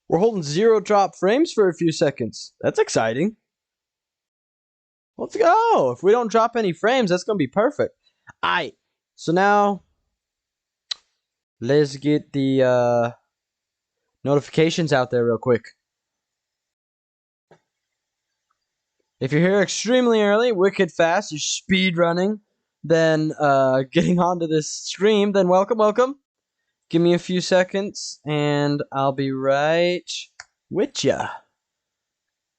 We're holding 0 drop frames for a few seconds. That's exciting. Let's go. If we don't drop any frames, that's going to be perfect. Alright. So now, let's get the notifications out there real quick. If you're here extremely early, wicked fast, you're speed running, then getting onto this stream, then welcome. Give me a few seconds, and I'll be right with ya.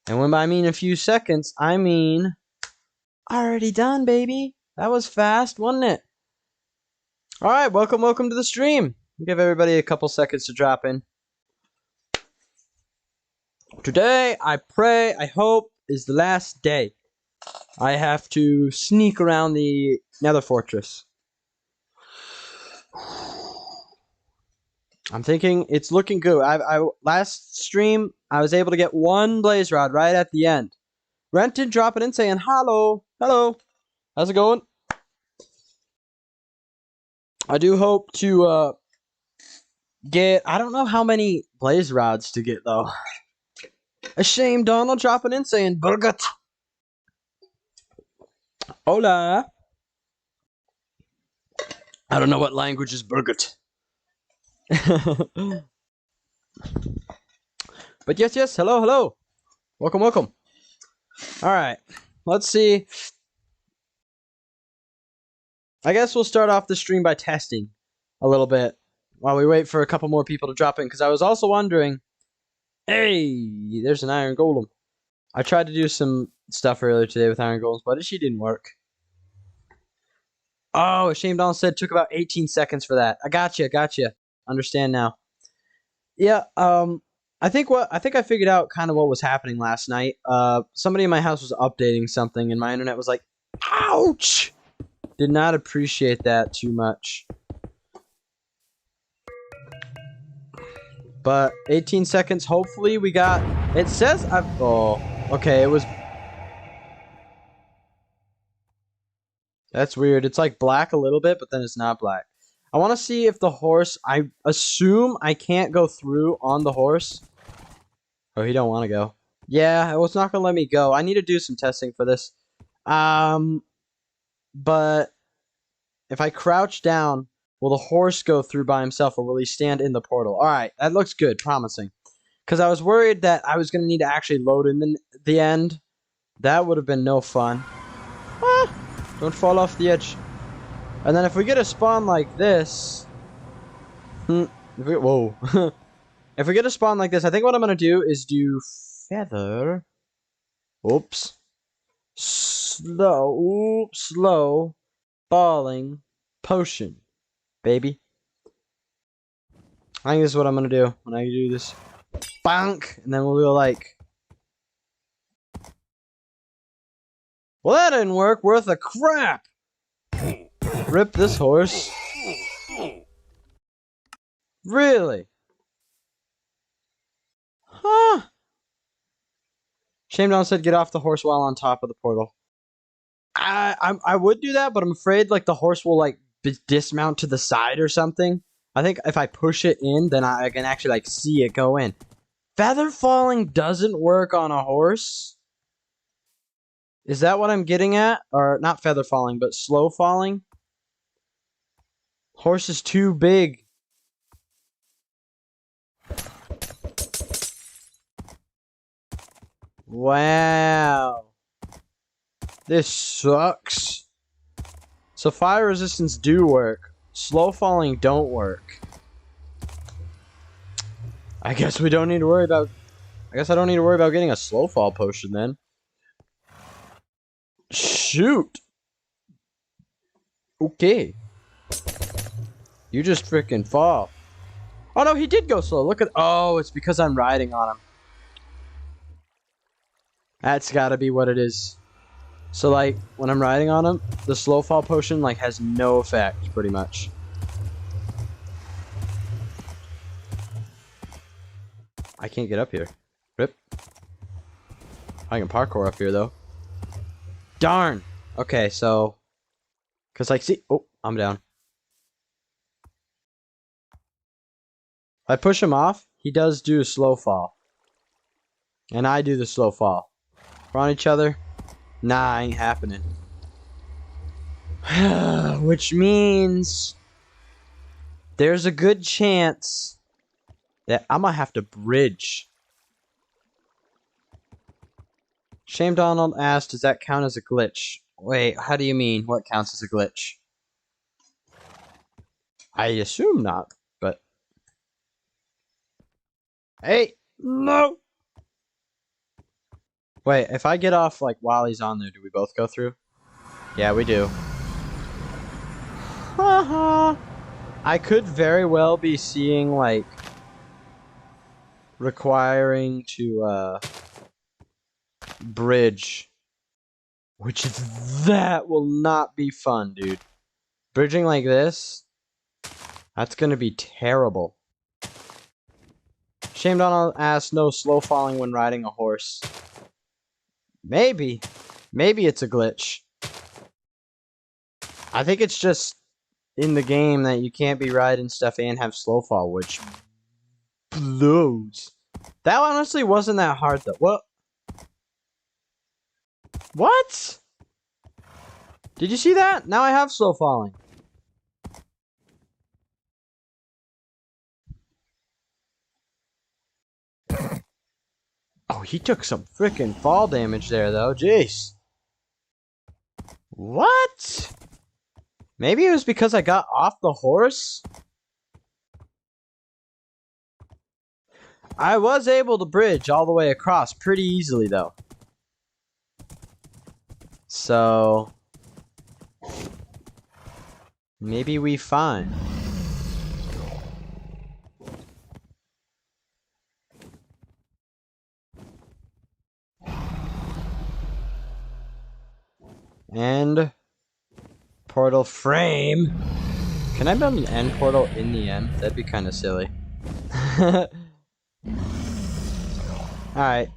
And when I mean a few seconds, I mean already done, baby. That was fast, wasn't it? All right, welcome to the stream. Give everybody a couple seconds to drop in. Today, I pray, I hope, is the last day. I have to sneak around the Nether Fortress. I'm thinking it's looking good. Last stream, I was able to get 1 blaze rod right at the end. Renton dropping in saying, hello. How's it going? I do hope to get, I don't know how many blaze rods to get though. A shame Donald dropping in saying, Burgut. Hola. I don't know what language is Burgut. But yes, hello. Welcome. Alright, let's see. I guess we'll start off the stream by testing a little bit while we wait for a couple more people to drop in, because I was also wondering, hey, there's an iron golem. I tried to do some stuff earlier today with iron golems, but she didn't work. Oh, Shame Donald said it took about 18 seconds for that. I gotcha. Understand now. Yeah, I think I figured out kind of what was happening last night. Somebody in my house was updating something, and my internet was like, ouch! Did not appreciate that too much. But 18 seconds, hopefully we got... It says oh, okay, it was... That's weird. It's like black a little bit, but then it's not black. I want to see if the horse... I assume I can't go through on the horse. Oh, he don't want to go. Yeah, it's not going to let me go. I need to do some testing for this. But if I crouch down, will the horse go through by himself, or will he stand in the portal? All right, that looks good, promising. Because I was worried that I was going to need to actually load in the end. That would have been no fun. Ah, don't fall off the edge. And then if we get a spawn like this... whoa. If we get a spawn like this, I think what I'm going to do is do feather. Oops. Slow falling potion, baby. I think this is what I'm going to do when I do this. Bonk! And then we'll go like... Well, that didn't work. Worth a crap. Rip this horse. Really? Huh? Shame Down said get off the horse while on top of the portal. I would do that, but I'm afraid like the horse will like dismount to the side or something. I think if I push it in, then I can actually like see it go in. Feather falling doesn't work on a horse. Is that what I'm getting at? Or not feather falling, but slow falling? Horse is too big. Wow. This sucks. So fire resistance do work. Slow falling don't work. I guess we don't need to worry about... I guess I don't need to worry about getting a slow fall potion then. Shoot. Okay. You just freaking fall. Oh no, he did go slow. Look at... Oh, it's because I'm riding on him. That's gotta be what it is. So like, when I'm riding on him, the slow fall potion like has no effect, pretty much. I can't get up here. Rip. I can parkour up here though. Darn! Okay, so... Cause like, see... Oh, I'm down. If I push him off, he does do a slow fall. And I do the slow fall. We're on each other? Nah, ain't happening. Which means there's a good chance that I'm gonna have to bridge. Shame Donald asked, does that count as a glitch? Wait, how do you mean? What counts as a glitch? I assume not, but... Hey! No! Wait, if I get off, like, while he's on there, do we both go through? Yeah, we do. Haha! I could very well be seeing, like... requiring to, bridge. Which, that will not be fun, dude. Bridging like this... That's gonna be terrible. Shame Donald asked, no slow falling when riding a horse. Maybe. Maybe it's a glitch. I think it's just in the game that you can't be riding stuff and have slow fall, which blows. That honestly wasn't that hard though. What? What? Did you see that? Now I have slow falling. Oh, he took some freaking fall damage there, though. Jeez. What? Maybe it was because I got off the horse? I was able to bridge all the way across pretty easily, though. So... maybe we fine. End portal frame. Can I build an end portal in the end? That'd be kind of silly. Alright.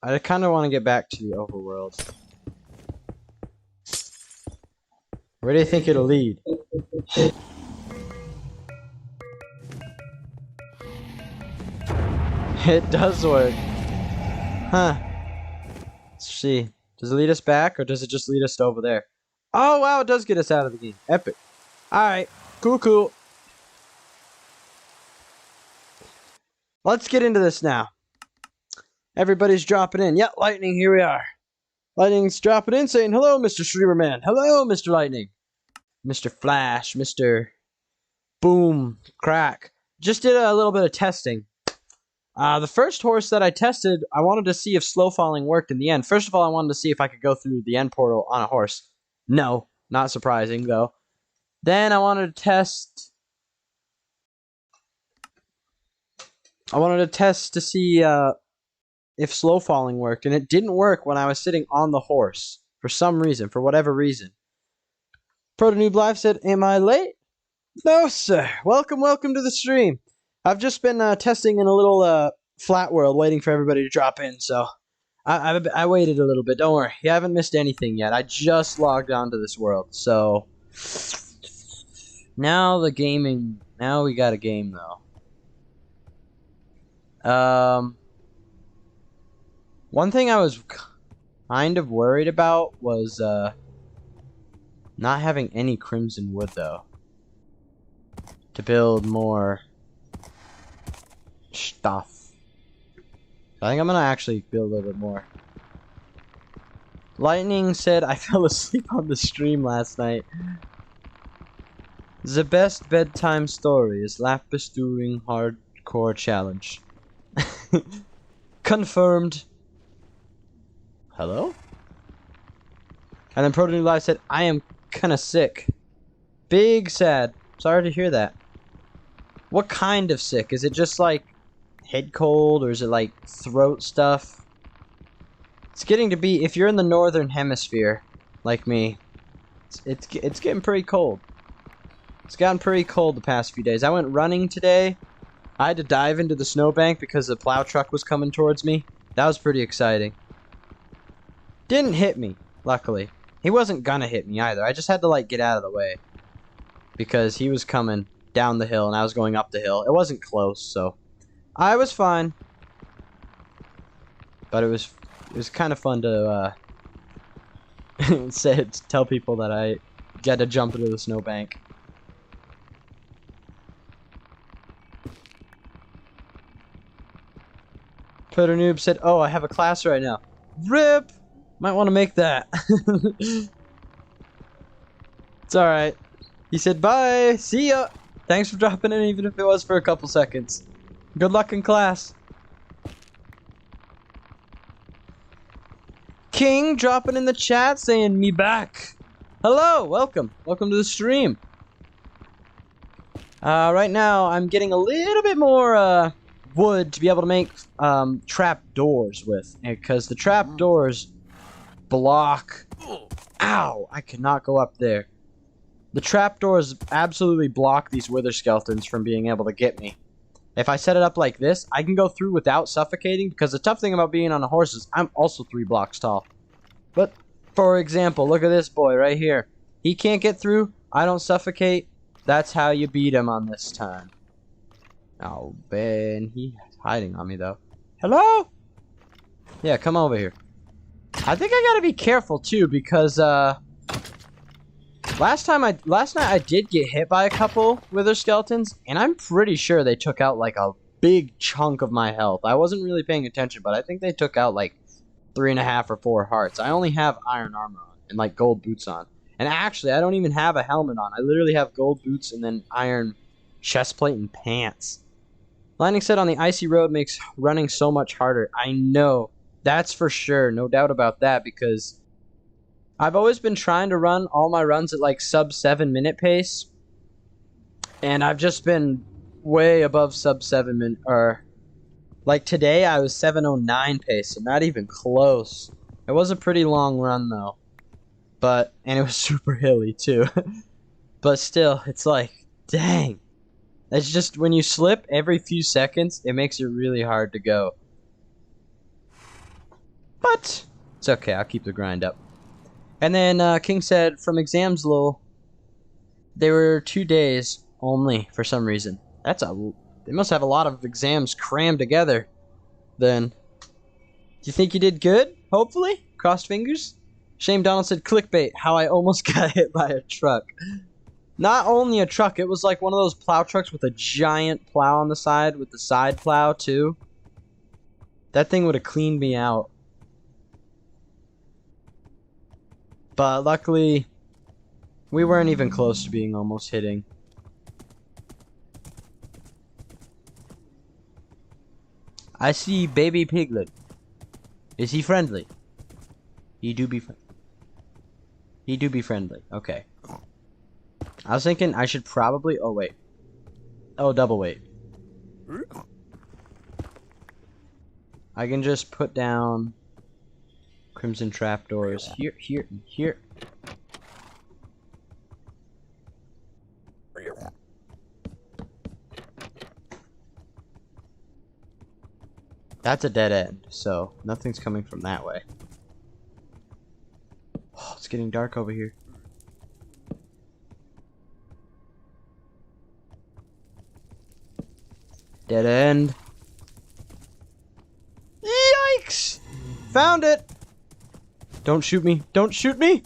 I kind of want to get back to the overworld. Where do you think it'll lead? It does work. Huh. Let's see. Does it lead us back, or does it just lead us to over there? Oh, wow, it does get us out of the game. Epic. Alright, cool, cool. Let's get into this now. Everybody's dropping in. Yep, Lightning, here we are. Lightning's dropping in, saying, hello, Mr. Streamerman. Hello, Mr. Lightning. Mr. Flash, Mr. Boom, Crack. Just did a little bit of testing. The first horse that I tested, I wanted to see if slow falling worked in the end. First of all, I wanted to see if I could go through the end portal on a horse. No, not surprising, though. Then I wanted to test... to see if slow falling worked, and it didn't work when I was sitting on the horse. For some reason, for whatever reason. Protonoob Live said, am I late? No, sir. Welcome, welcome to the stream. I've just been testing in a little flat world, waiting for everybody to drop in, so I waited a little bit. Don't worry, you haven't missed anything yet. I just logged on to this world, so now the gaming. Now we got a game though. One thing I was kind of worried about was not having any crimson wood though to build more stuff. I think I'm gonna actually build a little bit more. Lightning said I fell asleep on the stream last night. The best bedtime story is Lapis doing hardcore challenge. Confirmed. Hello? And then Protonoob Live said I am kinda sick. Big sad. Sorry to hear that. What kind of sick? Is it just like head cold, or is it like throat stuff? It's getting to be, if you're in the northern hemisphere like me, it's getting pretty cold. It's gotten pretty cold the past few days. I went running today. I had to dive into the snowbank because the plow truck was coming towards me. That was pretty exciting. Didn't hit me, luckily. He wasn't gonna hit me either. I just had to like get out of the way because he was coming down the hill and I was going up the hill. It wasn't close, so I was fine. But it was kind of fun to tell people that I get to jump into the snowbank. Twitter Noob said, "Oh, I have a class right now." RIP! Might want to make that. It's alright. He said, "Bye! See ya! Thanks for dropping in, even if it was for a couple seconds. Good luck in class." King dropping in the chat saying, "Me back." Hello! Welcome. Welcome to the stream. Right now, I'm getting a little bit more, wood to be able to make trap doors with, because the trap doors block. Ow! I cannot go up there. The trap doors absolutely block these wither skeletons from being able to get me. If I set it up like this, I can go through without suffocating, because the tough thing about being on a horse is I'm also 3 blocks tall. But for example, look at this boy right here. He can't get through. I don't suffocate. That's how you beat him on this time. Oh, Ben, he's hiding on me, though. Hello? Yeah, come over here. I think I gotta be careful, too, because, last night I did get hit by a couple wither skeletons, and I'm pretty sure they took out, like, a big chunk of my health. I wasn't really paying attention, but I think they took out, like, 3.5 or 4 hearts. I only have iron armor on, and, like, gold boots on. And actually, I don't even have a helmet on. I literally have gold boots and then iron chestplate and pants. Lightning said on the icy road makes running so much harder. I know. That's for sure. No doubt about that, because I've always been trying to run all my runs at like sub 7-minute pace. And I've just been way above sub 7 minute, or like today I was 7:09 pace, so not even close. It was a pretty long run though. And it was super hilly too. But still, it's like, dang. It's just, when you slip every few seconds, it makes it really hard to go. But it's okay, I'll keep the grind up. And then King said, from exams, lol, they were 2 days only for some reason. They must have a lot of exams crammed together. Then, do you think you did good? Hopefully? Crossed fingers? Shane Donald said, clickbait, how I almost got hit by a truck. Not only a truck, it was like one of those plow trucks with a giant plow on the side, with the side plow too. That thing would have cleaned me out. But luckily, we weren't even close to being almost hitting. I see baby piglet. Is he friendly? He do be friendly. Okay. I was thinking I should probably... Oh, wait. Oh, double wait. I can just put down crimson trapdoors here, here, and here. That's a dead end, so nothing's coming from that way. Oh, it's getting dark over here. Dead end. Yikes! Found it! Don't shoot me. Don't shoot me!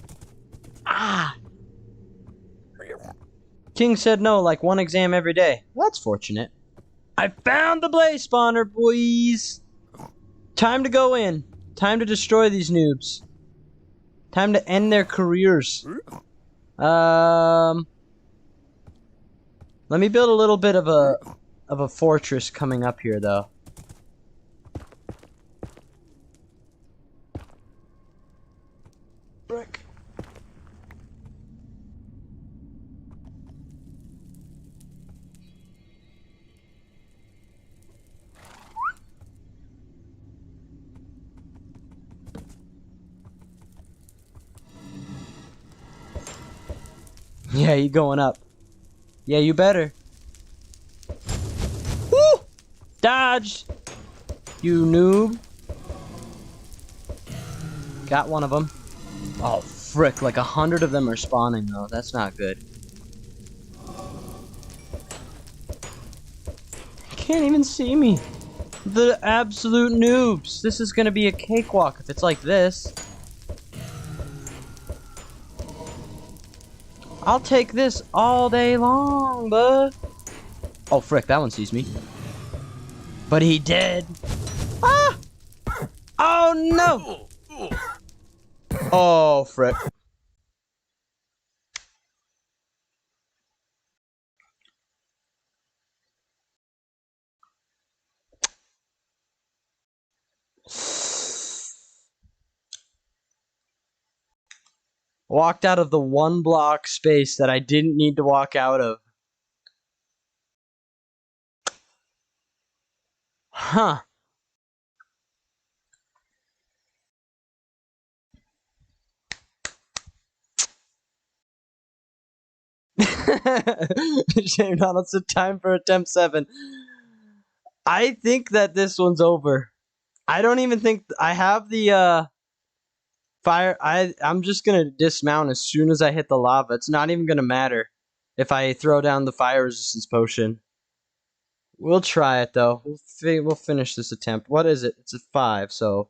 Ah! King said no, like 1 exam every day. That's fortunate. I found the blaze spawner, boys! Time to go in. Time to destroy these noobs. Time to end their careers. Let me build a little bit of a fortress coming up here, though. Brick. Yeah, you going up. Yeah, you better. Woo! Dodge! You noob. Got one of them. Oh, frick. Like 100 of them are spawning, though. That's not good. Can't even see me. The absolute noobs. This is gonna be a cakewalk if it's like this. I'll take this all day long, bud. Oh, frick, that one sees me. But he did. Ah! Oh, no! Oh, frick. Walked out of the one block space that I didn't need to walk out of. Huh. Shame Donald said time for attempt 7. I think that this one's over. I don't even think I have the fire. I'm just gonna dismount as soon as I hit the lava. It's not even gonna matter if I throw down the fire resistance potion. We'll try it though. We'll finish this attempt. What is it? It's a 5, so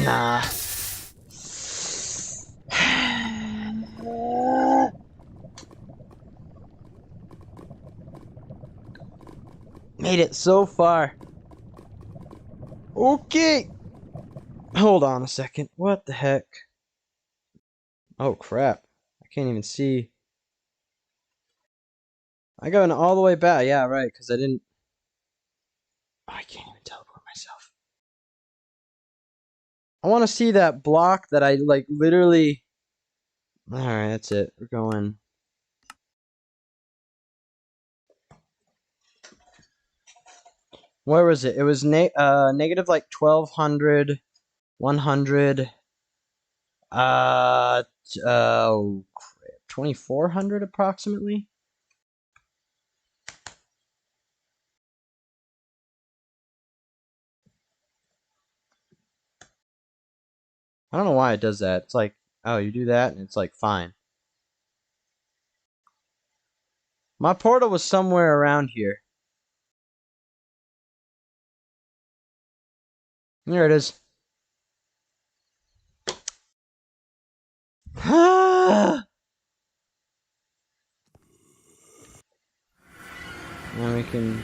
nah. Made it so far. Okay. Hold on a second. What the heck? Oh crap. I can't even see. I going all the way back. Yeah, right, because I didn't. Oh, I can't even teleport myself. I want to see that block that I like literally. Alright, that's it. We're going. Where was it? It was negative like 1200, 100, 2400 approximately. I don't know why it does that. It's like, oh, you do that and it's like fine. My portal was somewhere around here. There it is. And we can.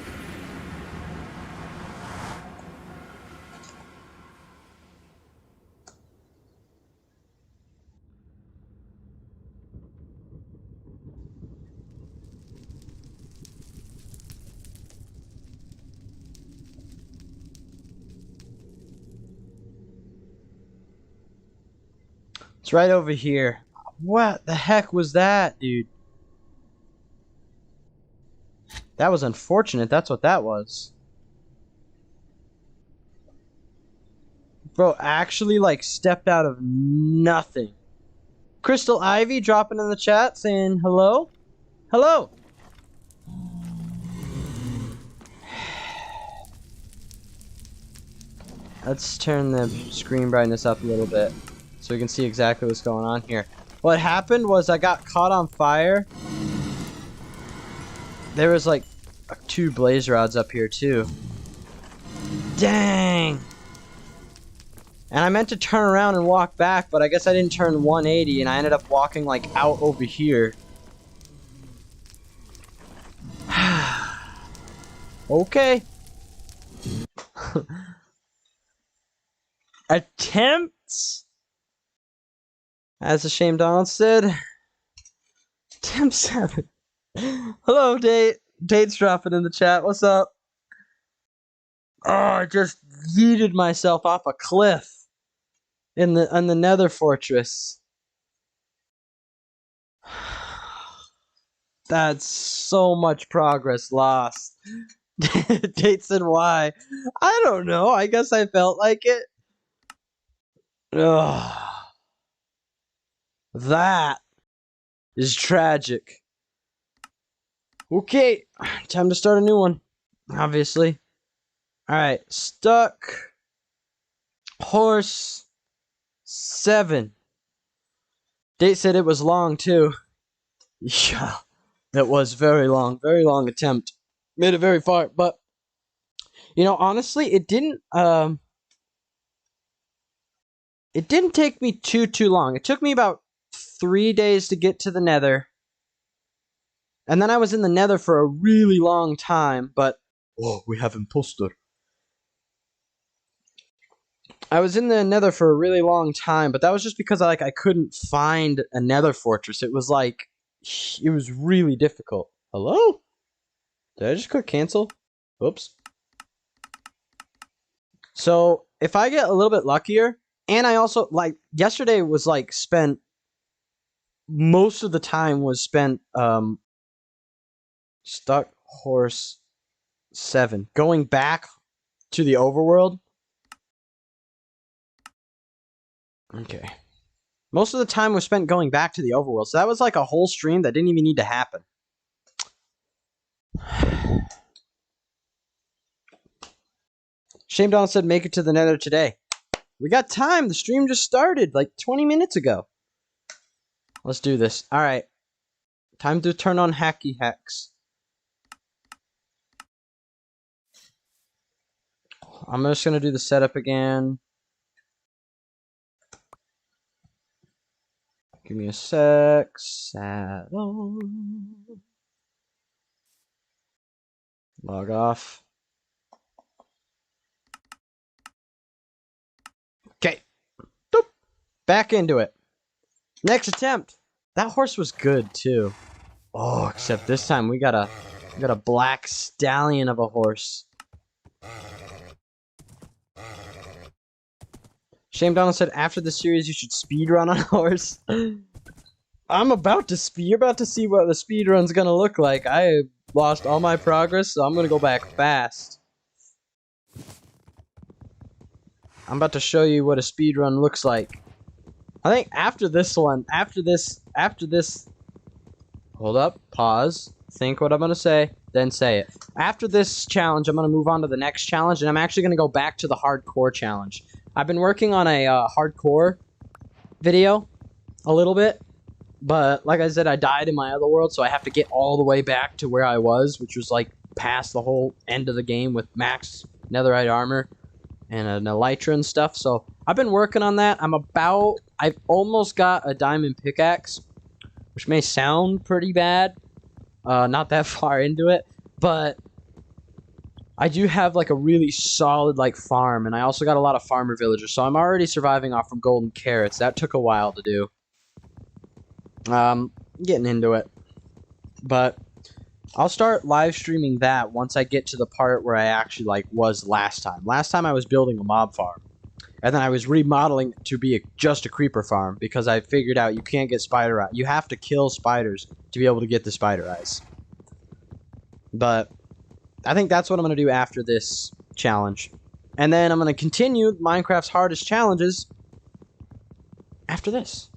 It's right over here. What the heck was that, dude? That was unfortunate. That's what that was. Bro, actually, like, stepped out of nothing. Crystal Ivy dropping in the chat saying hello. Hello. Let's turn the screen brightness up a little bit so we can see exactly what's going on here. What happened was I got caught on fire. There was like 2 blaze rods up here too. Dang. And I meant to turn around and walk back, but I guess I didn't turn 180 and I ended up walking like out over here. Okay. Attempts? As a shame Donald said. Attempt 7. Hello, Date. Date's dropping in the chat. What's up? Oh, I just yeeted myself off a cliff in the Nether Fortress. That's so much progress lost. Date said why? I don't know. I guess I felt like it. Ugh. That is tragic. Okay, time to start a new one. Obviously. Alright, stuck. Horse 7. Date said it was long too. Yeah, that was very long attempt. Made it very far, but honestly, it didn't take me too long. It took me about 3 days to get to the Nether. And then I was in the Nether for a really long time, but oh, we have imposter. I was in the Nether for a really long time, but that was just because I couldn't find a Nether fortress. It was really difficult. Hello? Did I just click cancel? Oops. So if I get a little bit luckier, and I also yesterday was spent most of the time was spent stuck horse 7 going back to the overworld. Okay. Most of the time was spent going back to the overworld. So that was like a whole stream that didn't even need to happen. Shame Donald said make it to the Nether today. We got time. The stream just started like 20 minutes ago. Let's do this. Alright. Time to turn on hacky hacks. I'm just going to do the setup again. Give me a sec. Saddle. Log off. Okay. Doop. Back into it. Next attempt. That horse was good too. Oh, except this time we got a black stallion of a horse. Shame Donald said after the series you should speedrun on a horse. You're about to see what the speedrun's gonna look like. I lost all my progress, so I'm gonna go back fast. I'm about to show you what a speedrun looks like. I think after this, hold up, pause, think what I'm gonna say, then say it. After this challenge, I'm gonna move on to the next challenge, and I'm actually gonna go back to the hardcore challenge. I've been working on a hardcore video a little bit, but like I said, I died in my other world, so I have to get all the way back to where I was, which was like past the whole end of the game with max netherite armor and an elytra and stuff. So I've been working on that. I've almost got a diamond pickaxe, which may sound pretty bad, not that far into it, but I do have like a really solid farm, and I also got a lot of farmer villagers, so I'm already surviving off from golden carrots. That took a while to do. Getting into it, but I'll start live streaming that once I get to the part where I actually was last time. Last time I was building a mob farm, and then I was remodeling it to be just a creeper farm because I figured out you can't get spider eyes. You have to kill spiders to be able to get the spider eyes. But I think that's what I'm going to do after this challenge. And then I'm going to continue Minecraft's hardest challenges after this.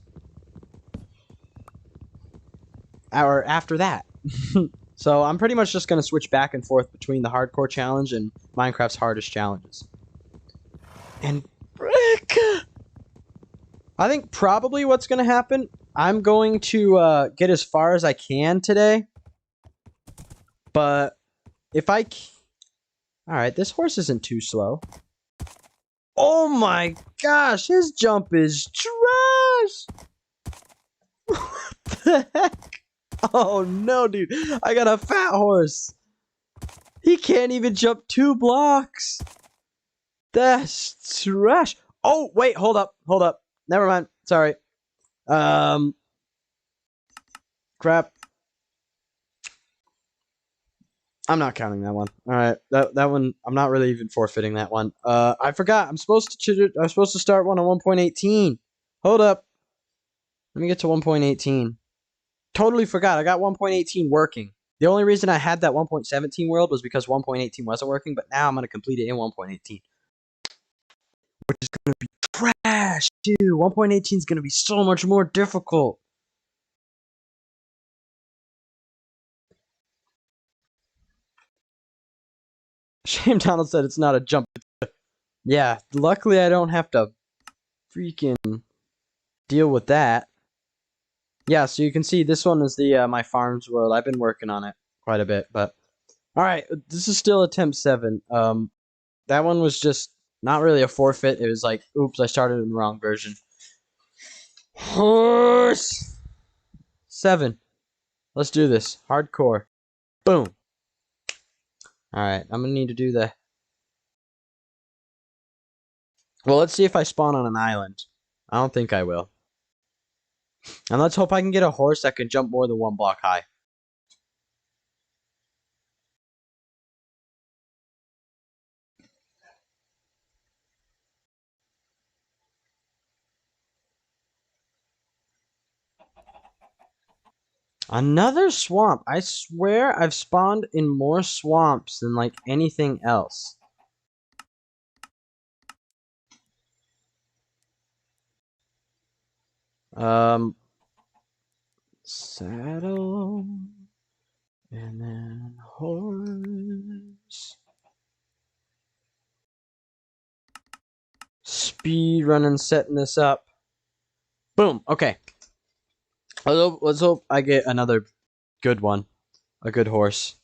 Or after that. So I'm pretty much just going to switch back and forth between the hardcore challenge and Minecraft's hardest challenges. And frick! I think probably what's going to happen, I'm going to get as far as I can today. But if I... Alright, this horse isn't too slow. Oh my gosh, his jump is trash! What the heck? Oh no, dude. I got a fat horse. He can't even jump 2 blocks. That's trash. Oh, wait, hold up. Never mind. Sorry. Crap. I'm not counting that one. All right, that one. I'm not really even forfeiting that one. I forgot. I'm supposed to start one on 1.18. Hold up. Let me get to 1.18. Totally forgot. I got 1.18 working. The only reason I had that 1.17 world was because 1.18 wasn't working. But now I'm gonna complete it in 1.18, which is gonna be trash, dude. 1.18 is gonna be so much more difficult. Shame Donald said it's not a jump. Yeah, luckily I don't have to freaking deal with that. Yeah, so you can see this one is the my farms world. I've been working on it quite a bit, but All right, this is still attempt 7. That one was just not really a forfeit. It was like, oops, I started in the wrong version. Horse 7. Let's do this. Hardcore. Boom. All right, I'm gonna need to do the. Well, let's see if I spawn on an island. I don't think I will. And let's hope I can get a horse that can jump more than 1 block high. Another swamp. I swear I've spawned in more swamps than like anything else. Saddle and then horse. Speed running, setting this up. Boom. Okay. Let's hope I get another good one. A good horse.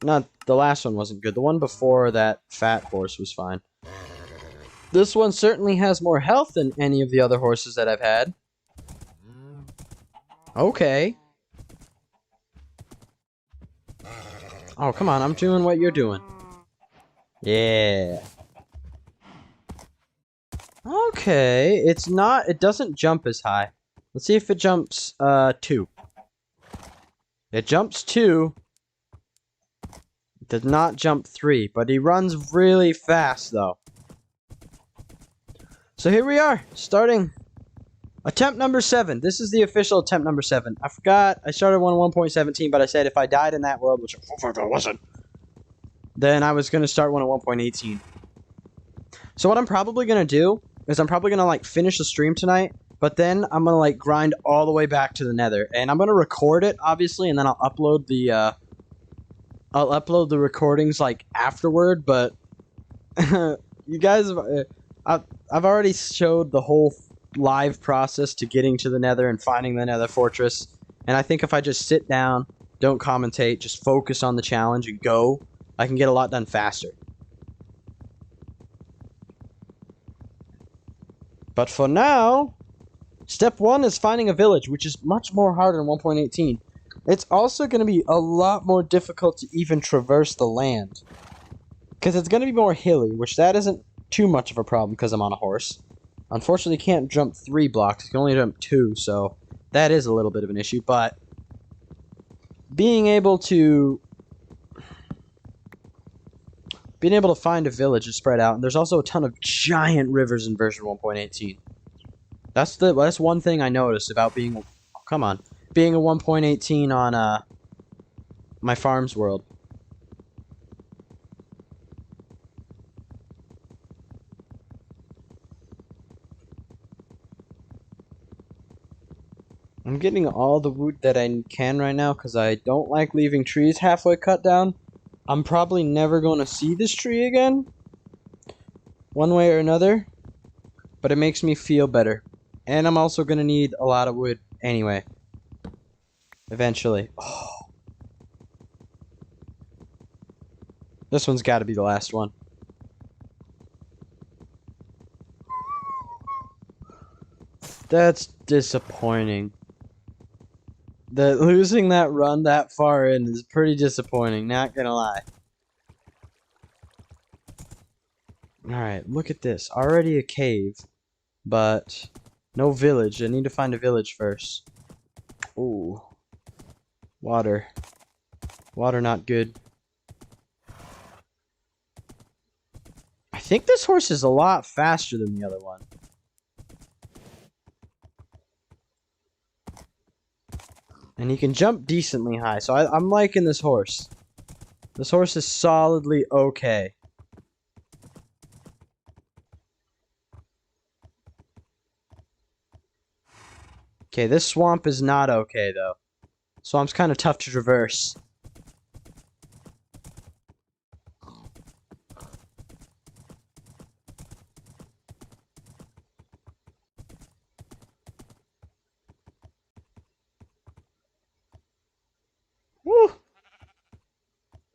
Not the last one wasn't good. The one before that fat horse was fine. This one certainly has more health than any of the other horses that I've had. Okay. Oh, come on. I'm doing what you're doing. Yeah. Okay. It's not... It doesn't jump as high. Let's see if it jumps 2. It jumps 2. It does not jump 3. But he runs really fast, though. So here we are. Starting... Attempt number 7. This is the official attempt number 7. I forgot. I started one 1.17, but I said if I died in that world, which I wasn't, then I was going to start one at 1.18. So what I'm probably going to do is I'm probably going to like finish the stream tonight, but then I'm going to like grind all the way back to the nether. And I'm going to record it, obviously, and then I'll upload the recordings like afterward, but you guys, I've already showed the whole live process to getting to the nether and finding the nether fortress, and I think if I just sit down, don't commentate, just focus on the challenge and go, I can get a lot done faster. But for now, step 1 is finding a village, which is much more harder in 1.18. It's also going to be a lot more difficult to even traverse the land, because it's going to be more hilly, which that isn't too much of a problem because I'm on a horse. Unfortunately, you can't jump 3 blocks. You can only jump 2, so that is a little bit of an issue. But being able to find a village and spread out, and there's also a ton of giant rivers in version 1.18. That's one thing I noticed about being a 1.18 on my farms world. I'm getting all the wood that I can right now because I don't like leaving trees halfway cut down. I'm probably never going to see this tree again, one way or another, but it makes me feel better. And I'm also going to need a lot of wood anyway, eventually. Oh. This one's got to be the last one. That's disappointing. Losing that run that far in is pretty disappointing, not gonna lie. Alright, look at this. Already a cave, but no village. I need to find a village first. Ooh. Water. Water not good. I think this horse is a lot faster than the other one. And he can jump decently high, so I'm liking this horse. This horse is solidly okay. Okay, this swamp is not okay, though. Swamp's kind of tough to traverse. Woo!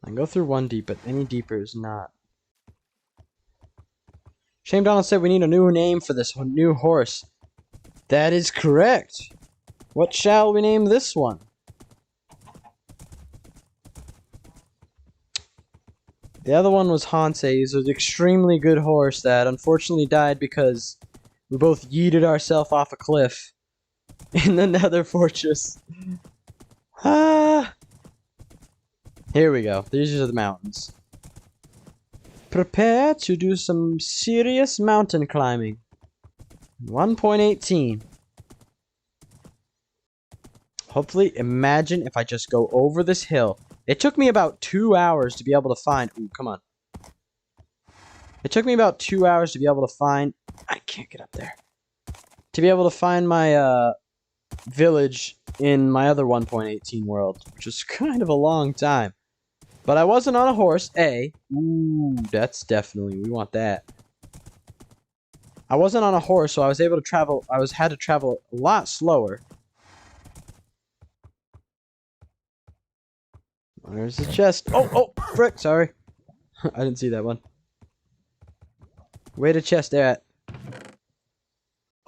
can go through one deep, but any deeper is not. Shane Donald said we need a new name for this new horse. That is correct. What shall we name this one? The other one was Hansei. He's an extremely good horse that unfortunately died because we both yeeted ourselves off a cliff in the Nether Fortress. Ah. Here we go. These are the mountains. Prepare to do some serious mountain climbing. 1.18. Hopefully, imagine if I just go over this hill. It took me about 2 hours to be able to find... Ooh, come on. It took me about 2 hours to be able to find... I can't get up there. To be able to find my village in my other 1.18 world, which is kind of a long time. But I wasn't on a horse, A. Ooh, that's definitely... We want that. I wasn't on a horse, so I was able to travel... had to travel a lot slower. There's the chest. Oh, frick, sorry. I didn't see that one. Where the chest at?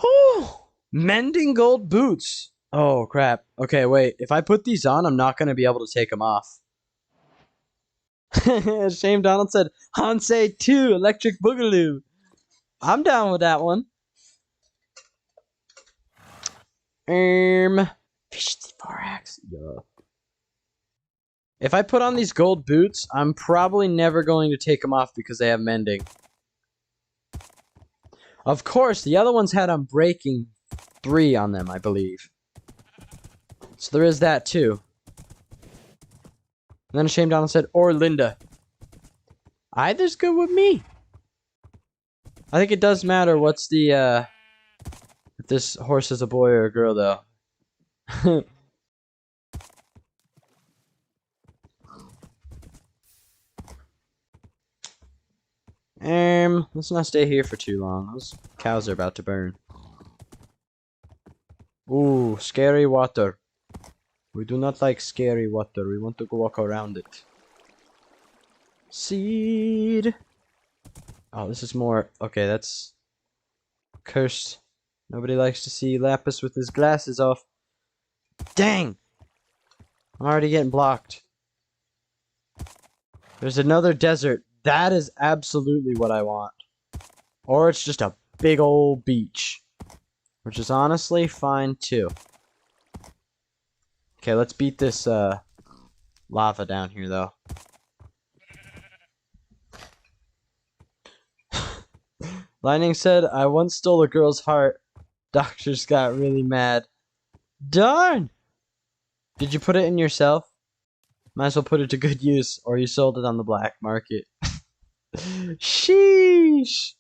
Oh, mending gold boots. Oh, crap. Okay, wait. If I put these on, I'm not going to be able to take them off. Shame Donald said, Hansei 2, Electric Boogaloo. I'm down with that one. Fish Thorax. Yeah. If I put on these gold boots, I'm probably never going to take them off because they have mending. Of course, the other ones had Unbreaking 3 on them, I believe. So there is that too. And then Shame Donald said, or Linda. Either's good with me. I think it does matter what's the, if this horse is a boy or a girl, though. Let's not stay here for too long. Those cows are about to burn. Ooh, scary water. We do not like scary water. We want to go walk around it. Seed. Oh, this is more... Okay, that's... Cursed. Nobody likes to see Lapis with his glasses off. Dang! I'm already getting blocked. There's another desert. That is absolutely what I want. Or it's just a big old beach. Which is honestly fine too. Okay, let's beat this lava down here though. Lightning said, I once stole a girl's heart. Doctors got really mad. Darn! Did you put it in yourself? Might as well put it to good use, or you sold it on the black market. Sheesh!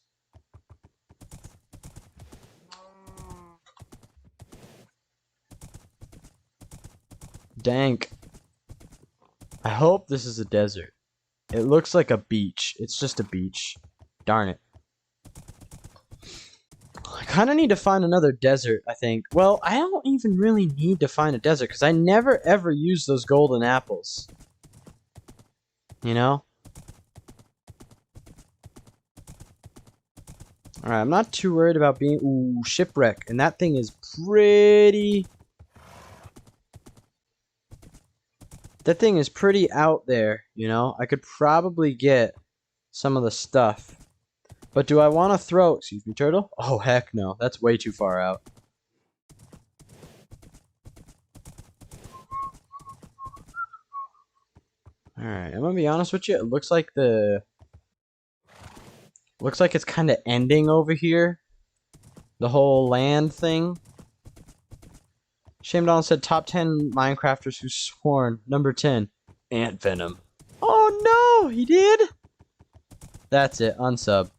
Dank. I hope this is a desert. It looks like a beach. It's just a beach. Darn it. I kind of need to find another desert, I think. Well, I don't even really need to find a desert, because I never ever use those golden apples. You know? Alright, I'm not too worried about being... Ooh, shipwreck. And that thing is pretty... That thing is pretty out there, you know? I could probably get some of the stuff. But do I want to throw... Excuse me, turtle? Oh, heck no. That's way too far out. Alright, I'm gonna be honest with you. It looks like the... Looks like it's kind of ending over here. The whole land thing. Shame Donald said top 10 Minecrafters who sworn. Number 10. Ant Venom. Oh no! He did? That's it. Unsub.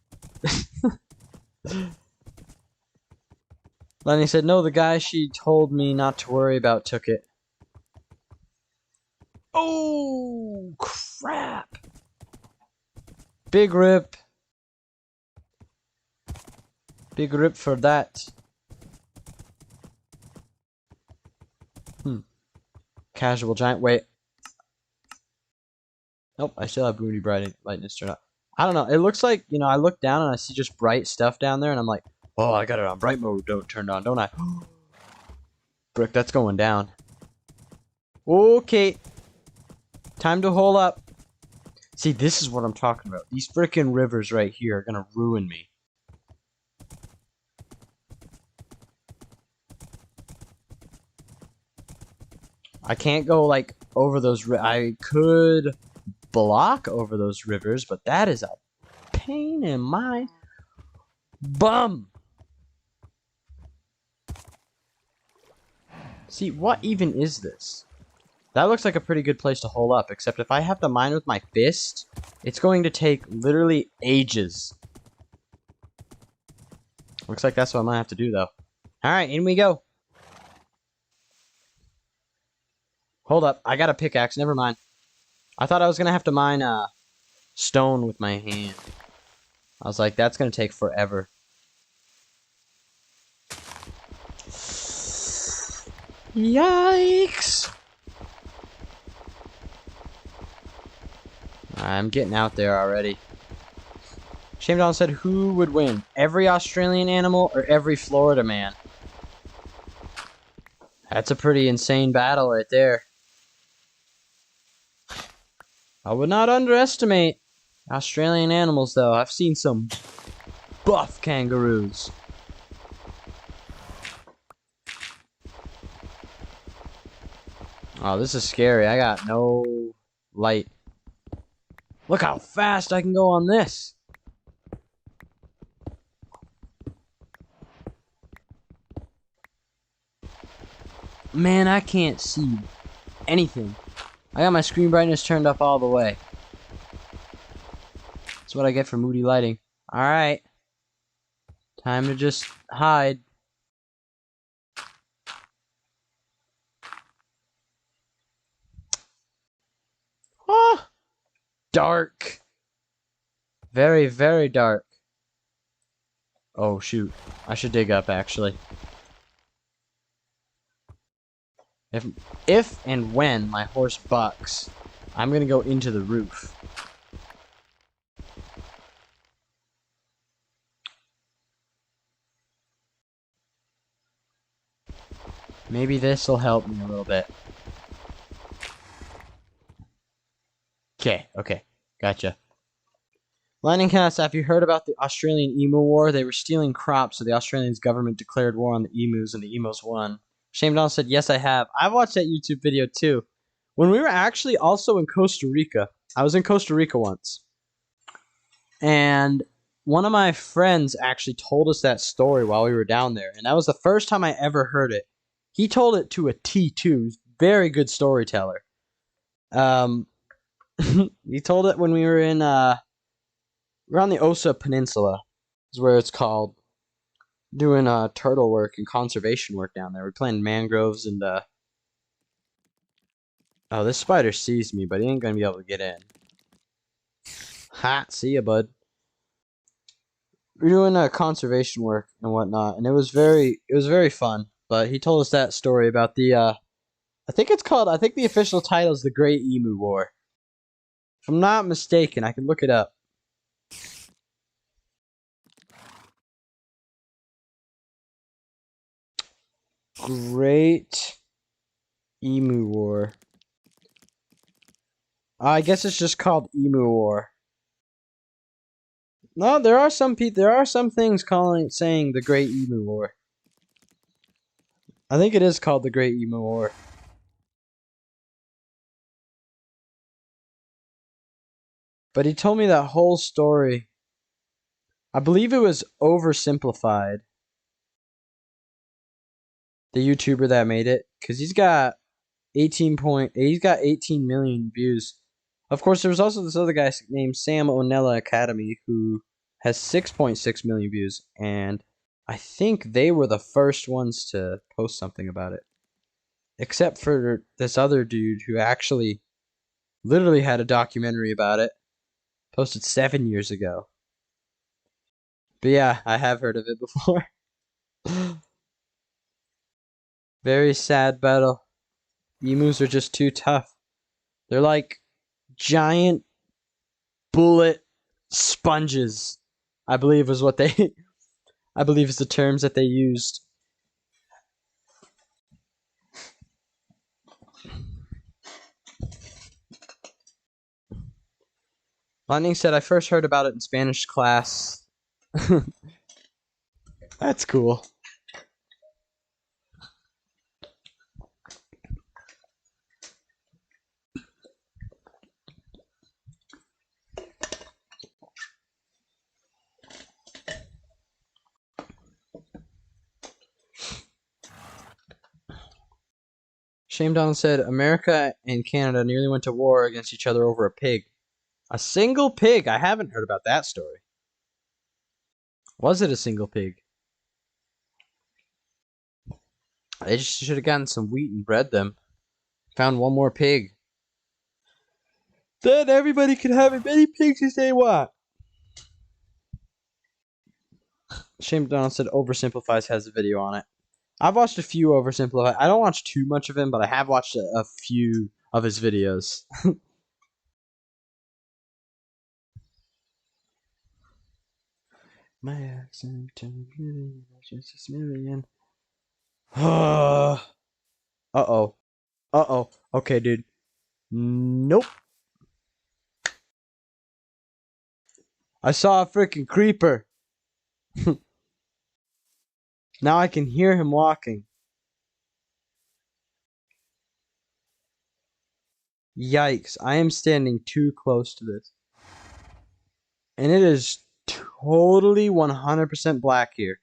Lenny said, no, the guy she told me not to worry about took it. Oh, crap. Big rip. Big rip for that. Casual giant. Wait. Nope, I still have Moody Brightness turned up. I don't know. It looks like, you know, I look down and I see just bright stuff down there, and I'm like, oh, I got it on bright mode turned on, don't I? Brick, that's going down. Okay. Time to hole up. See, this is what I'm talking about. These freaking rivers right here are gonna ruin me. I can't go, like, over those I could block over those rivers, but that is a pain in my bum. See, what even is this? That looks like a pretty good place to hole up, except if I have to mine with my fist, it's going to take literally ages. Looks like that's what I'm gonna have to do, though. Alright, in we go. Hold up, I got a pickaxe, never mind. I thought I was gonna have to mine stone with my hand. I was like, that's gonna take forever. Yikes! I'm getting out there already. Shamedown said, who would win? Every Australian animal or every Florida man? That's a pretty insane battle right there. I would not underestimate Australian animals, though. I've seen some buff kangaroos. Oh, this is scary. I got no light. Look how fast I can go on this. Man, I can't see anything. I got my screen brightness turned up all the way. That's what I get for moody lighting. Alright. Time to just hide. Oh! Dark. Very, very dark. Oh, shoot. I should dig up, actually. If and when my horse bucks, I'm gonna go into the roof. Maybe this will help me a little bit. Okay, gotcha. Lightning Cast, have you heard about the Australian Emu War? They were stealing crops, so the Australian government declared war on the emus, and the emus won. Shamedown said, yes, I have. I've watched that YouTube video, too. When we were actually also in Costa Rica. I was in Costa Rica once. And one of my friends actually told us that story while we were down there. And that was the first time I ever heard it. He told it to a T, too. Very good storyteller. He told it when we were in, we're on the Osa Peninsula, is where it's called. Doing turtle work and conservation work down there. We're planting mangroves and oh, this spider sees me, but he ain't gonna be able to get in. Ha! See ya, bud. We're doing conservation work and whatnot, and it was very fun. But he told us that story about the I think the official title is the Great Emu War. If I'm not mistaken, I can look it up. Great Emu War. I guess it's just called Emu War. No, there are some things saying the Great Emu War. I think it is called the Great Emu War. But he told me that whole story. I believe it was oversimplified. The YouTuber that made it, because he's got 18 million views. Of course, there was also this other guy named Sam Onella Academy who has 6.6 million views, and I think they were the first ones to post something about it. Except for this other dude who actually literally had a documentary about it, posted 7 years ago. But yeah, I have heard of it before. Very sad battle. Emus are just too tough. They're like giant bullet sponges, I believe was what they I believe is the terms that they used. Lightning said I first heard about it in Spanish class. That's cool. Shame Donald said America and Canada nearly went to war against each other over a pig. A single pig? I haven't heard about that story. Was it a single pig? They just should have gotten some wheat and bred them. Found one more pig. Then everybody could have as many pigs as they want. Shame Donald said Oversimplifies has a video on it. I've watched a few Oversimplified. I don't watch too much of him, but I have watched a few of his videos. My accent turned really just a million. Uh-oh. Uh-oh. Okay, dude. Nope. I saw a freaking creeper. Now I can hear him walking. Yikes. I am standing too close to this. And it is totally 100% black here.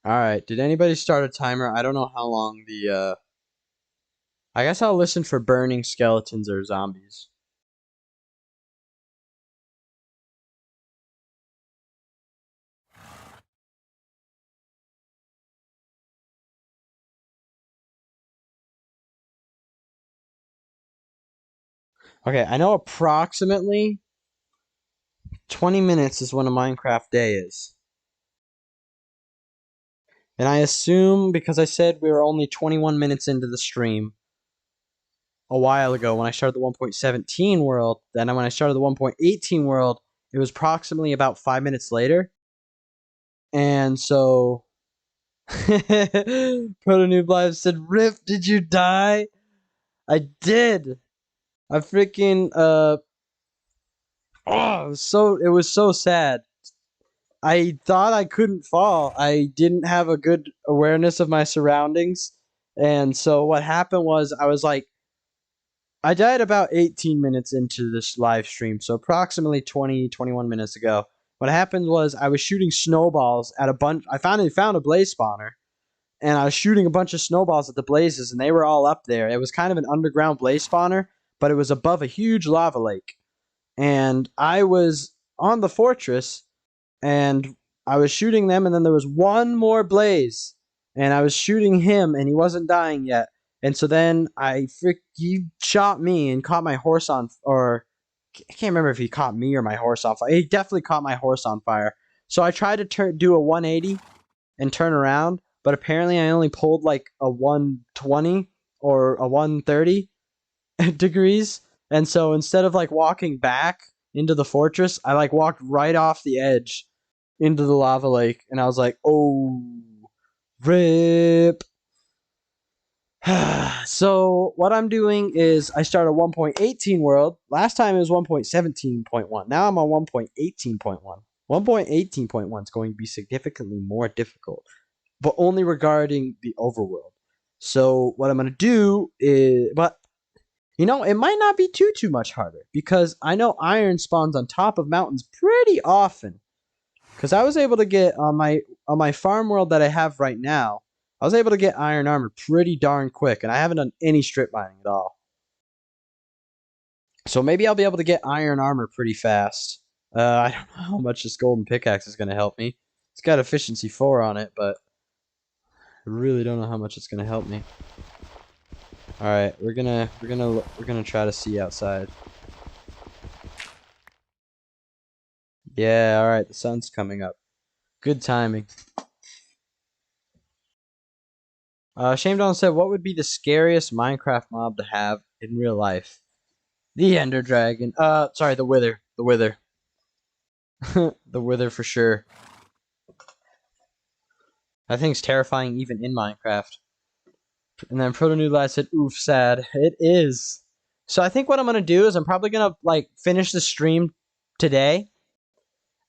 Alright, did anybody start a timer? I don't know how long the, I guess I'll listen for burning skeletons or zombies. Okay, I know approximately 20 minutes is when a Minecraft day is. And I assume, because I said we were only 21 minutes into the stream a while ago when I started the 1.17 world, then when I started the 1.18 world, it was approximately about 5 minutes later. And so Proto Noob Live said, Riff, did you die? I did. I freaking it was so sad. I thought I couldn't fall. I didn't have a good awareness of my surroundings. And so what happened was I died about 18 minutes into this live stream, so approximately 21 minutes ago. What happened was I was shooting snowballs at a bunch. I finally found a blaze spawner, and I was shooting a bunch of snowballs at the blazes, and they were all up there. It was kind of an underground blaze spawner, but it was above a huge lava lake. And I was on the fortress, and I was shooting them, and then there was one more blaze, and I was shooting him, and he wasn't dying yet. And so then he shot me and caught my horse on, or I can't remember if he caught me or my horse on fire. He definitely caught my horse on fire. So I tried to do a 180 and turn around, but apparently I only pulled like a 120 or a 130 degrees. And so instead of like walking back into the fortress, I like walked right off the edge into the lava lake, and I was like, oh, rip. So what I'm doing is I start a 1.18 world. Last time it was 1.17.1. Now I'm on 1.18.1. 1.18.1 is going to be significantly more difficult, but only regarding the overworld. So what I'm going to do is, but you know, it might not be too much harder, because I know iron spawns on top of mountains pretty often. Because I was able to get on my farm world that I have right now, I was able to get iron armor pretty darn quick, and I haven't done any strip mining at all. So maybe I'll be able to get iron armor pretty fast. I don't know how much this golden pickaxe is going to help me. It's got efficiency 4 on it, but I really don't know how much it's going to help me. All right, we're gonna try to see outside. Yeah, all right, the sun's coming up. Good timing. Shame Don said, "What would be the scariest Minecraft mob to have in real life?" The Ender Dragon. Sorry, the Wither. The Wither. The Wither for sure. That thing's terrifying even in Minecraft. And then Proto Lad said, oof, sad. It is. So I think what I'm going to do is I'm probably going to, like, finish the stream today.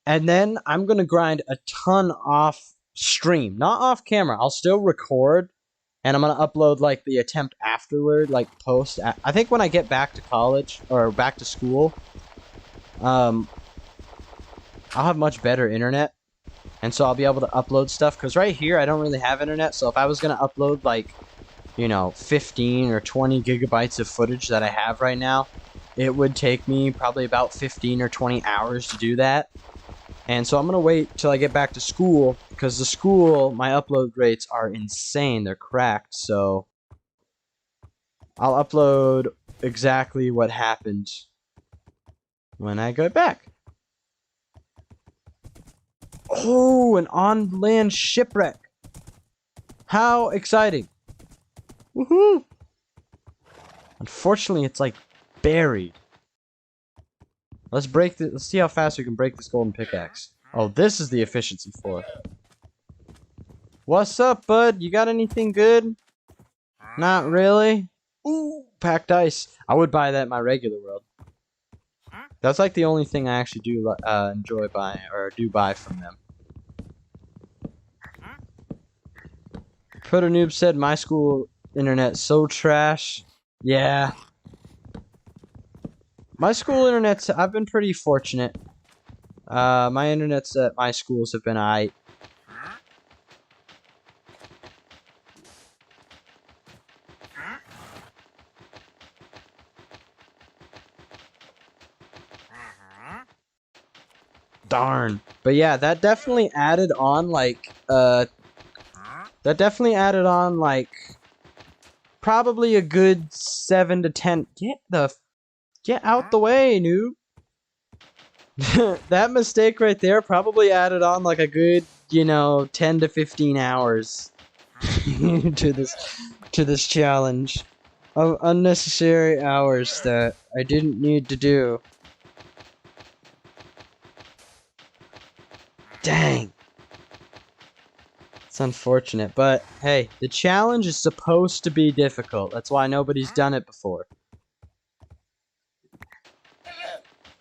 And then I'm going to grind a ton off stream. Not off camera. I'll still record. And I'm going to upload, like, the attempt afterward, like, post. I think when I get back to college, or back to school, I'll have much better internet. And so I'll be able to upload stuff. Because right here, I don't really have internet. So if I was going to upload, like, you know, 15 or 20 gigabytes of footage that I have right now, it would take me probably about 15 or 20 hours to do that. And so I'm going to wait till I get back to school, because the school, my upload rates are insane. They're cracked, so I'll upload exactly what happened when I go back. Oh, an on-land shipwreck. How exciting. Woohoo! Unfortunately, it's like buried. Let's see how fast we can break this golden pickaxe. Oh, this is the efficiency 4. What's up, bud? You got anything good? Not really. Ooh, packed ice. I would buy that in my regular world. That's like the only thing I actually do enjoy buying, or do buy from them. Proto said my school internet so trash. Yeah. My school internet's, I've been pretty fortunate. My internets at my schools have been aight. Darn. But yeah, that definitely added on, like, probably a good 7 to 10. Get out the way, noob. That mistake right there probably added on like a good, you know, 10 to 15 hours to this challenge of unnecessary hours that I didn't need to do. Dang. It's unfortunate, but hey, the challenge is supposed to be difficult. That's why nobody's done it before.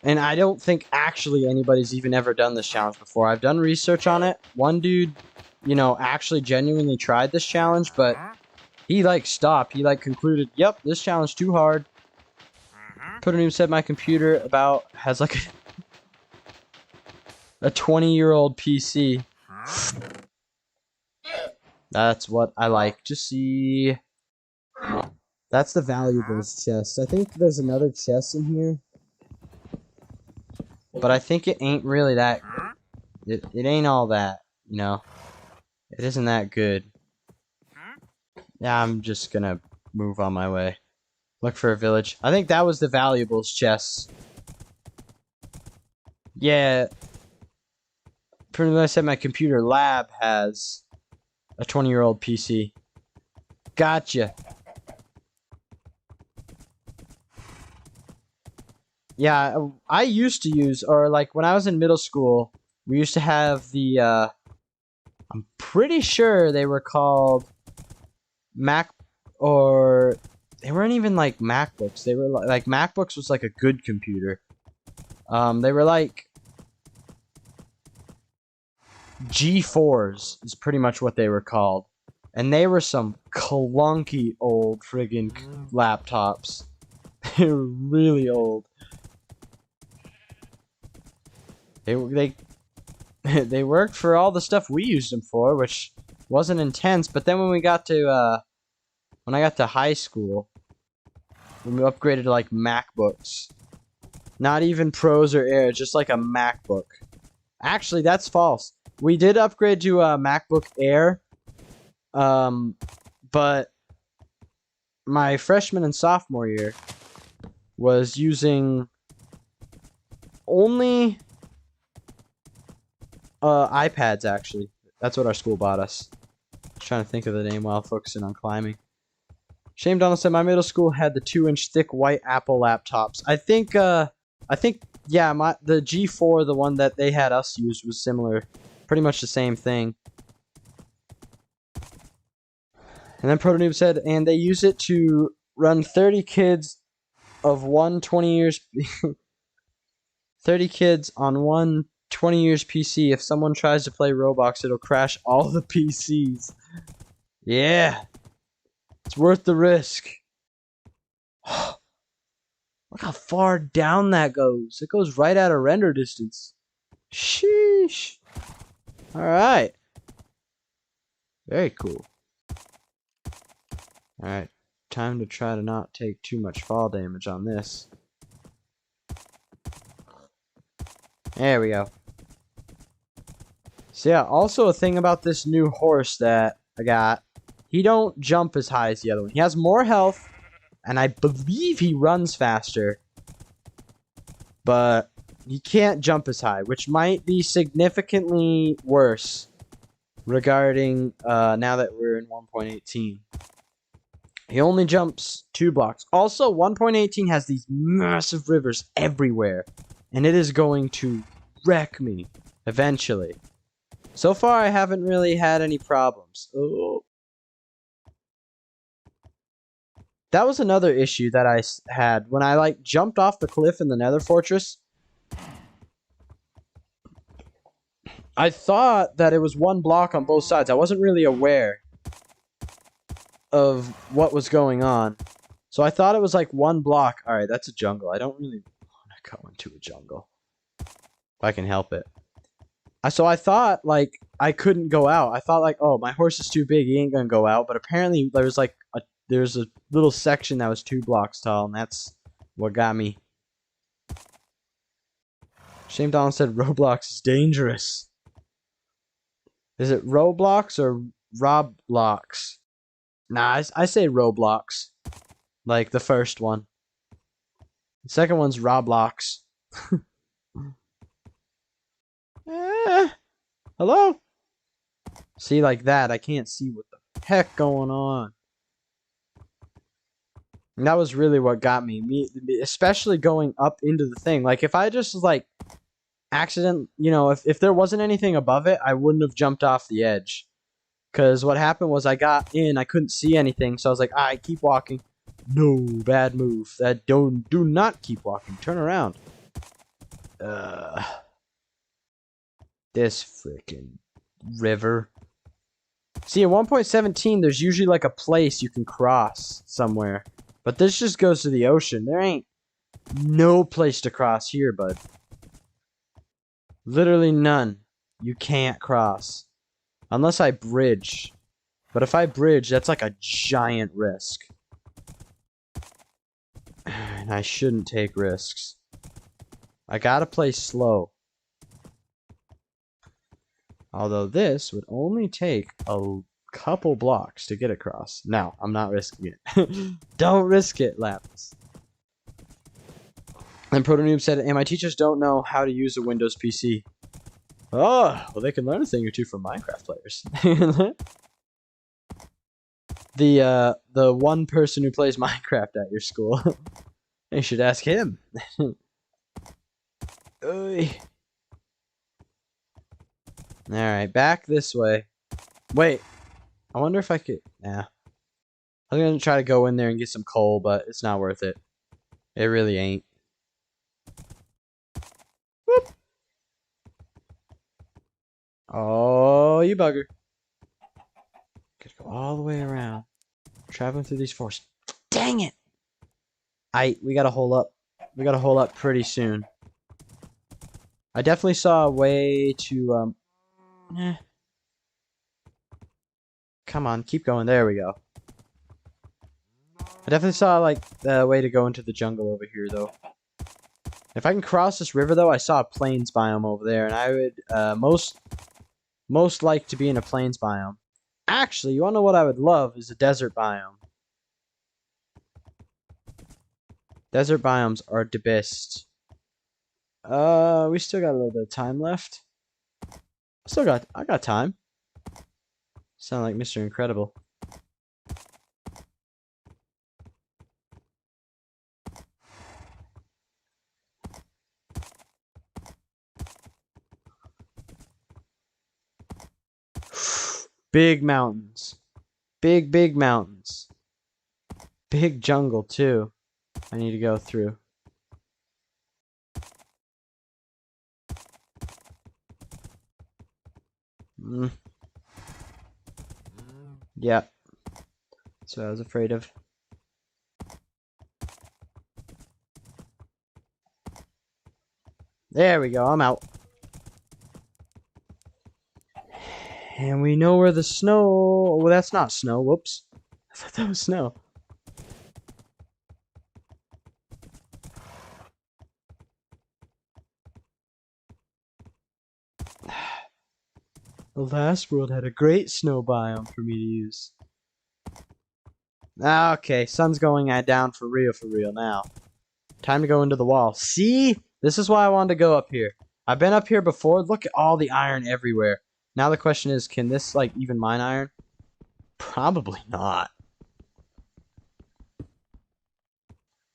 And I don't think actually anybody's even ever done this challenge before. I've done research on it. One dude, you know, actually genuinely tried this challenge, but he, like, stopped. He, like, concluded, yep, this challenge too hard. Puddinoob said my computer has, like, a 20-year-old PC. That's what I like to see. That's the valuables chest. I think there's another chest in here. But I think it ain't really that... It ain't all that, you know? It isn't that good. Yeah, I'm just gonna move on my way. Look for a village. I think that was the valuables chest. Yeah. Pretty much said my computer lab has a 20-year-old PC. Gotcha. Yeah, I used to use, or like when I was in middle school, we used to have the, I'm pretty sure they were called Mac, or they weren't even like MacBooks. They were like MacBooks was like a good computer. They were like G4s is pretty much what they were called. And they were some clunky old friggin' laptops. They were really old. They worked for all the stuff we used them for, which wasn't intense. But then when I got to high school, when we upgraded to like MacBooks, not even Pros or Air, just like a MacBook. Actually, that's false. We did upgrade to a MacBook Air, but my freshman and sophomore year was using only iPads, actually. That's what our school bought us. Trying to think of the name while focusing on climbing. Shame Donald said my middle school had the 2-inch thick white Apple laptops. I think yeah, the G4, the one that they had us use, was similar. Pretty much the same thing. And then Protonoob said, and they use it to run 30 kids of one 20 years 30 kids on one 20 years PC. If someone tries to play Roblox, it'll crash all the PCs. Yeah. It's worth the risk. Look how far down that goes. It goes right out of render distance. Sheesh. Alright. Very cool. Alright. Time to try to not take too much fall damage on this. There we go. So yeah, also a thing about this new horse that I got. He don't jump as high as the other one. He has more health, and I believe he runs faster. But he can't jump as high, which might be significantly worse regarding now that we're in 1.18. He only jumps 2 blocks. Also, 1.18 has these massive rivers everywhere, and it is going to wreck me eventually. So far, I haven't really had any problems. Oh. That was another issue that I had when I like jumped off the cliff in the Nether Fortress. I thought that it was 1 block on both sides. I wasn't really aware of what was going on. So I thought it was like 1 block. Alright, that's a jungle. I don't really want to go into a jungle. If I can help it. So I thought, like, I couldn't go out. I thought, like, oh, my horse is too big. He ain't gonna go out. But apparently there's, like, there's a little section that was 2 blocks tall. And that's what got me. Shame Donald said Roblox is dangerous. Is it Roblox or Roblox? Nah, I say Roblox. Like the first one. The second one's Roblox. Hello? See, like that, I can't see what the heck going on. And that was really what got me. Especially going up into the thing. Like, if I just, like, accident, you know, if there wasn't anything above it, I wouldn't have jumped off the edge. Because what happened was I got in, I couldn't see anything, so I was like, alright, keep walking. No, bad move. Do not keep walking. Turn around. This freaking river. See, in 1.17, there's usually like a place you can cross somewhere. But this just goes to the ocean. There ain't no place to cross here, bud. Literally none. You can't cross. Unless I bridge. But if I bridge, that's like a giant risk. And I shouldn't take risks. I gotta play slow. Although this would only take a couple blocks to get across. No, I'm not risking it. Don't risk it, Lapis. And Protonoob said, and my teachers don't know how to use a Windows PC. Oh, well, they can learn a thing or two from Minecraft players. The one person who plays Minecraft at your school. You should ask him. Alright, back this way. Wait. I wonder if I could... Nah. I'm gonna try to go in there and get some coal, but it's not worth it. It really ain't. Whoop. Oh, you bugger. Gotta go all the way around. Traveling through these forests. Dang it! We gotta hole up. We gotta hole up pretty soon. I definitely saw a way to, Come on, keep going. There we go. I definitely saw, like, the way to go into the jungle over here, though. If I can cross this river, though, I saw a plains biome over there, and I would, most like to be in a plains biome. Actually, you wanna know what I would love is a desert biome. Desert biomes are the best. We still got a little bit of time left. I got time. Sound like Mr. Incredible. Big mountains. Big mountains. Big jungle, too. I need to go through. Yeah. That's what I was afraid of. There we go. I'm out. And we know where the snow... Well, that's not snow. Whoops. I thought that was snow. The last world had a great snow biome for me to use. Okay, sun's going down for real now. Time to go into the wall. See? This is why I wanted to go up here. I've been up here before. Look at all the iron everywhere. Now the question is, can this, like, even mine iron? Probably not.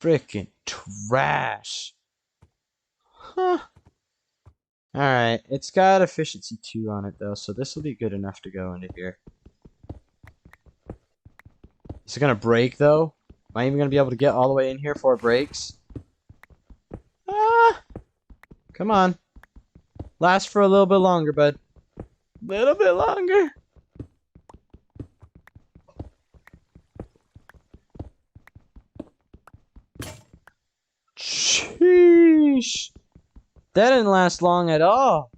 Frickin' trash. Huh. Alright, it's got efficiency 2 on it, though, so this will be good enough to go into here. Is it gonna break, though? Am I even gonna be able to get all the way in here before it breaks? Ah! Come on. Last for a little bit longer, bud. Little bit longer. Sheesh. That didn't last long at all.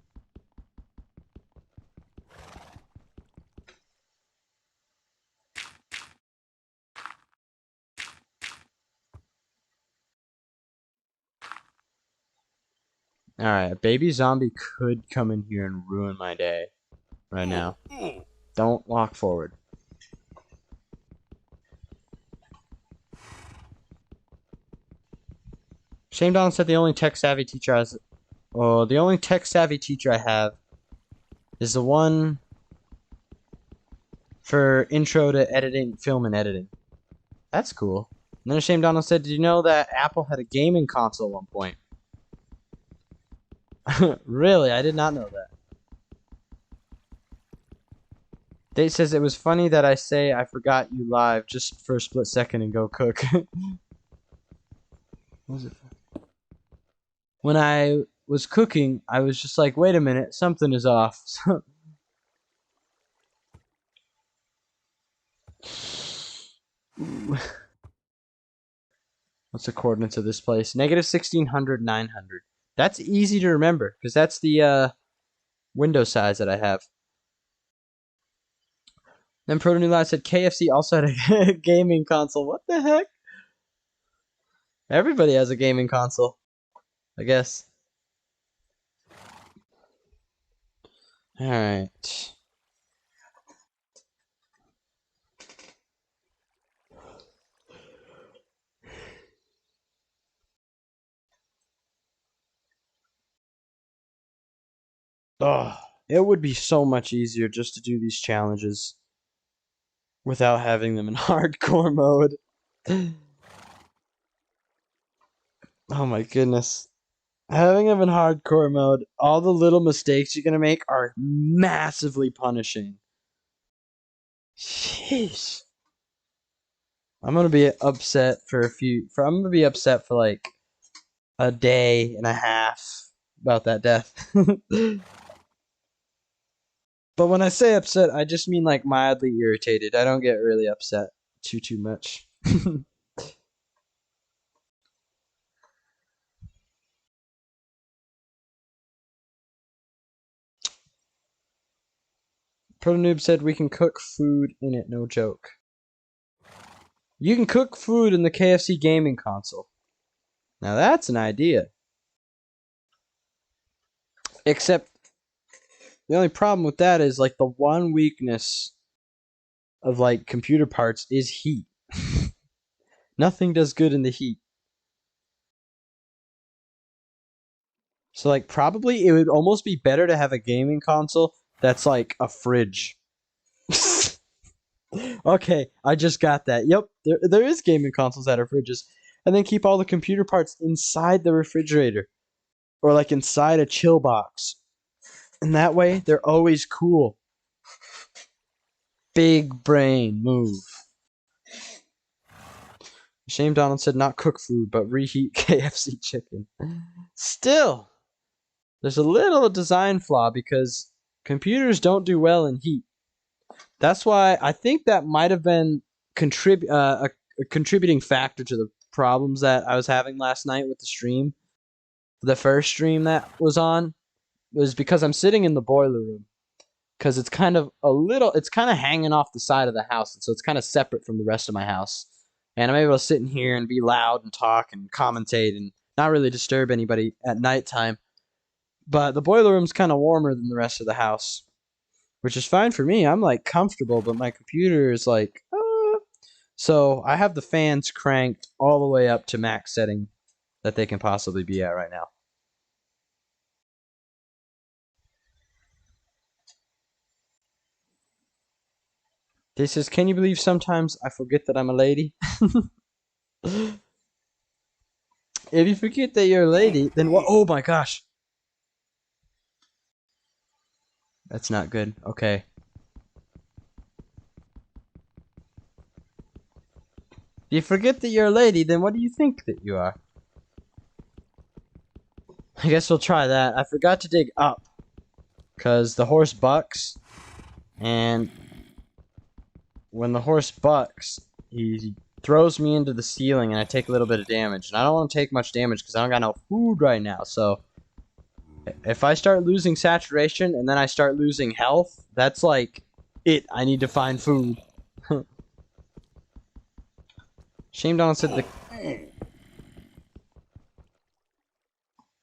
Alright, a baby zombie could come in here and ruin my day right now. Don't walk forward. Shame Donald said the only tech-savvy teacher I has... Oh, the only tech-savvy teacher I have is the one for intro to editing, film and editing. That's cool. And then Shame Donald said, did you know that Apple had a gaming console at one point? Really? I did not know that. Date says it was funny that I say I forgot you live just for a split second and go cook. What was it? When I was cooking, I was just like, wait a minute, something is off. What's the coordinates of this place? Negative 1600, 900. That's easy to remember, because that's the window size that I have. Then Proto New Live said KFC also had a gaming console. What the heck? Everybody has a gaming console, I guess. Alright. Oh, it would be so much easier just to do these challenges without having them in hardcore mode. Oh my goodness. Having them in hardcore mode, all the little mistakes you're gonna make are massively punishing. Sheesh. I'm gonna be upset for I'm gonna be upset for like a day and a half about that death. But when I say upset, I just mean like mildly irritated. I don't get really upset too much. Protonoob said we can cook food in it, no joke. You can cook food in the KFC gaming console. Now that's an idea. Except the only problem with that is like the one weakness of like computer parts is heat. Nothing does good in the heat. So like probably it would almost be better to have a gaming console that's like a fridge. Okay, I just got that. Yep, there is gaming consoles that are fridges. And then keep all the computer parts inside the refrigerator. Or like inside a chill box. And that way, they're always cool. Big brain move. Shame Donald said not cook food, but reheat KFC chicken. Still, there's a little design flaw because computers don't do well in heat. That's why I think that might have been a contributing factor to the problems that I was having last night with the stream. The first stream that was on was because I'm sitting in the boiler room because it's kind of hanging off the side of the house, and so it's kind of separate from the rest of my house. And I'm able to sit in here and be loud and talk and commentate and not really disturb anybody at nighttime. But the boiler room's kind of warmer than the rest of the house, which is fine for me. I'm like comfortable, but my computer is like, So I have the fans cranked all the way up to max setting that they can possibly be at right now. This says, can you believe sometimes I forget that I'm a lady? If you forget that you're a lady, then what? Oh my gosh. That's not good. Okay. If you forget that you're a lady, then what do you think that you are? I guess we'll try that. I forgot to dig up because the horse bucks, and when the horse bucks, he throws me into the ceiling and I take a little bit of damage. And I don't want to take much damage because I don't got no food right now. So if I start losing saturation and then I start losing health, that's like it. I need to find food. Shame Donald said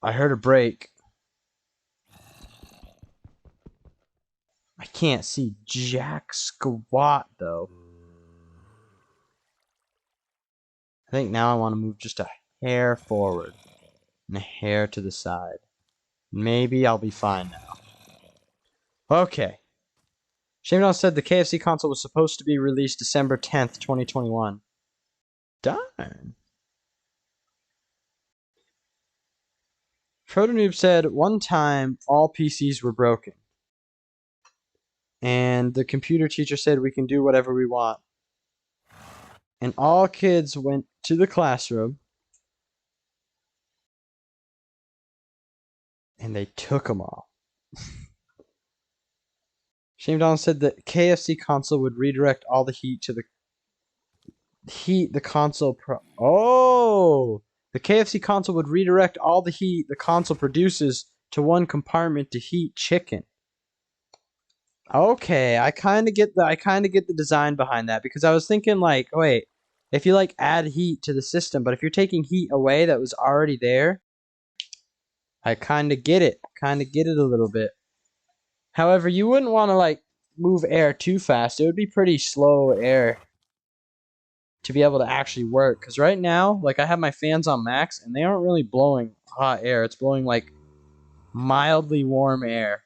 I heard a break. I can't see jack squat though. I think now I want to move just a hair forward and a hair to the side. Maybe I'll be fine now. Okay. Shame Donald said the KFC console was supposed to be released December 10th, 2021. Darn. Protonoob said one time all PCs were broken. And the computer teacher said we can do whatever we want. And all kids went to the classroom. And they took them all. Shame Donald said that KFC console would redirect all the heat to the console the KFC console would redirect all the heat the console produces to one compartment to heat chicken. Okay, I kind of get the design behind that because I was thinking like, wait, if you like add heat to the system, but if you're taking heat away that was already there, I kind of get it. Kind of get it a little bit. However, you wouldn't want to like move air too fast. It would be pretty slow air to be able to actually work. Because right now, like I have my fans on max and they aren't really blowing hot air. It's blowing like mildly warm air.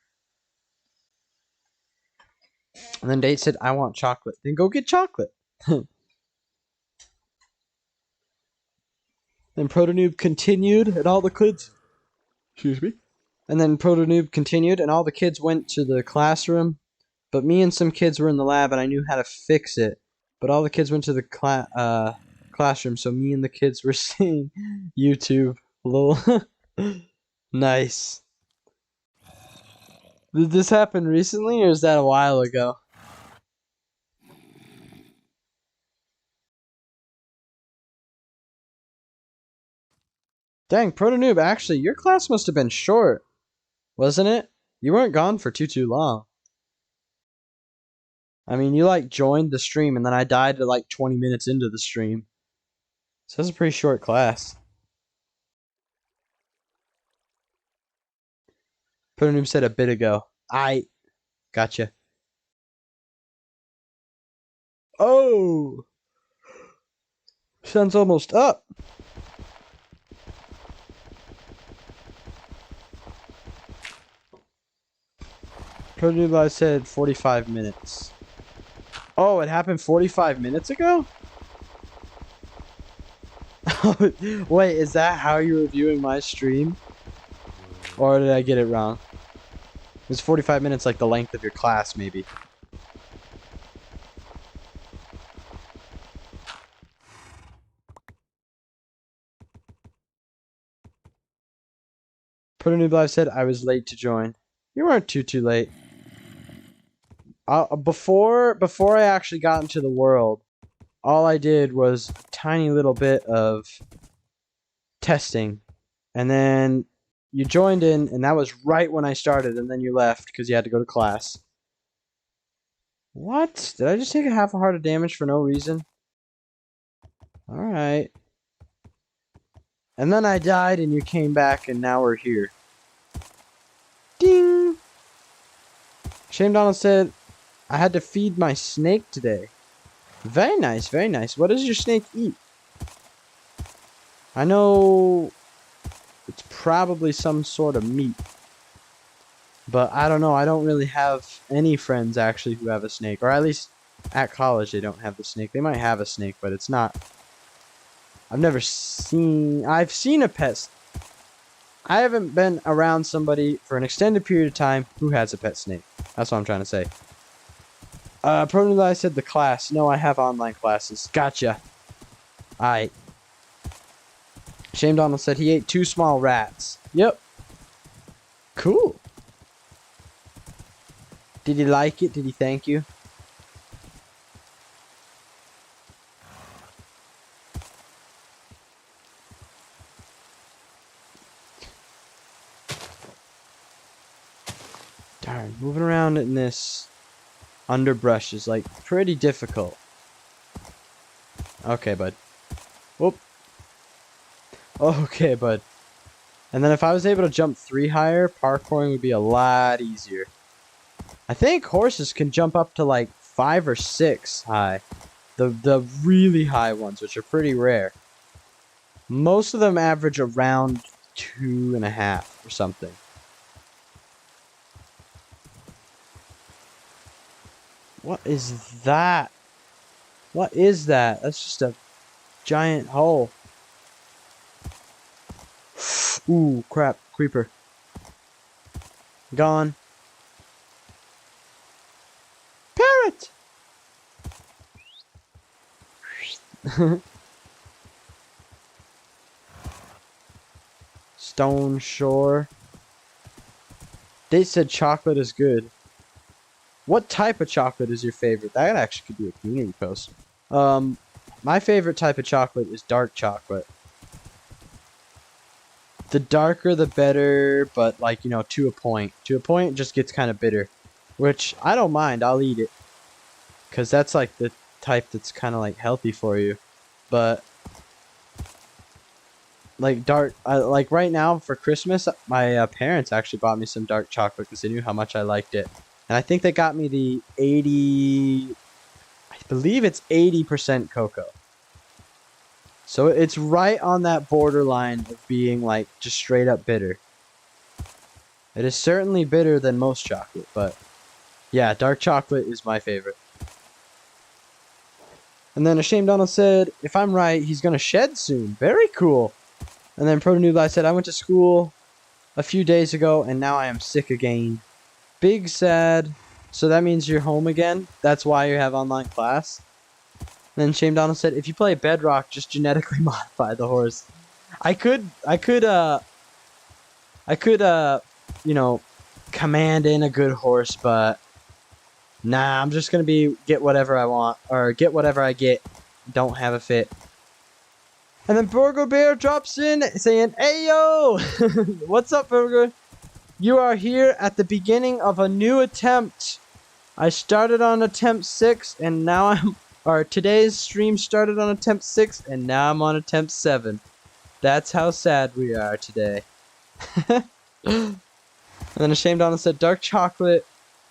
And then Date said, I want chocolate. Then go get chocolate. Then Protonoob continued and all the kids... Excuse me? And then Protonoob continued and all the kids went to the classroom. But me and some kids were in the lab and I knew how to fix it. But all the kids went to the classroom, so me and the kids were seeing YouTube. Lol. Nice. Did this happen recently, or is that a while ago? Dang, Protonoob, actually, your class must have been short, wasn't it? You weren't gone for too long. I mean, you like joined the stream and then I died at like 20 minutes into the stream. So that's a pretty short class. Protonoob said a bit ago. I gotcha. Oh! Sun's almost up. Protonoob, I said 45 minutes. Oh, it happened 45 minutes ago? Wait, is that how you're reviewing my stream? Or did I get it wrong? It was 45 minutes like the length of your class, maybe. Protonoob Live said I was late to join. You weren't too late. Before I actually got into the world, all I did was a tiny little bit of testing, and then you joined in, and that was right when I started, and then you left because you had to go to class. What? Did I just take a half a heart of damage for no reason? Alright. And then I died, and you came back, and now we're here. Ding! Shane Donald said, I had to feed my snake today. Very nice, very nice. What does your snake eat? I know it's probably some sort of meat. But I don't know. I don't really have any friends actually who have a snake. Or at least at college they don't have the snake. They might have a snake, but it's not. I've seen a pet. I haven't been around somebody for an extended period of time who has a pet snake. That's what I'm trying to say. Protonuli said the class. No, I have online classes. Gotcha. Alright. Shane Donald said he ate 2 small rats. Yep. Cool. Did he like it? Did he thank you? Darn, moving around in this underbrush is like pretty difficult. Okay, bud. Whoop. Okay, bud. And then if I was able to jump 3 higher, parkouring would be a lot easier. I think horses can jump up to like 5 or 6 high. The really high ones, which are pretty rare. Most of them average around 2.5 or something. What is that? What is that? That's just a giant hole. Ooh, crap. Creeper. Gone. Parrot! Stone Shore. They said chocolate is good. What type of chocolate is your favorite? That actually could be a community post. My favorite type of chocolate is dark chocolate. The darker the better, but like, you know, to a point. To a point, it just gets kind of bitter. Which, I don't mind, I'll eat it. Because that's like the type that's kind of like healthy for you. But, like dark, like right now for Christmas, my parents actually bought me some dark chocolate because they knew how much I liked it. And I think they got me the 80, I believe it's 80% cocoa. So it's right on that borderline of being like just straight up bitter. It is certainly bitter than most chocolate, but yeah, dark chocolate is my favorite. And then Ashamed Donald said, if I'm right, he's going to shed soon. Very cool. And then Protonuli said, I went to school a few days ago and now I am sick again. Big sad. So that means you're home again? That's why you have online class? Then Shane Donald said, if you play Bedrock, just genetically modify the horse. I could, you know, command in a good horse, but nah, I'm just gonna get whatever I want, or get whatever I get. Don't have a fit. And then Burger Bear drops in saying, hey yo! What's up, Burger? You are here at the beginning of a new attempt. I started on attempt 6 and now today's stream started on attempt 6 and now I'm on attempt 7. That's how sad we are today. And then Ashamed Donald said, dark chocolate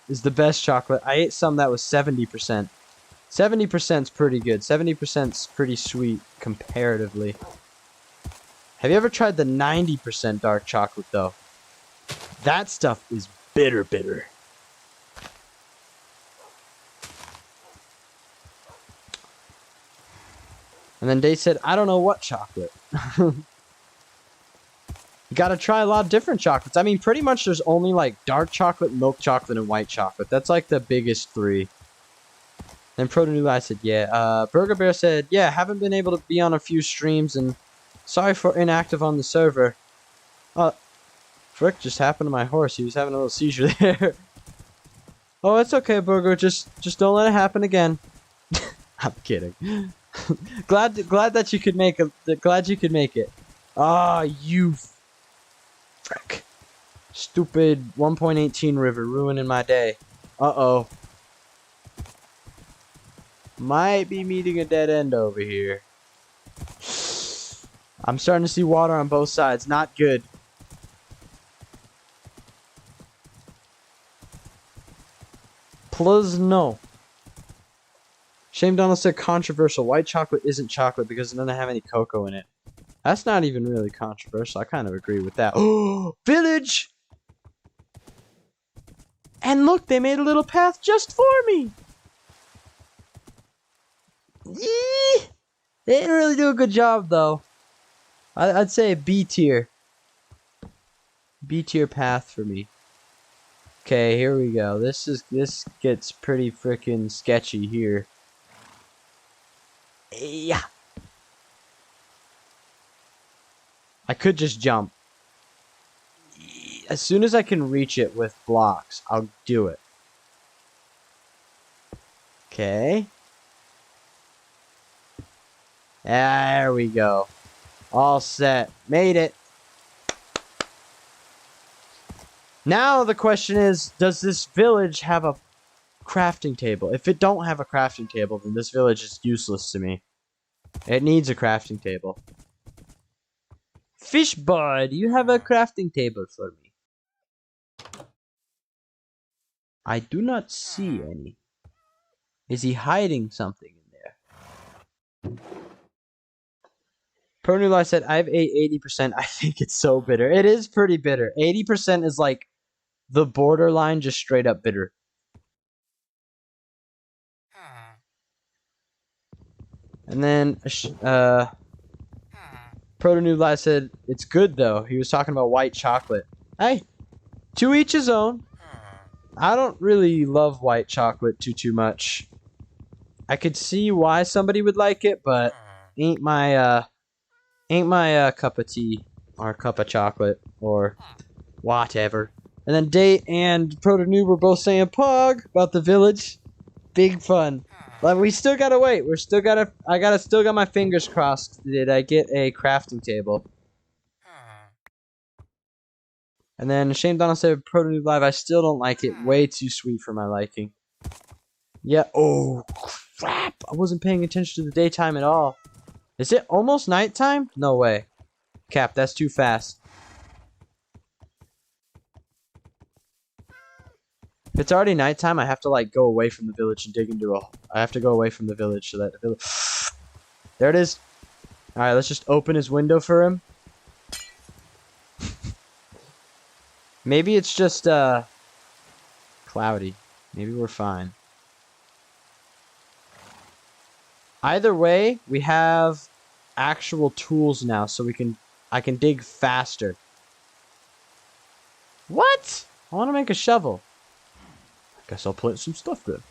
is the best chocolate. I ate some that was 70%. 70%'s pretty good. 70%'s pretty sweet comparatively. Have you ever tried the 90% dark chocolate though? That stuff is bitter. And then Dave said, I don't know what chocolate. You gotta try a lot of different chocolates. I mean, pretty much there's only like dark chocolate, milk chocolate, and white chocolate. That's like the biggest 3. Then Protonuli said, yeah. Burger Bear said, yeah, haven't been able to be on a few streams and sorry for inactive on the server. frick just happened to my horse? He was having a little seizure there. Oh, it's okay, Burger. Just don't let it happen again. I'm kidding. glad that you could make it. Glad you could make it. Ah, you frick. Stupid 1.18 river ruining my day. Uh-oh. Might be meeting a dead end over here. I'm starting to see water on both sides. Not good. Plus no. Shame Donald said controversial. White chocolate isn't chocolate because it doesn't have any cocoa in it. That's not even really controversial. I kind of agree with that. Oh, village! And look, they made a little path just for me. Yee! They didn't really do a good job, though. I'd say B tier. B tier path for me. Okay, here we go. This gets pretty freaking sketchy here. Yeah. I could just jump. As soon as I can reach it with blocks, I'll do it. Okay. There we go. All set. Made it. Now the question is, does this village have a crafting table? If it don't have a crafting table, then this village is useless to me. It needs a crafting table. Fish boy, do you have a crafting table for me? I do not see any. Is he hiding something in there? Pernula said, I've ate 80%. I think it's so bitter. It is pretty bitter. 80% is like the borderline, just straight up bitter. And then, Protonewli said, it's good though. He was talking about white chocolate. Hey, to each his own. I don't really love white chocolate too much. I could see why somebody would like it, but ain't my cup of tea or cup of chocolate or whatever. And then Date and Protonew were both saying Pog about the village. Big fun. But we still gotta wait. We're still gotta. Still got my fingers crossed. Did I get a crafting table? And then Shane Donald said Protonew Live. I still don't like it. Way too sweet for my liking. Yeah. Oh crap! I wasn't paying attention to the daytime at all. Is it almost nighttime? No way. Cap, that's too fast. If it's already nighttime, I have to like go away from the village and dig into a. I have to go away from the village so that the village. There it is. All right, let's just open his window for him. Maybe it's just cloudy. Maybe we're fine. Either way, we have actual tools now, so I can dig faster. What? I want to make a shovel. I guess I'll plant some stuff then.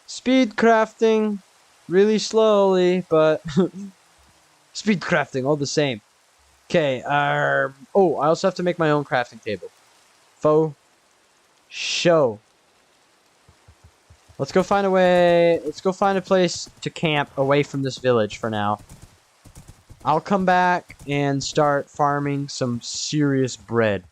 Speed crafting, really slowly, but speed crafting all the same. Okay, oh, I also have to make my own crafting table. Faux show. Let's go find a way. Let's go find a place to camp away from this village for now. I'll come back and start farming some serious bread.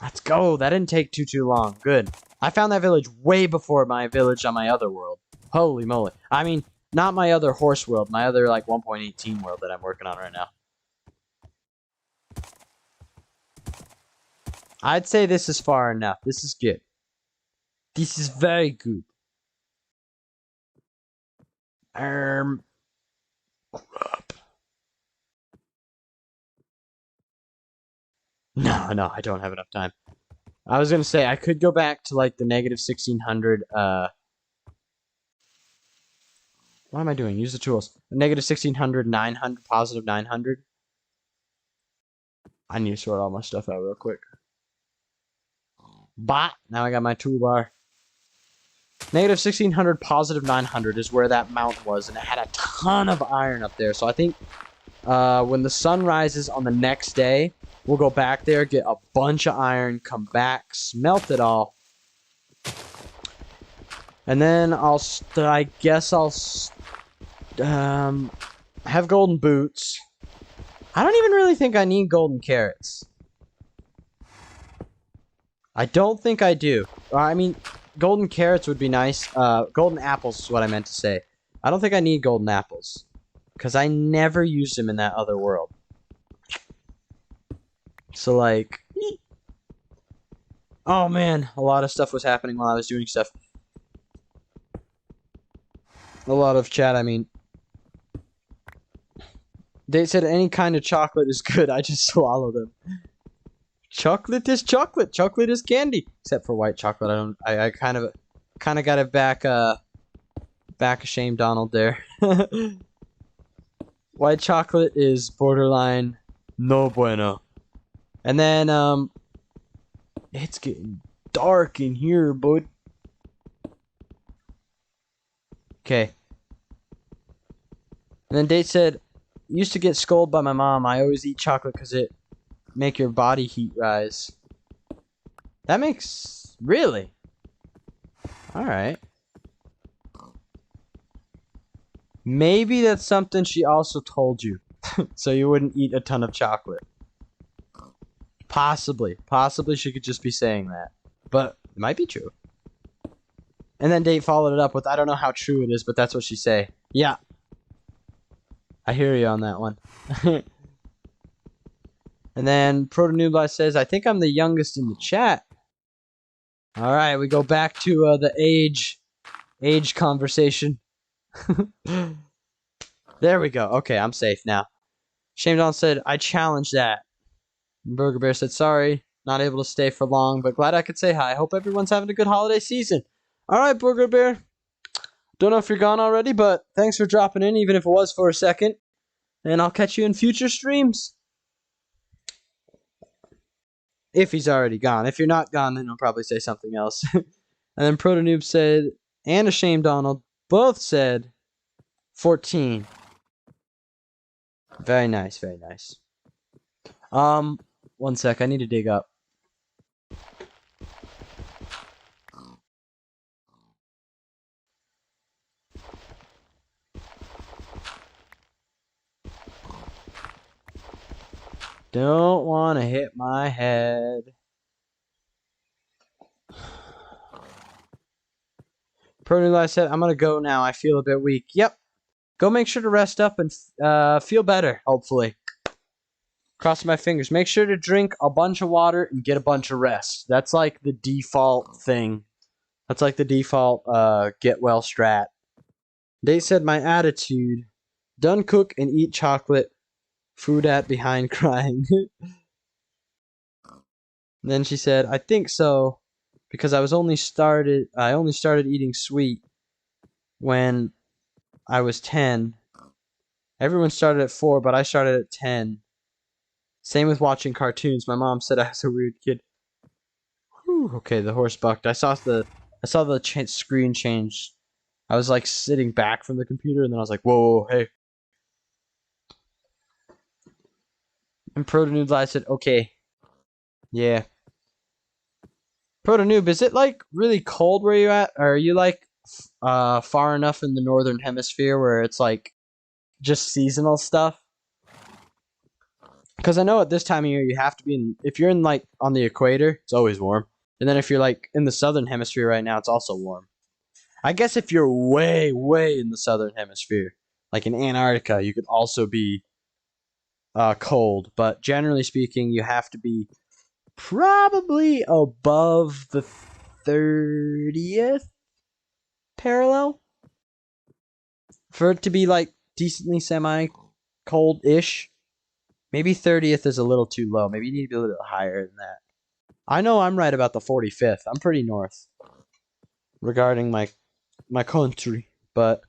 Let's go. That didn't take too long. Good. I found that village way before my village on my other world. Holy moly. I mean, not my other horse world. My other, like, 1.18 world that I'm working on right now. I'd say this is far enough. This is good. This is very good. Crap. No, I don't have enough time. I was gonna say I could go back to like the negative 1600. What am I doing? Use the tools. Negative 1600, 900, positive 900. I need to sort all my stuff out real quick. Bot. Now I got my toolbar. Negative 1600, positive 900 is where that mountain was, and it had a ton of iron up there. So I think when the sun rises on the next day, we'll go back there, get a bunch of iron, come back, smelt it all. And then I guess I'll have golden boots. I don't even really think I need golden carrots. I don't think I do. I mean, golden carrots would be nice. Golden apples is what I meant to say. I don't think I need golden apples. Because I never used them in that other world. So, like... Oh, man. A lot of stuff was happening while I was doing stuff. A lot of chat, I mean. They said any kind of chocolate is good. I just swallow them. Chocolate is chocolate. Chocolate is candy. Except for white chocolate. I kind of got it back a shame Donald there. White chocolate is borderline no bueno. And then it's getting dark in here, bud. Okay. And then Date said, used to get scolded by my mom. I always eat chocolate because it make your body heat rise. That makes... Really? Alright. Maybe that's something she also told you. So you wouldn't eat a ton of chocolate. Possibly. Possibly she could just be saying that. But it might be true. And then Date followed it up with, I don't know how true it is, but that's what she say. Yeah. I hear you on that one. And then Protonubli says, I think I'm the youngest in the chat. Alright, we go back to the age conversation. There we go. Okay, I'm safe now. Shamedon said, I challenge that. Burger Bear said, sorry, not able to stay for long, but glad I could say hi. Hope everyone's having a good holiday season. Alright, Burger Bear. Don't know if you're gone already, but thanks for dropping in, even if it was for a second. And I'll catch you in future streams. If he's already gone. If you're not gone, then he'll probably say something else. And then Protonoob said, and Ashamed Donald both said 14. Very nice, very nice. 1 sec, I need to dig up. Don't want to hit my head. Protonoob said, I'm going to go now. I feel a bit weak. Yep. Go make sure to rest up and feel better, hopefully. Cross my fingers. Make sure to drink a bunch of water and get a bunch of rest. That's like the default thing. That's like the default get well strat. They said my attitude. Done cook and eat chocolate. Food at behind crying. Then she said, I think so. Because I only started eating sweet when I was 10. Everyone started at 4, but I started at 10. Same with watching cartoons. My mom said I was a weird kid. Whew, okay, the horse bucked. I saw the screen change. I was like sitting back from the computer, and then I was like, whoa, hey. And Protonoob said, okay. Yeah. Protonoob, is it like really cold where you at? Or are you like far enough in the northern hemisphere where it's like just seasonal stuff? Because I know at this time of year you have to be in, if you're in like on the equator, it's always warm. And then if you're like in the southern hemisphere right now, it's also warm. I guess if you're way, way in the southern hemisphere, like in Antarctica, you could also be cold. But generally speaking, you have to be probably above the 30th parallel for it to be like decently semi-cold-ish. Maybe 30th is a little too low. Maybe you need to be a little higher than that. I know I'm right about the 45th. I'm pretty north regarding my country. But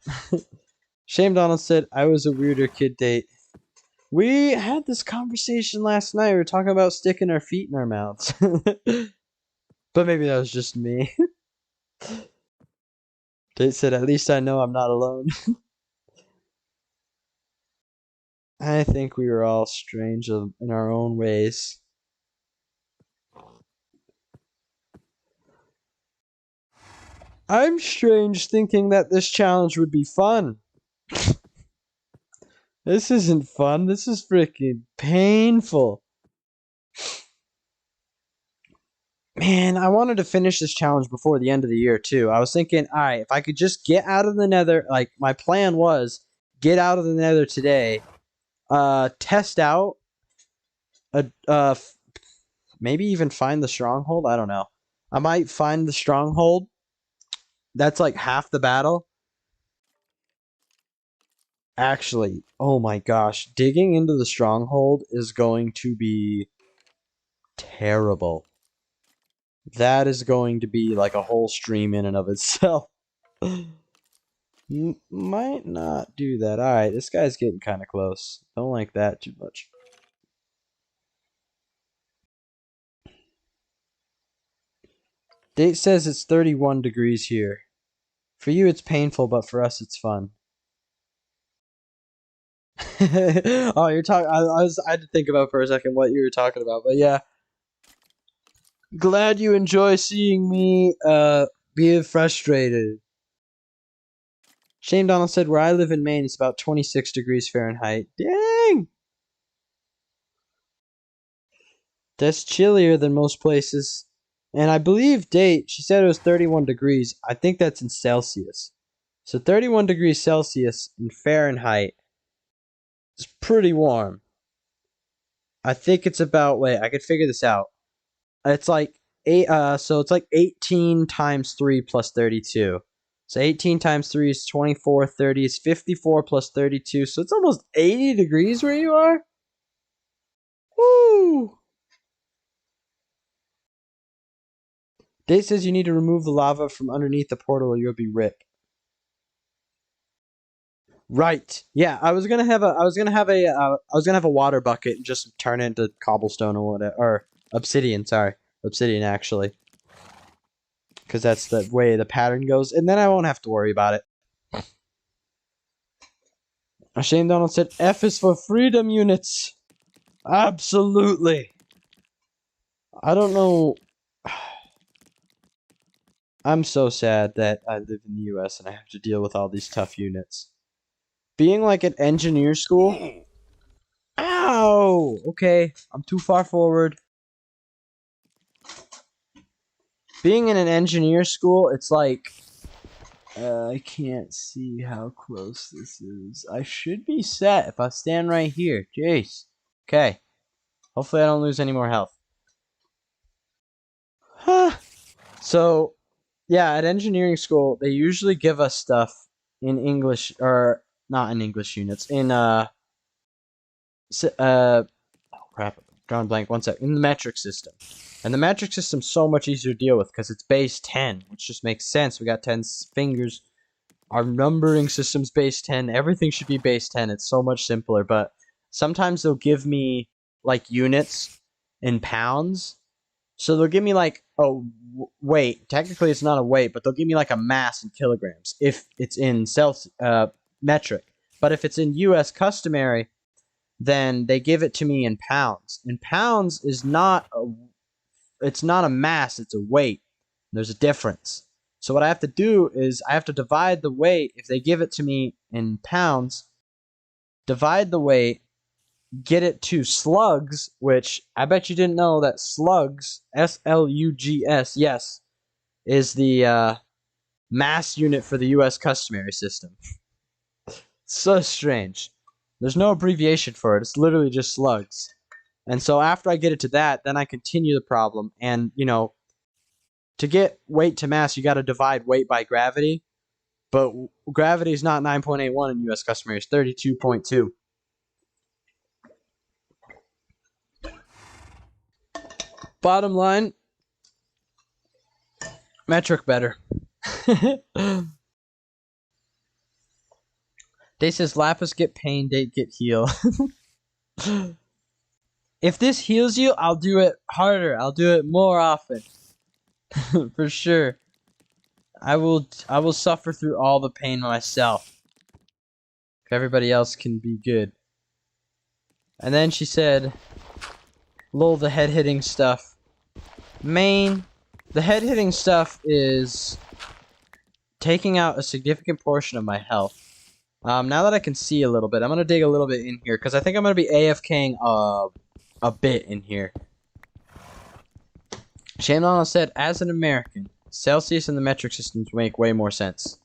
Shame Donald said, I was a weirder kid Date. We had this conversation last night. We were talking about sticking our feet in our mouths. But maybe that was just me. They said, at least I know I'm not alone. I think we were all strange in our own ways. I'm strange thinking that this challenge would be fun. This isn't fun. This is freaking painful. Man, I wanted to finish this challenge before the end of the year, too. I was thinking, all right, if I could just get out of the nether, like, my plan was get out of the nether today, test out, maybe even find the stronghold. I don't know. I might find the stronghold. That's like half the battle. Actually, oh my gosh, digging into the stronghold is going to be terrible. That is going to be like a whole stream in and of itself. Might not do that. Alright, this guy's getting kind of close. Don't like that too much. Date says it's 31 degrees here. For you, it's painful, but for us, it's fun. Oh, you're talking. I had to think about for a second what you were talking about, but yeah. Glad you enjoy seeing me be frustrated. Shane Donald said, where I live in Maine, it's about 26 degrees Fahrenheit. Dang! That's chillier than most places. And I believe Date, she said it was 31 degrees. I think that's in Celsius. So 31 degrees Celsius in Fahrenheit is pretty warm. I think it's about, wait, I could figure this out. It's like so it's like 18 times 3 plus 32. So 18 times 3 is 24, 30 is 54 plus 32. So it's almost 80 degrees where you are. Woo! Date says you need to remove the lava from underneath the portal or you'll be ripped. Right. Yeah, I was gonna have a water bucket and just turn it into cobblestone or whatever, or obsidian. Sorry, obsidian actually, because that's the way the pattern goes, and then I won't have to worry about it. Shane Donald said, "F is for freedom units." Absolutely. I don't know. I'm so sad that I live in the U.S. and I have to deal with all these tough units. Being like an engineer school. Ow! Okay, I'm too far forward. Being in an engineer school, it's like... I can't see how close this is. I should be set if I stand right here. Jeez. Okay. Hopefully I don't lose any more health. So, yeah, at engineering school, they usually give us stuff in English, or not in English units, in, oh crap, drawing blank, one sec, in the metric system. And the metric system's so much easier to deal with because it's base 10, which just makes sense. We got 10 fingers. Our numbering system's base 10. Everything should be base 10. It's so much simpler, but sometimes they'll give me, like, units in pounds. So they'll give me, like, a weight. Technically, it's not a weight, but they'll give me, like, a mass in kilograms if it's in metric. But if it's in U.S. customary, then they give it to me in pounds. And pounds is not it's not a mass, it's a weight. There's a difference. So what I have to do is I have to divide the weight. If they give it to me in pounds, divide the weight, get it to slugs, which I bet you didn't know that slugs, S-L-U-G-S, yes, is the mass unit for the U.S. customary system. So strange. There's no abbreviation for it. It's literally just slugs. And so after I get it to that, then I continue the problem. And, you know, to get weight to mass, you got to divide weight by gravity. But gravity is not 9.81 in U.S. customary. It's 32.2. Bottom line, metric better. Date says Lapis get pain, Date get heal. If this heals you, I'll do it harder. I'll do it more often. For sure. I will suffer through all the pain myself. If everybody else can be good. And then she said, lol, the head-hitting stuff. The head-hitting stuff is taking out a significant portion of my health. Now that I can see a little bit, I'm going to dig a little bit in here, because I think I'm going to be AFKing a bit in here. Shamlana said, as an American, Celsius and the metric systems make way more sense.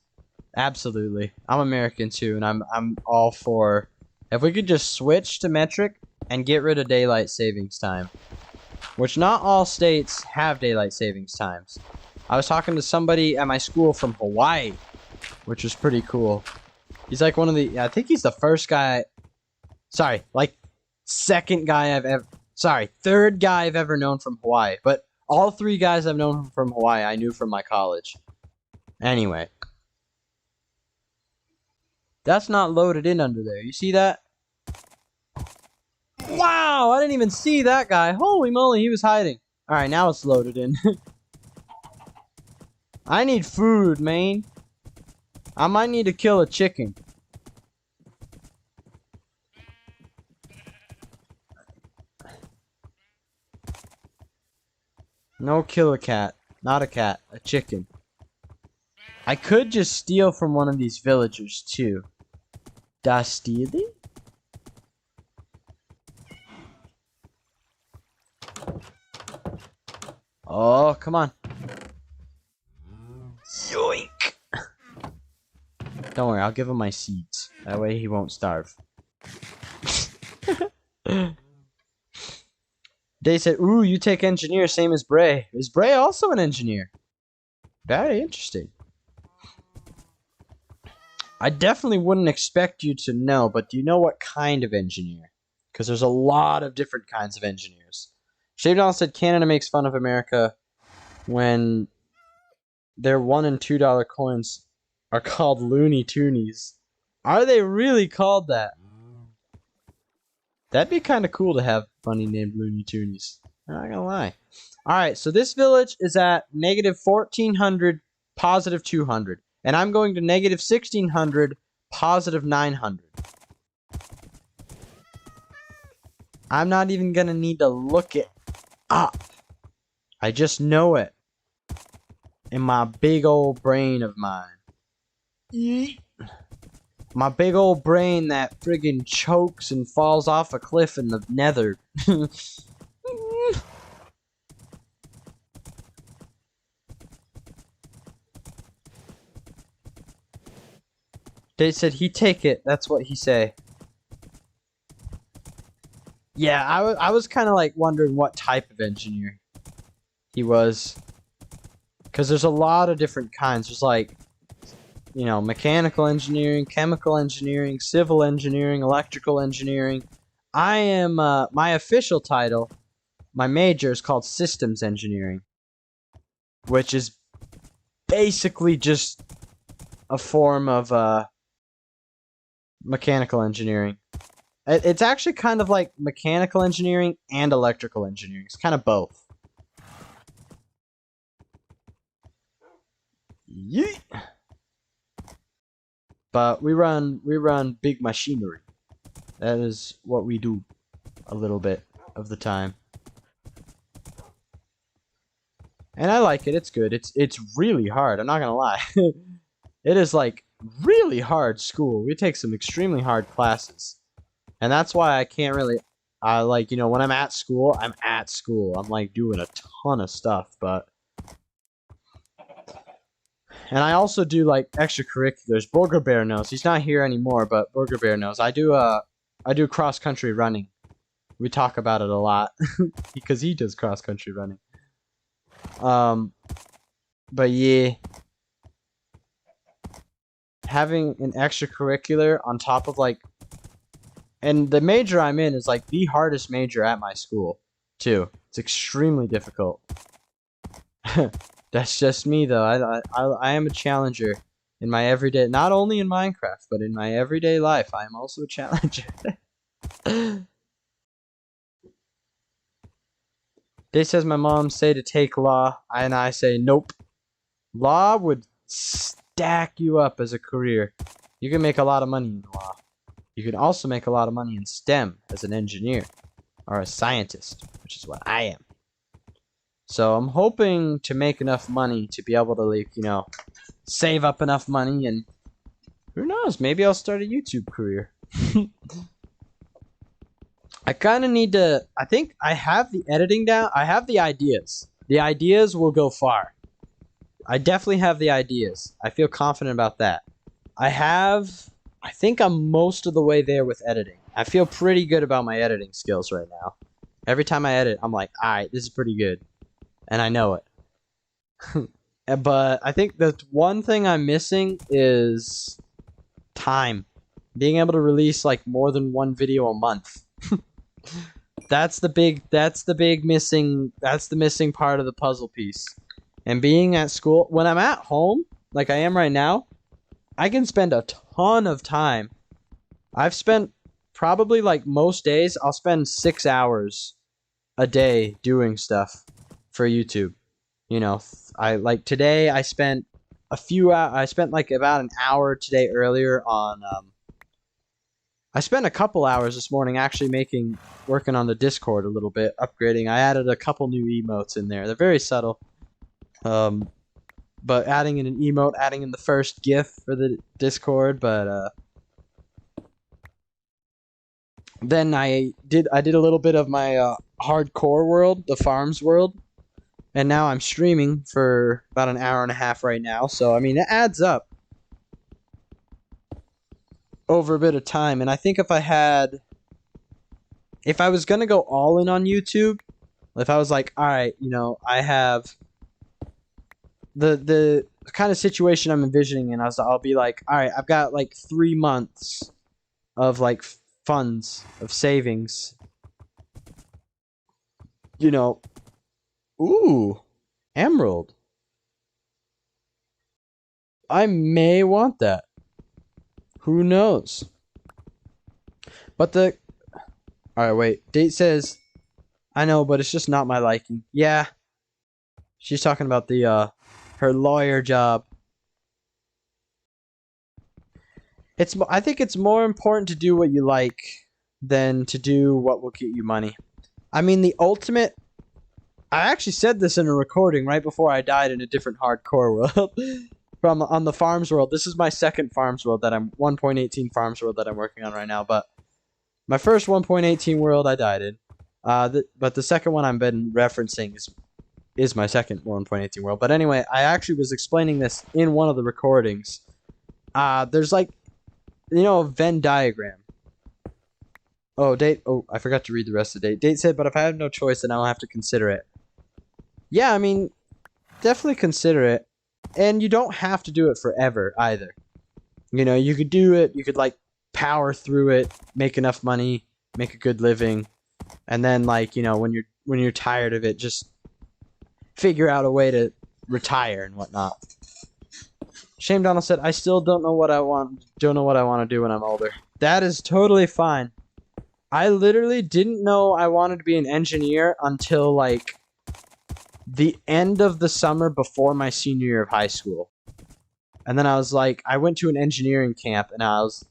Absolutely. I'm American too, and I'm all for... If we could just switch to metric and get rid of daylight savings time. Which not all states have daylight savings times. I was talking to somebody at my school from Hawaii, which was pretty cool. He's like one of the... I think he's the first guy... Sorry, like second guy I've ever... Sorry, third guy I've ever known from Hawaii. But all three guys I've known from Hawaii I knew from my college. Anyway. That's not loaded in under there. You see that? Wow, I didn't even see that guy. Holy moly, he was hiding. Alright, now it's loaded in. I need food, man. I might need to kill a chicken. No, kill a cat. Not a cat. A chicken. I could just steal from one of these villagers, too. Da stealing? Oh, come on. Yoink! Don't worry, I'll give him my seeds. That way he won't starve. They said, ooh, you take engineer, same as Bray. Is Bray also an engineer? Very interesting. I definitely wouldn't expect you to know, but do you know what kind of engineer? Because there's a lot of different kinds of engineers. Shaved Doll said Canada makes fun of America when their $1 and $2 coins are called Looney Toonies. Are they really called that? That'd be kind of cool to have funny named Looney Toonies. I'm not gonna lie. Alright, so this village is at negative 1400, positive 200. And I'm going to negative 1600, positive 900. I'm not even gonna need to look it up. I just know it. In my big old brain of mine. My big old brain that friggin' chokes and falls off a cliff in the nether. They said he take it. That's what he say. Yeah, I was kind of like wondering what type of engineer he was. Because there's a lot of different kinds. There's like, you know, mechanical engineering, chemical engineering, civil engineering, electrical engineering. I am, my official title, my major is called systems engineering. Which is basically just a form of, mechanical engineering. It's actually kind of like mechanical engineering and electrical engineering. It's kind of both. Yeet. But we run big machinery. That is what we do a little bit of the time. And I like it. It's good. It's really hard. I'm not gonna lie. It is like really hard school. We take some extremely hard classes. And that's why I can't really, like, you know, when I'm at school, I'm at school. I'm, like, doing a ton of stuff, but... And I also do, like, extracurriculars. Burger Bear knows. He's not here anymore, but Burger Bear knows. I do cross-country running. We talk about it a lot. Because he does cross-country running. But yeah. Having an extracurricular on top of, like... And the major I'm in is, like, the hardest major at my school, too. It's extremely difficult. That's just me, though. I am a challenger in my everyday... Not only in Minecraft, but in my everyday life. I am also a challenger. Date says my mom say to take law, and I say nope. Law would stack you up as a career. You can make a lot of money in law. You can also make a lot of money in STEM as an engineer or a scientist, which is what I am. So I'm hoping to make enough money to be able to, like, you know, save up enough money, and who knows, maybe I'll start a YouTube career. I kind of need to, I think I have the editing down. I have the ideas. The ideas will go far. I definitely have the ideas. I feel confident about that. I think I'm most of the way there with editing. I feel pretty good about my editing skills right now. Every time I edit, I'm like, alright, this is pretty good. And I know it. But I think the one thing I'm missing is time. Being able to release like more than one video a month. That's the missing part of the puzzle piece. And being at school, when I'm at home, like I am right now, I can spend a ton of time. I've spent probably, like, most days, I'll spend 6 hours a day doing stuff for YouTube. You know, today I spent like about an hour today earlier on, I spent a couple hours this morning actually working on the Discord a little bit, upgrading. I added a couple new emotes in there. They're very subtle. But adding in an emote, adding in the first GIF for the Discord, but then I did a little bit of my hardcore world, the farms world, and now I'm streaming for about an hour and a half right now. So I mean, it adds up over a bit of time. And I think if I was gonna go all in on YouTube, if I was like, all right, you know, I have the kind of situation I'm envisioning, and I'll be like, all right, I've got like 3 months of like funds of savings, you know. Ooh, emerald. I may want that. Who knows? But all right, wait. Date says, I know, but it's just not my liking. Yeah, she's talking about the her lawyer job. I think it's more important to do what you like than to do what will get you money. I mean, the ultimate. I actually said this in a recording right before I died in a different hardcore world. On the farms world. This is my second farms world 1.18 farms world that I'm working on right now. But my first 1.18 world I died in. But the second one I've been referencing is my second 1.18 world. But anyway, I actually was explaining this in one of the recordings. There's like, you know, a Venn diagram. I forgot to read the rest of the date. Date said, but if I have no choice, then I'll have to consider it. Yeah, I mean, definitely consider it. And you don't have to do it forever either. You know, you could do it, you could like power through it, make enough money, make a good living, and then, like, you know, when you're tired of it, just figure out a way to retire and whatnot. Shame Donald said, I still don't know what I want to do when I'm older. That is totally fine. I literally didn't know I wanted to be an engineer until like the end of the summer before my senior year of high school. And then I was like, I went to an engineering camp, and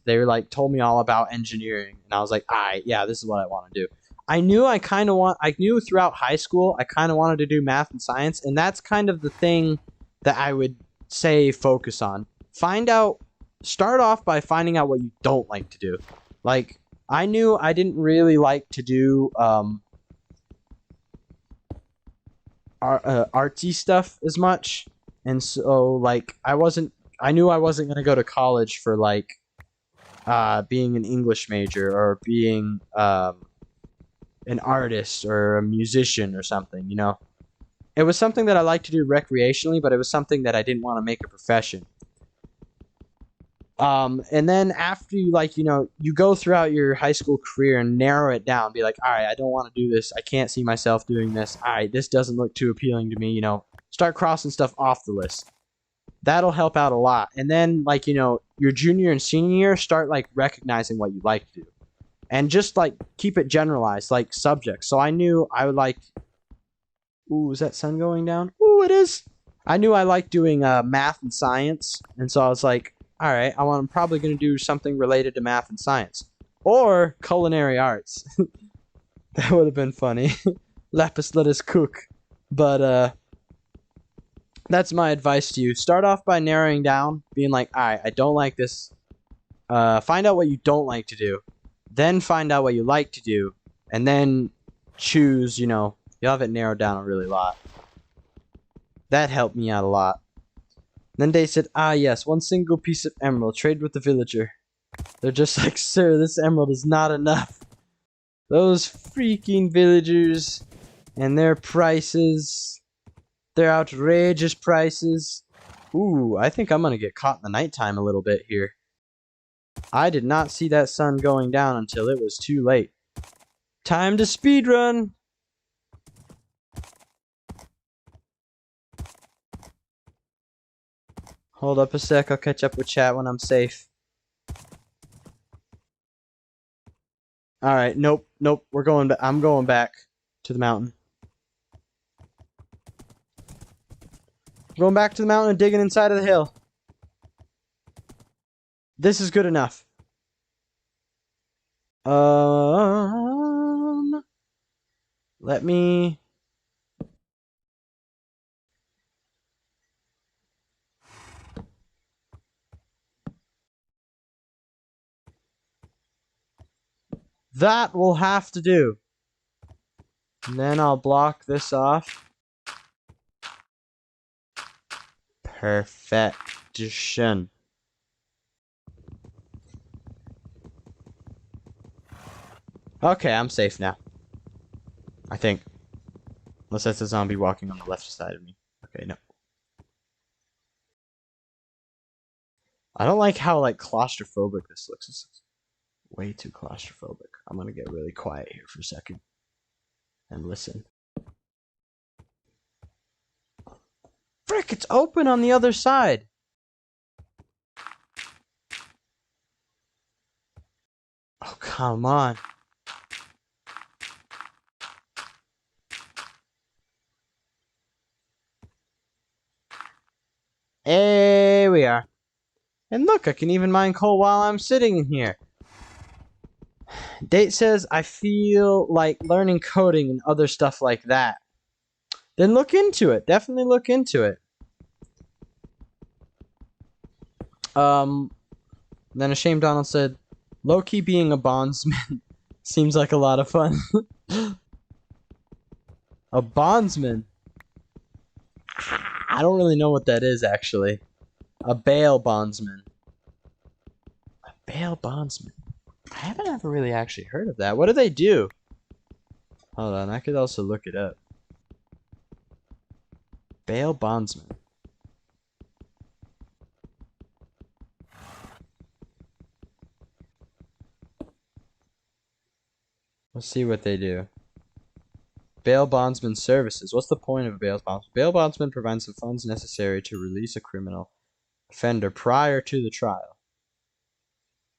they were like, told me all about engineering, and I was like, alright, yeah, this is what I want to do. I knew throughout high school I kind of wanted to do math and science, and that's kind of the thing that I would say focus on. Start off by finding out what you don't like to do. Like, I knew I didn't really like to do artsy stuff as much, and so like I knew I wasn't going to go to college for like being an English major or being an artist or a musician or something, you know. It was something that I liked to do recreationally, but it was something that I didn't want to make a profession. And then after you go throughout your high school career and narrow it down, be like, all right, I don't want to do this. I can't see myself doing this. All right, this doesn't look too appealing to me. You know, start crossing stuff off the list. That'll help out a lot. And then, like, you know, your junior and senior year, start like recognizing what you like to do, and just like keep it generalized, like subjects. So I knew I would like Ooh, is that sun going down? Ooh, it is. I knew I liked doing math and science, and so I was like, all right, I'm probably going to do something related to math and science. Or culinary arts. That would have been funny. Lapis Lettuce cook. But, that's my advice to you. Start off by narrowing down, being like, all right, I don't like this. Find out what you don't like to do. Then find out what you like to do. And then choose, you'll have it narrowed down a really lot. That helped me out a lot. Then they said, ah yes, one single piece of emerald. Trade with the villager. They're just like, sir, this emerald is not enough. Those freaking villagers and their prices. Their outrageous prices. Ooh, I think I'm gonna get caught in the nighttime a little bit here. I did not see that sun going down until it was too late. Time to speedrun! Hold up a sec, I'll catch up with chat when I'm safe. Alright, nope, I'm going back to the mountain. Going back to the mountain and digging inside of the hill. This is good enough. Let me... That will have to do. And then I'll block this off. Perfection. Okay, I'm safe now. I think. Unless that's a zombie walking on the left side of me. Okay, no. I don't like how, claustrophobic this looks. This looks way too claustrophobic. I'm gonna get really quiet here for a second. And listen. Frick, it's open on the other side! Oh, come on. Here we are. And look, I can even mine coal while I'm sitting in here. Date says, I feel like learning coding and other stuff like that. Then look into it. Definitely look into it. Then Ashamed Donald said, low-key being a bondsman seems like a lot of fun. A bondsman? I don't really know what that is, actually. A bail bondsman. A bail bondsman. I haven't ever really actually heard of that. What do they do? Hold on, I could also look it up. Bail bondsman. Let's see what they do. Bail bondsman services. What's the point of a bail bondsman? Bail bondsman provides the funds necessary to release a criminal offender prior to the trial.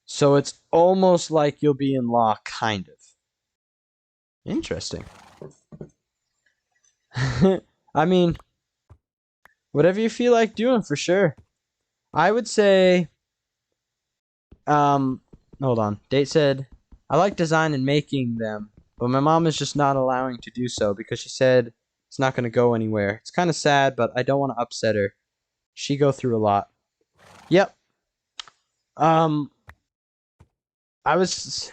So it's almost like you'll be in law, kind of. Interesting. I mean, whatever you feel like doing, for sure. I would say, hold on. Date said, I like design and making them, but my mom is just not allowing to do so because she said it's not going to go anywhere. It's kind of sad, but I don't want to upset her. She go through a lot. Yep. I was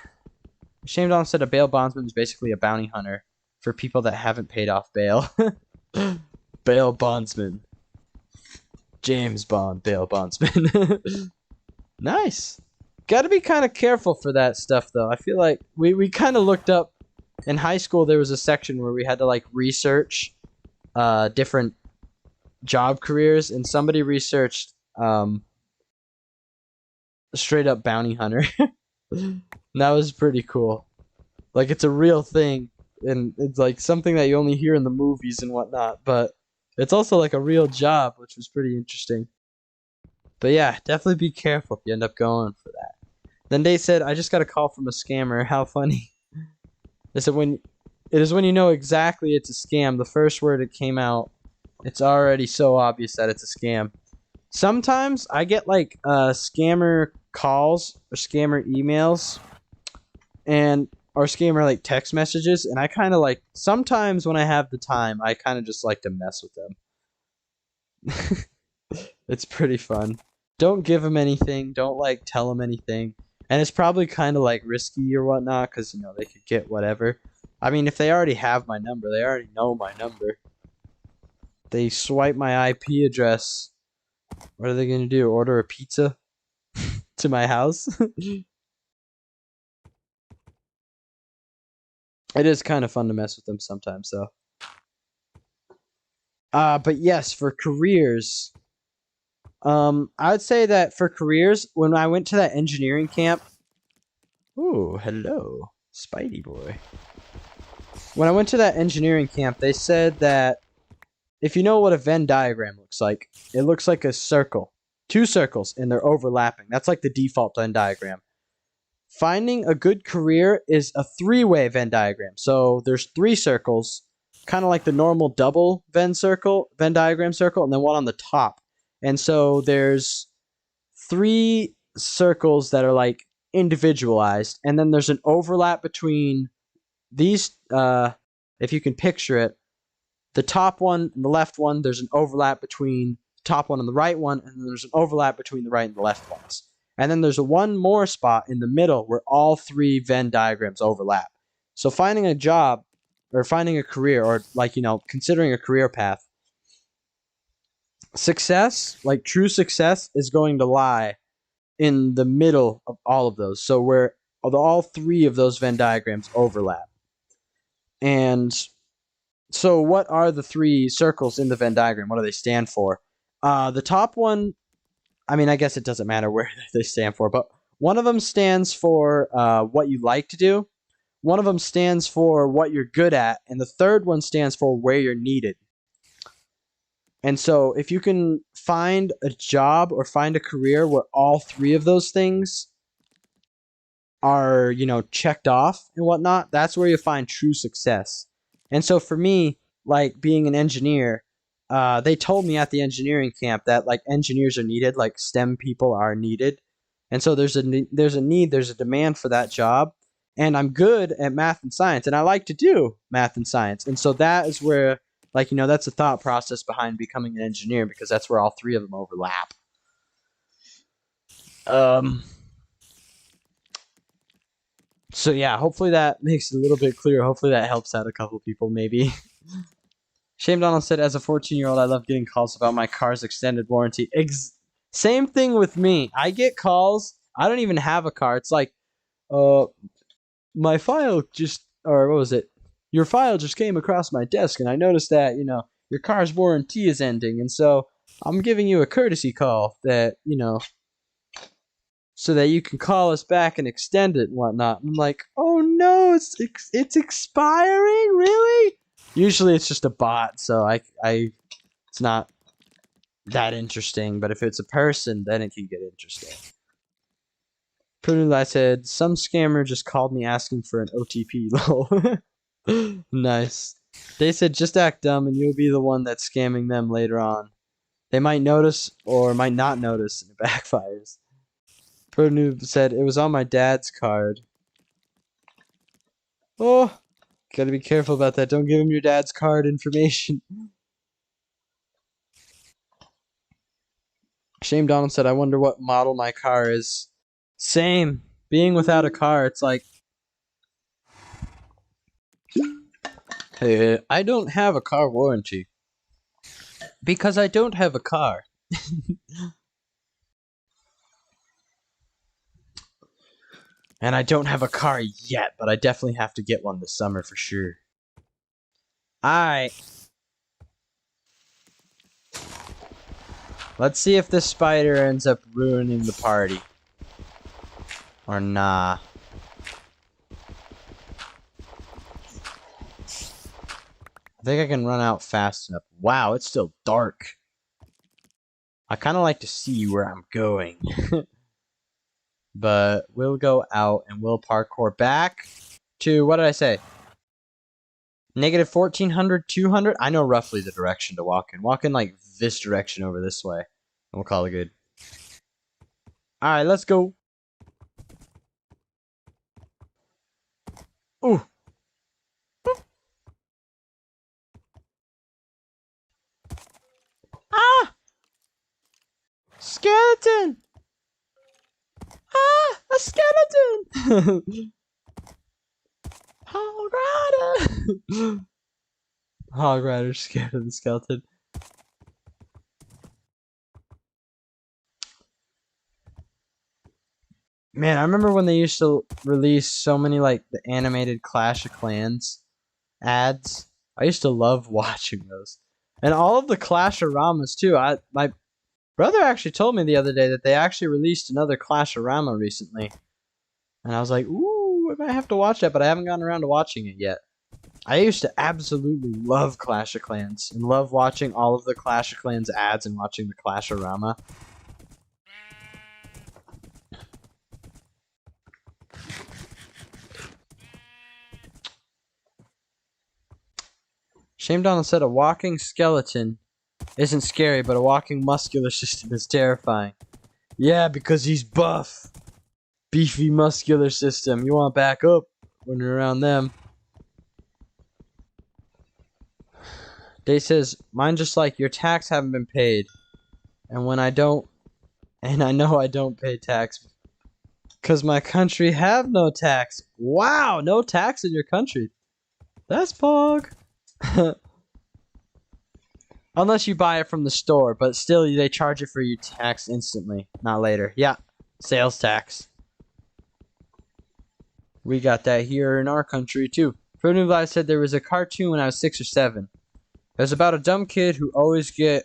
ashamed on said a bail bondsman is basically a bounty hunter for people that haven't paid off bail. Bail bondsman. James Bond, bail bondsman. Nice. Gotta be kind of careful for that stuff, though. I feel like we kind of looked up in high school. There was a section where we had to research different job careers, and somebody researched straight up bounty hunter. That was pretty cool. It's a real thing, and it's something that you only hear in the movies and whatnot, but it's also a real job, which was pretty interesting. But yeah, definitely be careful if you end up going for that. Then they said, I just got a call from a scammer. How funny. They said, when It is when you know exactly it's a scam. The first word it came out, it's already so obvious that it's a scam. Sometimes I get like scammer calls or scammer emails and or scammer like text messages, and I kind of like sometimes when I have the time, I kind of just like to mess with them. It's pretty fun. Don't give them anything. Don't like tell them anything. And it's probably kind of like risky or whatnot because they could get whatever. I mean, if they already have my number, they already know my number. They swipe my IP address. What are they gonna do? Order a pizza to my house? It is kind of fun to mess with them sometimes, though. But yes, for careers, I would say that for careers, when I went to that engineering camp. Ooh, hello, Spidey boy. When I went to that engineering camp, they said that if you know what a Venn diagram looks like, it looks like a circle. Two circles, and they're overlapping. That's like the default Venn diagram. Finding a good career is a three-way Venn diagram. So there's three circles, kind of like the normal double Venn diagram circle, and then one on the top. And so there's three circles that are like individualized, and then there's an overlap between these. If you can picture it, the top one and the left one, there's an overlap between the top one and the right one, and then there's an overlap between the right and the left ones. And then there's one more spot in the middle where all three Venn diagrams overlap. So finding a job or finding a career or considering a career path, success, like true success, is going to lie in the middle of all of those. So where all three of those Venn diagrams overlap. And so what are the three circles in the Venn diagram? What do they stand for? The top one, I mean, I guess it doesn't matter where they stand for, but one of them stands for what you like to do. One of them stands for what you're good at. And the third one stands for where you're needed. And so if you can find a job or find a career where all three of those things are, checked off and whatnot, that's where you find true success. And so for me, like being an engineer, they told me at the engineering camp that like engineers are needed, like STEM people are needed. And so there's a demand for that job. And I'm good at math and science, and I like to do math and science. And so that is where, that's the thought process behind becoming an engineer, because that's where all three of them overlap. So yeah, hopefully that makes it a little bit clearer. Hopefully that helps out a couple people, maybe. Shane Donald said, as a 14-year-old, I love getting calls about my car's extended warranty. Same thing with me. I get calls. I don't even have a car. It's like, my file or what was it? Your file just came across my desk, and I noticed that, your car's warranty is ending. And so I'm giving you a courtesy call that, so that you can call us back and extend it and whatnot. I'm like, oh no, it's expiring? Really? Usually it's just a bot, so it's not that interesting. But if it's a person, then it can get interesting. I said, some scammer just called me asking for an OTP. Lol. Nice. They said, just act dumb and you'll be the one that's scamming them later on. They might notice or might not notice, and it backfires. Noob said, it was on my dad's card. Oh, gotta be careful about that. Don't give him your dad's card information. Shane Donald said, I wonder what model my car is. Same. Being without a car, it's like, hey, I don't have a car warranty. Because I don't have a car. And I don't have a car yet, but I definitely have to get one this summer for sure. Alright. Let's see if this spider ends up ruining the party. Or nah. I think I can run out fast enough. Wow, it's still dark. I kind of like to see where I'm going. But we'll go out and we'll parkour back to, what did I say? Negative 1400, 200. I know roughly the direction to walk in. Walk in like this direction over this way. And we'll call it good. Alright, let's go. Ooh. Ah! Skeleton! Ah! A skeleton! Hog Rider! Hog Rider's scared of the skeleton. Man, I remember when they used to release so many like the animated Clash of Clans ads. I used to love watching those. And all of the Clash-O-Ramas too. My brother actually told me the other day that they actually released another Clash-O-Rama recently. And I was like, ooh, I might have to watch that, but I haven't gotten around to watching it yet. I used to absolutely love Clash of Clans and love watching all of the Clash of Clans ads and watching the Clash-O-Rama. Shame Donald said a walking skeleton isn't scary, but a walking muscular system is terrifying. Yeah, because he's buff. Beefy muscular system. You want to back up when you're around them. Day says, mine just like your tax haven't been paid. And when I don't, and I know I don't pay tax because my country have no tax. Wow, no tax in your country. That's pog. Unless you buy it from the store, but still they charge it for you tax instantly, not later. Yeah, sales tax. We got that here in our country too. Primitive Live said there was a cartoon when I was 6 or 7. It was about a dumb kid who always get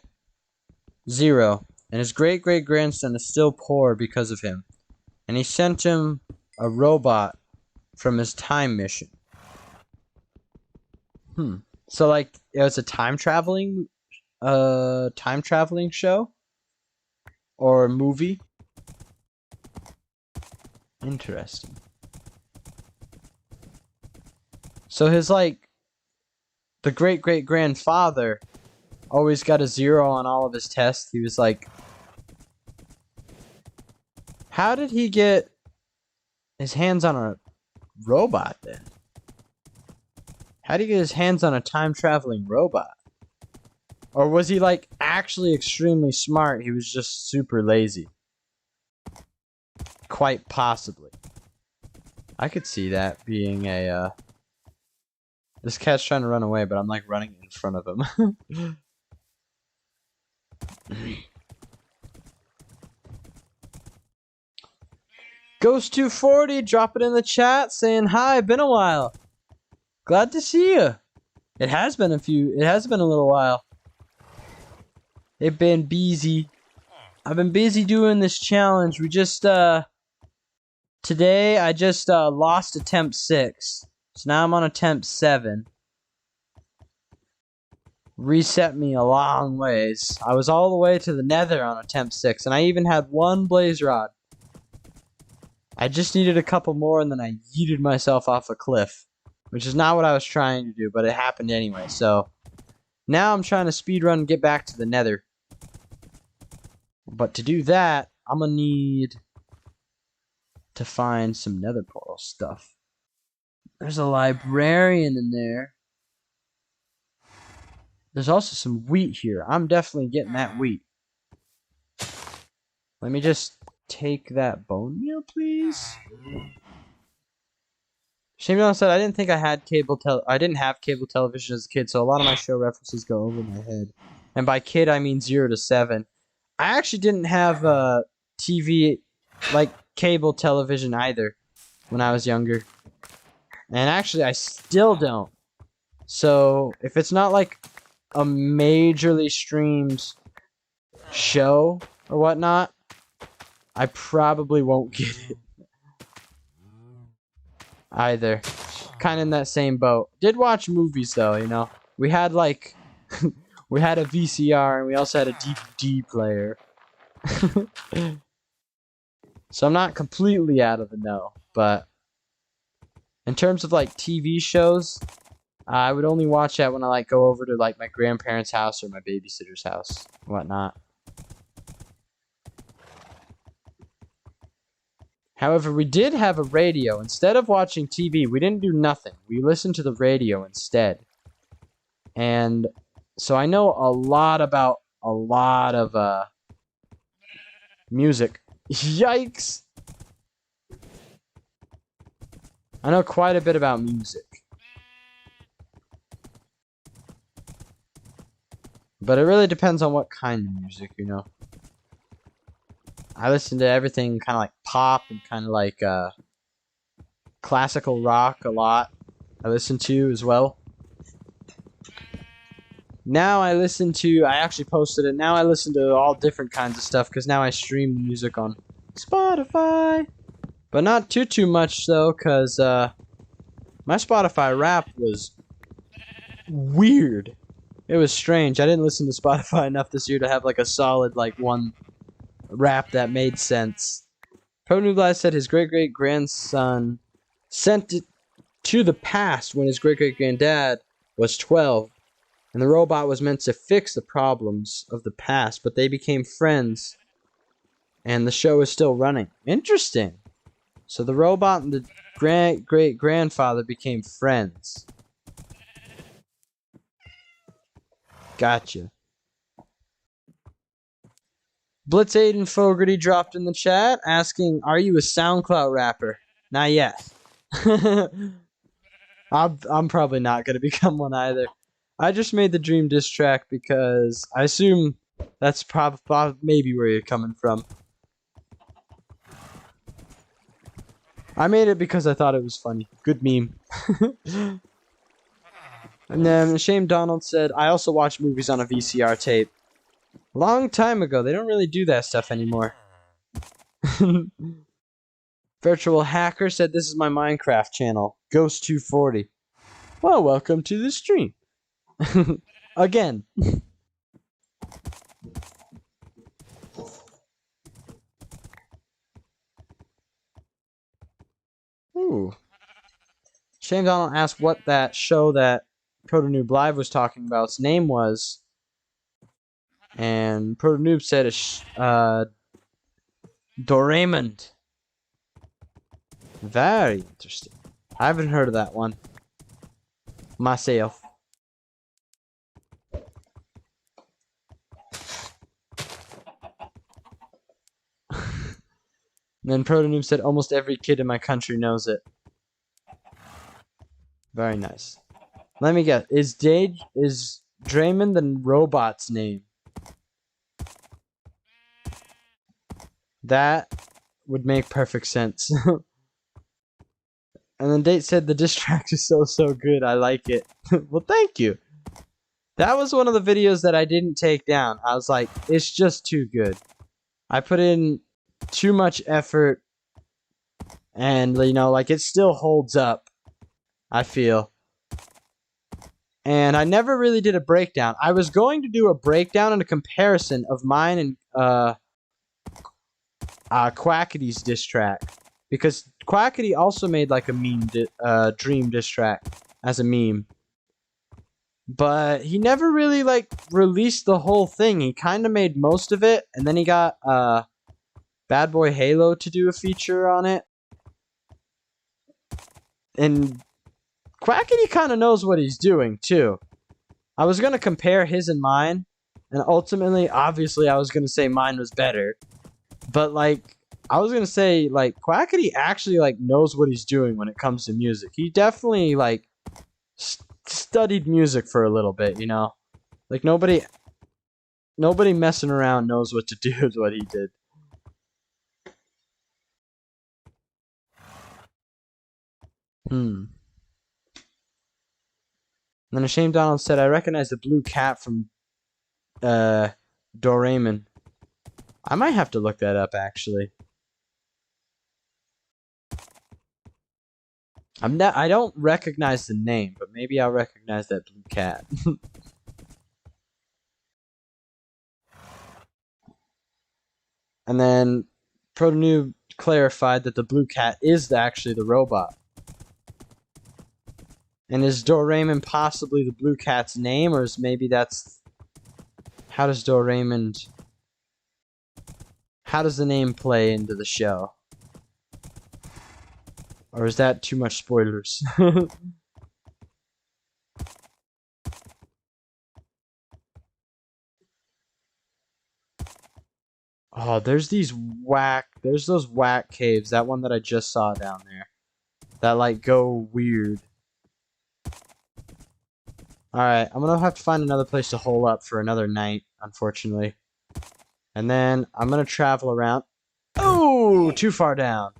0, and his great-great-grandson is still poor because of him. And he sent him a robot from his time mission. So like it was a time traveling show or movie. Interesting. So his like the great-great-grandfather always got a 0 on all of his tests. He was like, how did he get his hands on a robot then? How did he get his hands on a time-traveling robot? Or was he like actually extremely smart? He was just super lazy. Quite possibly. I could see that being a this cat's trying to run away, but I'm like running in front of him. Ghost 240, drop it in the chat saying hi, been a while. Glad to see you. It has been a little while. It's been busy. I've been busy doing this challenge. We just today I just lost attempt 6. So now I'm on attempt 7. Reset me a long ways. I was all the way to the nether on attempt 6, and I even had 1 blaze rod. I just needed a couple more, and then I yeeted myself off a cliff. Which is not what I was trying to do, but it happened anyway, so... Now I'm trying to speedrun and get back to the nether. But to do that, I'm gonna need to find some nether portal stuff. There's a librarian in there. There's also some wheat here. I'm definitely getting that wheat. Let me just take that bone meal, please. Shane said I didn't think I had I didn't have cable television as a kid, so a lot of my show references go over my head. And by kid I mean 0 to 7. I actually didn't have TV like cable television either when I was younger. And actually I still don't. So if it's not like a majorly streamed show or whatnot, I probably won't get it either. Kind of in that same boat. Did watch movies though, you know. We had like we had a VCR and we also had a DVD player. So I'm not completely out of the know, but in terms of like TV shows, I would only watch that when I like go over to like my grandparents' house or my babysitter's house, whatnot. However, we did have a radio. Instead of watching TV, we didn't do nothing. We listened to the radio instead. And so I know a lot about a lot of music. Yikes! I know quite a bit about music. But it really depends on what kind of music, you know. I listen to everything kind of like pop and kind of like classical rock a lot. I listen to as well. Now I actually posted it. Now I listen to all different kinds of stuff because now I stream the music on Spotify. But not too much though, because my Spotify rap was weird. It was strange. I didn't listen to Spotify enough this year to have like a solid like one rap that made sense. Pro said his great-great-grandson sent it to the past when his great-great-granddad was 12. And the robot was meant to fix the problems of the past, but they became friends. And the show is still running. Interesting. So the robot and the great-great-grandfather became friends. Gotcha. Blitz Aiden Fogarty dropped in the chat asking, "Are you a SoundCloud rapper?" Not yet. I'm probably not gonna become one either. I just made the Dream diss track because I assume that's probably maybe where you're coming from. I made it because I thought it was funny. Good meme. And then Shame Donald said, "I also watch movies on a VCR tape." Long time ago. They don't really do that stuff anymore. Virtual Hacker said, "This is my Minecraft channel, Ghost240. Well, welcome to the stream." Again. Ooh. Shane Donald asked what that show that Protonoob Live was talking about's name was. And Protonoob said Doraemon. Very interesting. I haven't heard of that one myself. And then Protonoob said, "Almost every kid in my country knows it." Very nice. Let me guess. Is Draymond the robot's name? That would make perfect sense. And then Date said the diss track is so good. I like it. Well, thank you. That was one of the videos that I didn't take down. I was like, it's just too good. I put in too much effort, and you know, like it still holds up, I feel. And I never really did a breakdown. I was going to do a breakdown and a comparison of mine and Quackity's diss track, because Quackity also made like a Dream diss track as a meme, but he never really like released the whole thing. He kind of made most of it, and then he got Bad Boy Halo to do a feature on it. And Quackity kind of knows what he's doing too. I was gonna compare his and mine, and ultimately, obviously, I was gonna say mine was better. But like, I was gonna say like Quackity actually like knows what he's doing when it comes to music. He definitely like studied music for a little bit, you know. Like nobody messing around knows what to do with what he did. And then Shame Donald said, "I recognize the blue cat from Doraemon." I might have to look that up actually. I don't recognize the name, but maybe I'll recognize that blue cat. And then Protonoob clarified that the blue cat is actually the robot. And is Doraemon possibly the blue cat's name, or is maybe that's... How does Doraemon... How does the name play into the show? Or is that too much spoilers? Oh, there's those whack caves. That one that I just saw down there. That, like, go weird. Alright, I'm gonna have to find another place to hole up for another night, unfortunately. And then I'm gonna travel around. Oh, too far down.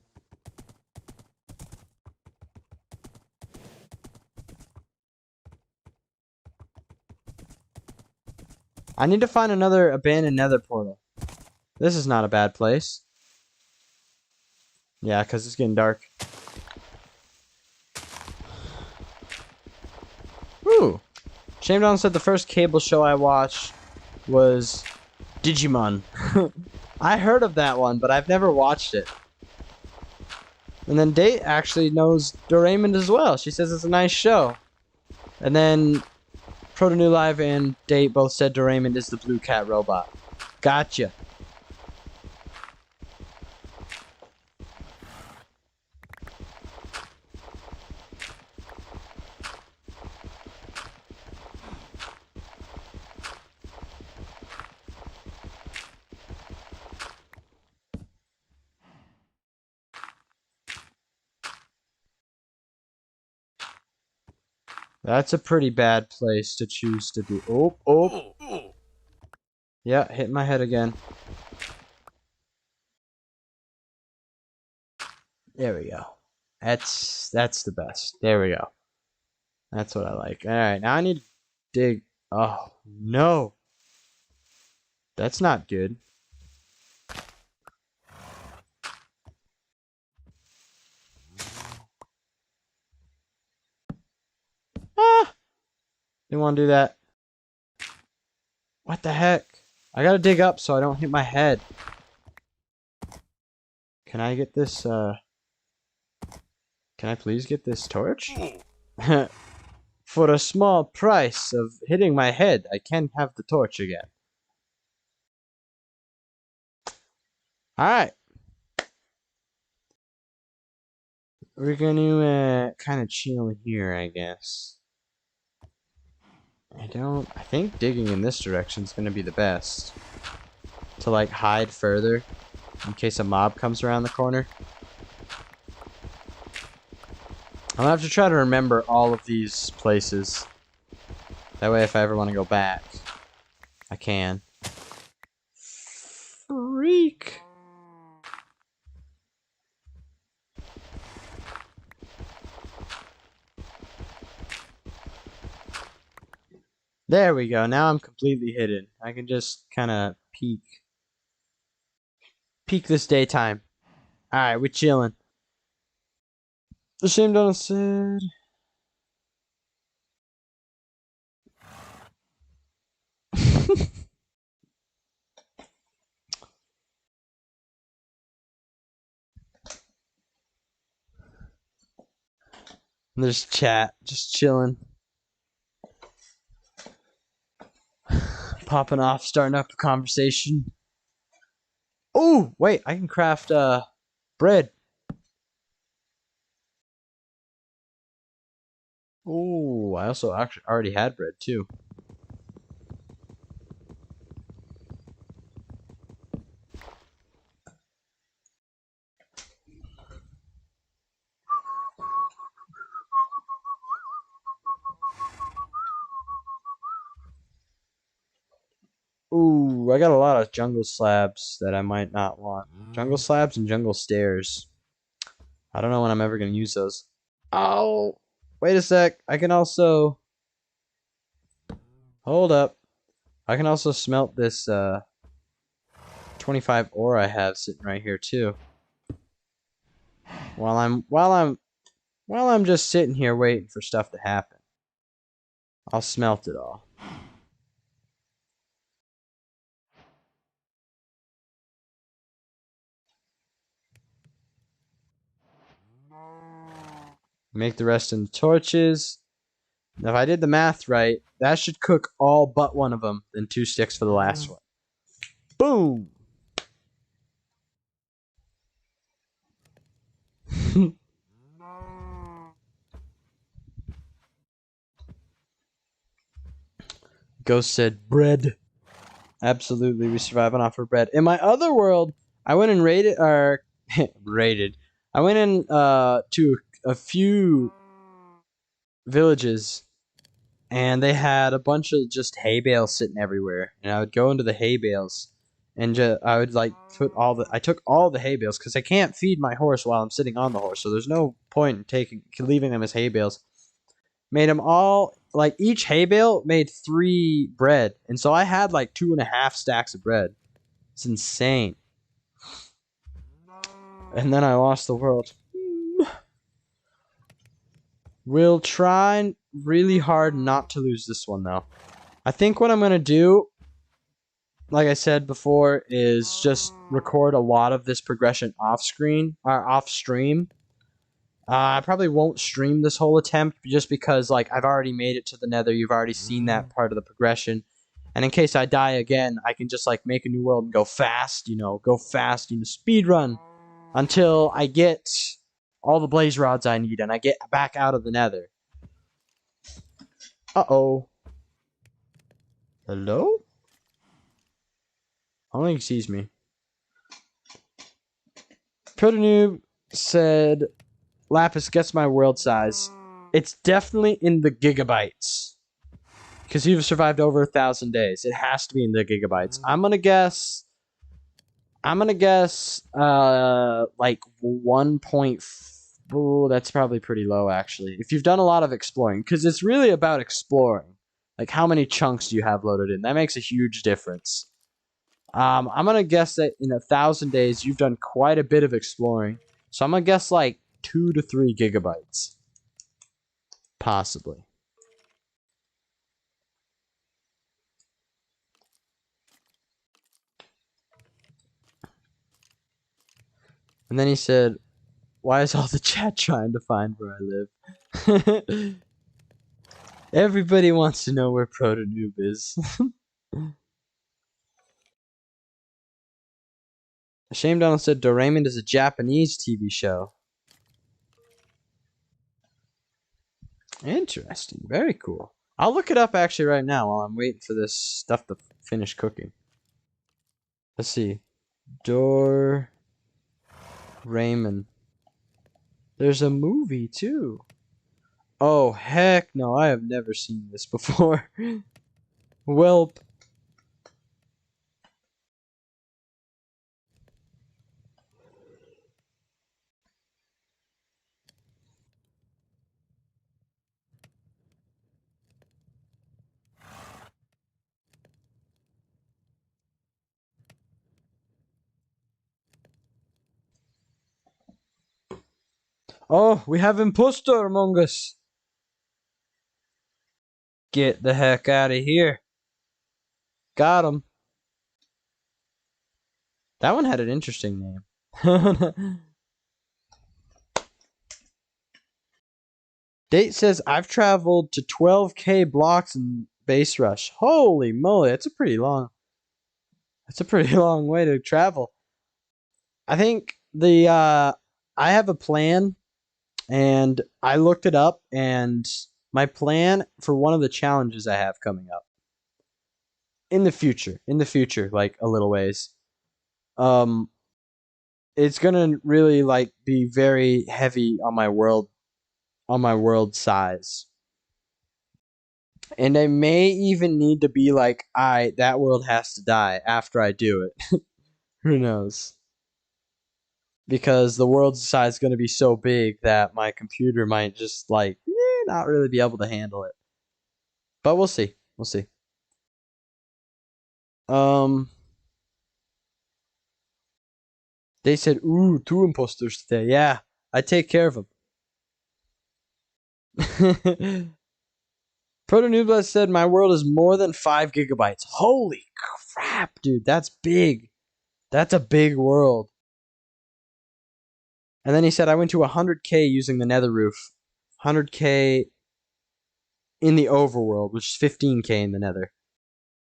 I need to find another abandoned nether portal. This is not a bad place. Yeah, because it's getting dark. Ooh. Shamedown said the first cable show I watched was Digimon. I heard of that one, but I've never watched it. And then Date actually knows Doraemon as well. She says it's a nice show. And then Proto New Live and Date both said Doraemon is the blue cat robot. Gotcha. That's a pretty bad place to choose to be. Oh, oh. Yeah, hit my head again. There we go. That's the best. There we go. That's what I like. Alright, now I need to dig. Oh, no. That's not good. Ah! Didn't want to do that. What the heck? I gotta dig up so I don't hit my head. Can I get this, Can I please get this torch? For a small price of hitting my head, I can have the torch again. Alright. We're gonna, kind of chill here, I guess. I think digging in this direction is gonna be the best. To, like, hide further in case a mob comes around the corner. I'm gonna have to try to remember all of these places. That way, if I ever want to go back, I can. Freak! There we go. Now I'm completely hidden. I can just kind of peek this daytime. Alright, we're chilling. The shame done said. There's chat, just chilling. Popping off, starting up a conversation. Oh, wait, I can craft bread. Oh, I also actually already had bread too. Ooh, I got a lot of jungle slabs that I might not want. Jungle slabs and jungle stairs. I don't know when I'm ever going to use those. Oh, wait a sec. I can also... Hold up. I can also smelt this 25 ore I have sitting right here too. While I'm just sitting here waiting for stuff to happen. I'll smelt it all. Make the rest into torches. If I did the math right, that should cook all but one of them, then 2 sticks for the last one. Boom! Ghost said, bread. Absolutely, we survive on offer bread. In my other world, I went and raided, or raided. I went in to a few villages, and they had a bunch of just hay bales sitting everywhere. And I would go into the hay bales, and I would like I took all the hay bales because I can't feed my horse while I'm sitting on the horse, so there's no point in leaving them as hay bales. Made them all like each hay bale made 3 bread, and so I had like 2.5 stacks of bread. It's insane. And then I lost the world. We'll try really hard not to lose this one though. I think what I'm gonna do, like I said before, is just record a lot of this progression off screen or off stream. I probably won't stream this whole attempt just because, like, I've already made it to the Nether. You've already seen that part of the progression, and in case I die again, I can just like make a new world and go fast. Speed run until I get all the blaze rods I need and I get back out of the Nether. Uh-oh. Hello? I don't think he sees me. Protonoob said, Lapis gets my world size. It's definitely in the gigabytes. Because you've survived over 1,000 days. It has to be in the gigabytes. I'm gonna guess like 1. Oh, that's probably pretty low actually. If you've done a lot of exploring, because it's really about exploring. Like how many chunks do you have loaded in? That makes a huge difference. I'm gonna guess that in 1,000 days you've done quite a bit of exploring. So I'm gonna guess like 2 to 3 gigabytes. Possibly. And then he said, why is all the chat trying to find where I live? Everybody wants to know where Protonoob is. Shame Donald said Doraemon is a Japanese TV show. Interesting. Very cool. I'll look it up actually right now while I'm waiting for this stuff to finish cooking. Let's see. Doraemon. There's a movie too. Oh, heck no. I have never seen this before. Welp. Oh, we have imposter among us. Get the heck out of here. Got him. That one had an interesting name. Date says I've traveled to 12k blocks in base rush. Holy moly, that's a pretty long way to travel. I think I have a plan, and I looked it up, and my plan for one of the challenges I have coming up in the future, like a little ways, it's gonna really like be very heavy on my world size. And I may even need to be like, that world has to die after I do it. Who knows? Because the world's size is going to be so big that my computer might just like not really be able to handle it. But we'll see. We'll see. They said, ooh, 2 imposters today. Yeah, I take care of them. Protonubla said my world is more than 5 gigabytes. Holy crap, dude. That's big. That's a big world. And then he said I went to 100k using the nether roof. 100k in the overworld, which is 15k in the nether.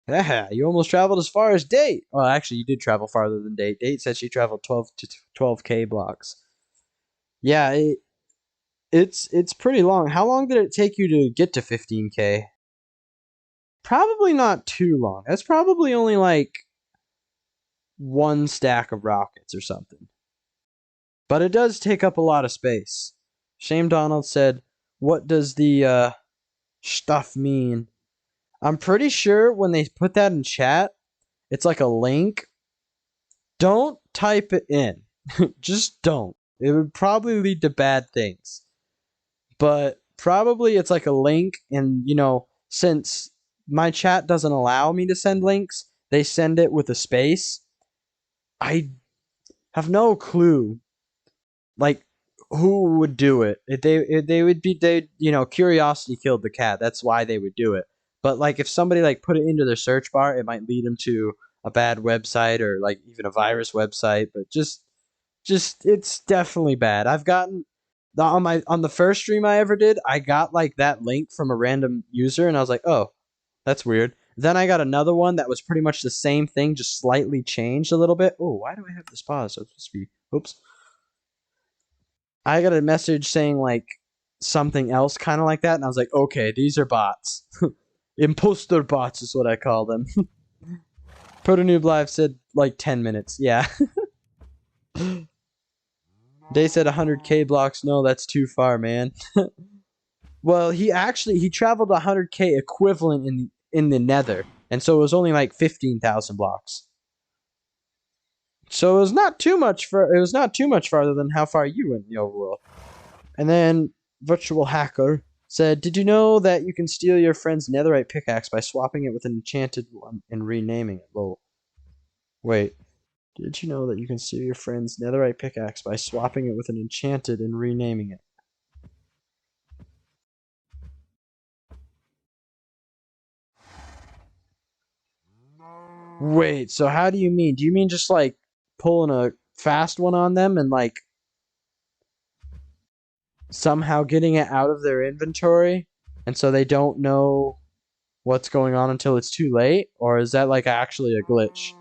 Yeah, you almost traveled as far as Date. Well, actually, you did travel farther than Date. Date said she traveled 12k blocks. Yeah, it's pretty long. How long did it take you to get to 15k? Probably not too long. That's probably only like one stack of rockets or something. But it does take up a lot of space. Shame Donald said, "What does the stuff mean?" I'm pretty sure when they put that in chat, it's like a link. Don't type it in. Just don't. It would probably lead to bad things. But probably it's like a link, and since my chat doesn't allow me to send links, they send it with a space. I have no clue, like, who would do it. They would be, curiosity killed the cat. That's why they would do it. But like, if somebody like put it into their search bar, it might lead them to a bad website or like even a virus website. But just it's definitely bad. I've gotten on the first stream I ever did, I got like that link from a random user, and I was like, oh, that's weird. Then I got another one that was pretty much the same thing, just slightly changed a little bit. Oh, why do I have this pause? So it's supposed to be, oops. I got a message saying like something else kind of like that, and I was like, okay, these are bots. Imposter bots is what I call them. Protonoob Live said like 10 minutes. Yeah. They said 100k blocks. No, that's too far, man. Well, he traveled 100k equivalent in the nether, and so it was only like 15,000 blocks. So it was not too much farther than how far you went in the overworld. And then Virtual Hacker said, "Did you know that you can steal your friend's netherite pickaxe by swapping it with an enchanted one and renaming it?" Lol. Wait. Did you know that you can steal your friend's netherite pickaxe by swapping it with an enchanted and renaming it? Wait, so how do you mean? Do you mean just like pulling a fast one on them and like somehow getting it out of their inventory and so they don't know what's going on until it's too late? Or is that like actually a glitch?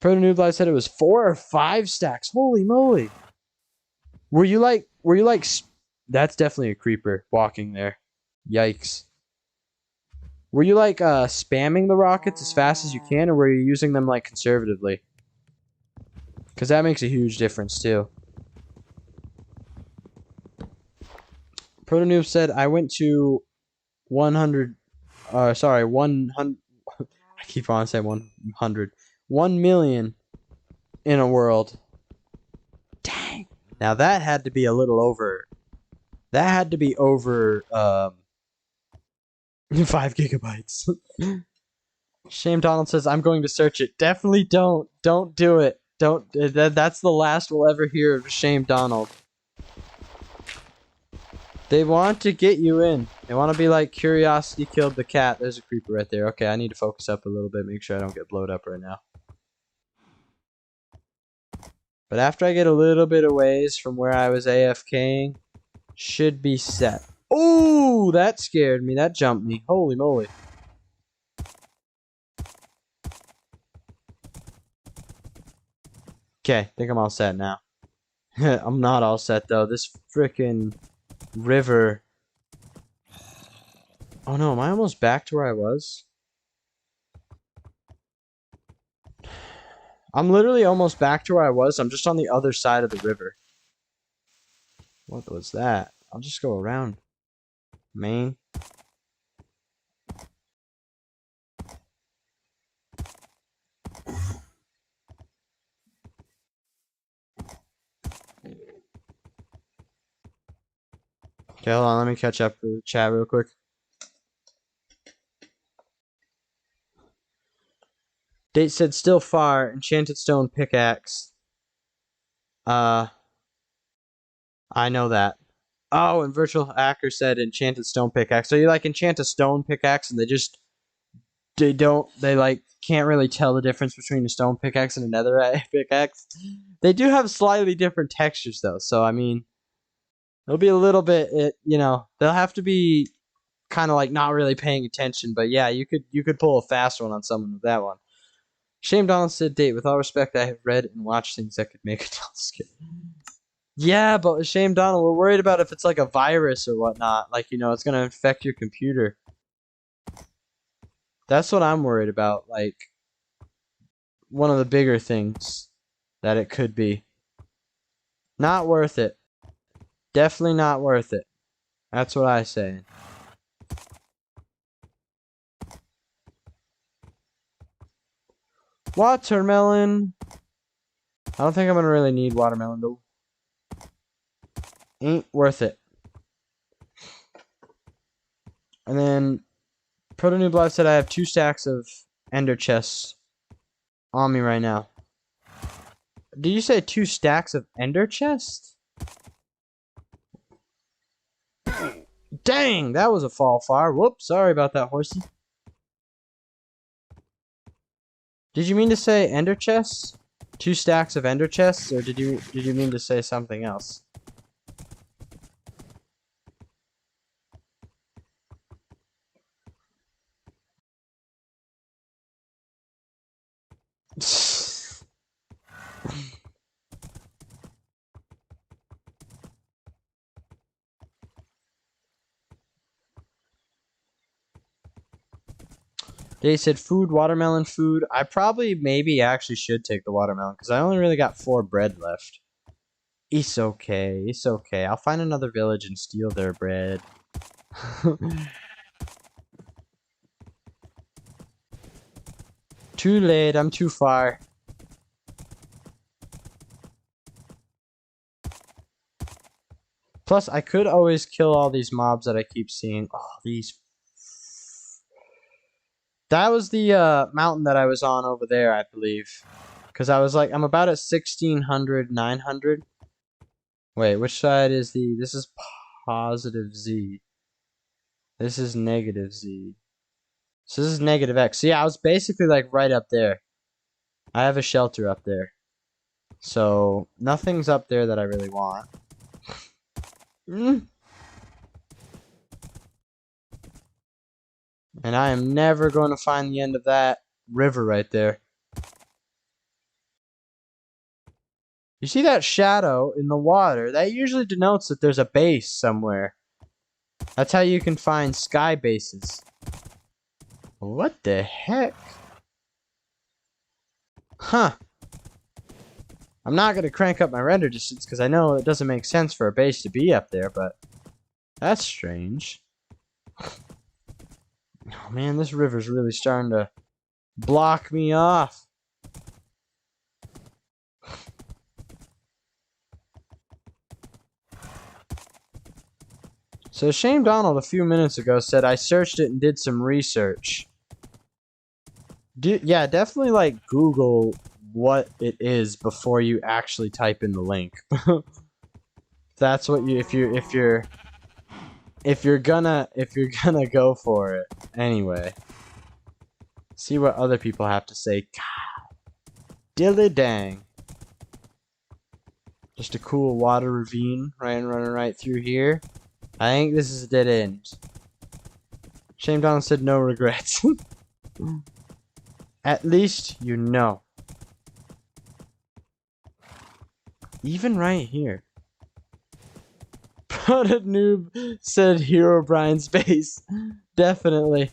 Proto Noob Live said it was 4 or 5 stacks. Holy moly. Were you like that's definitely a creeper walking there. Yikes. Were you like spamming the rockets as fast as you can, or were you using them like conservatively? Because that makes a huge difference too. Protonoob said, I went to 100, 100, I keep on saying 100, 1 million in a world. Dang. Now that had to be a little over, that had to be over 5 gigabytes. Shame Donald says, I'm going to search it. Definitely don't. Don't do it. Don't. That's the last we'll ever hear of Shame Donald. They want to get you in. They want to be like, curiosity killed the cat. There's a creeper right there. Okay, I need to focus up a little bit. Make sure I don't get blowed up right now. But after I get a little bit of ways from where I was AFKing, should be set. Ooh, that scared me. That jumped me. Holy moly. Okay, I think I'm all set now. I'm not all set though. This freaking river. Oh no, am I almost back to where I was? I'm literally almost back to where I was. I'm just on the other side of the river. What was that? I'll just go around. Main. Okay, hold on. Let me catch up with the chat real quick. Date said still far. Enchanted stone pickaxe. I know that. Oh, and Virtual Hacker said enchanted stone pickaxe. So you like enchant a stone pickaxe and they like can't really tell the difference between a stone pickaxe and a netherite pickaxe. They do have slightly different textures though. So I mean, It'll be a little bit, you know, they'll have to be kind of like not really paying attention, but yeah, you could pull a fast one on someone with that one. Shame Donald said, "Date. With all respect, I have read and watched things that could make a adult scared." Yeah, but with Shame Donald, we're worried about if it's like a virus or whatnot. Like, you know, it's gonna infect your computer. That's what I'm worried about. Like, one of the bigger things that it could be. Not worth it. Definitely not worth it. That's what I say. Watermelon. I don't think I'm gonna really need watermelon though. Ain't worth it. And then Proto Noob Live said I have 2 stacks of ender chests on me right now. Did you say 2 stacks of ender chests? Dang, that was a fall far. Whoops, sorry about that, horsey. Did you mean to say ender chests? 2 stacks of ender chests, or did you mean to say something else? They said food, watermelon, food. I probably maybe actually should take the watermelon because I only really got 4 bread left. It's okay. It's okay. I'll find another village and steal their bread. Too late. I'm too far. Plus, I could always kill all these mobs that I keep seeing. Oh, these. That was the mountain that I was on over there, I believe. Because I was like, I'm about at 1600, 900. Wait, which side is the... This is positive Z. This is negative Z. So this is negative X. So yeah, I was basically like right up there. I have a shelter up there. So nothing's up there that I really want. And I am never going to find the end of that river right there. You see that shadow in the water? That usually denotes that there's a base somewhere. That's how you can find sky bases. What the heck? Huh. I'm not going to crank up my render distance because I know it doesn't make sense for a base to be up there, but that's strange. Oh man, this river's really starting to block me off. So Shane Donald a few minutes ago said I searched it and did some research. Yeah, definitely like Google what it is before you actually type in the link. That's what you if you're gonna go for it. Anyway. See what other people have to say. God, dilly dang. Just a cool water ravine running right through here. I think this is a dead end. Shame Donald said no regrets. At least you know. Even right here. Product Noob said Hero Brian's base. Definitely.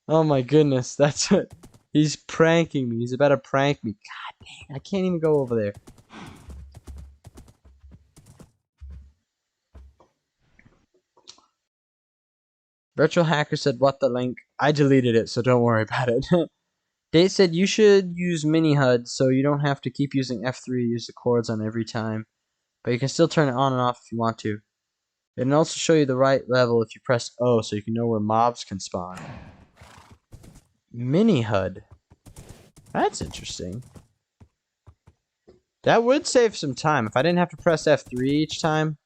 Oh my goodness, that's what he's pranking me. He's about to prank me. God dang, I can't even go over there. Virtual Hacker said, what the link? I deleted it, so don't worry about it. Date said you should use mini HUD so you don't have to keep using F3 to use the chords on every time. But you can still turn it on and off if you want to. It can also show you the right level if you press O so you can know where mobs can spawn. Mini HUD. That's interesting. That would save some time if I didn't have to press F3 each time.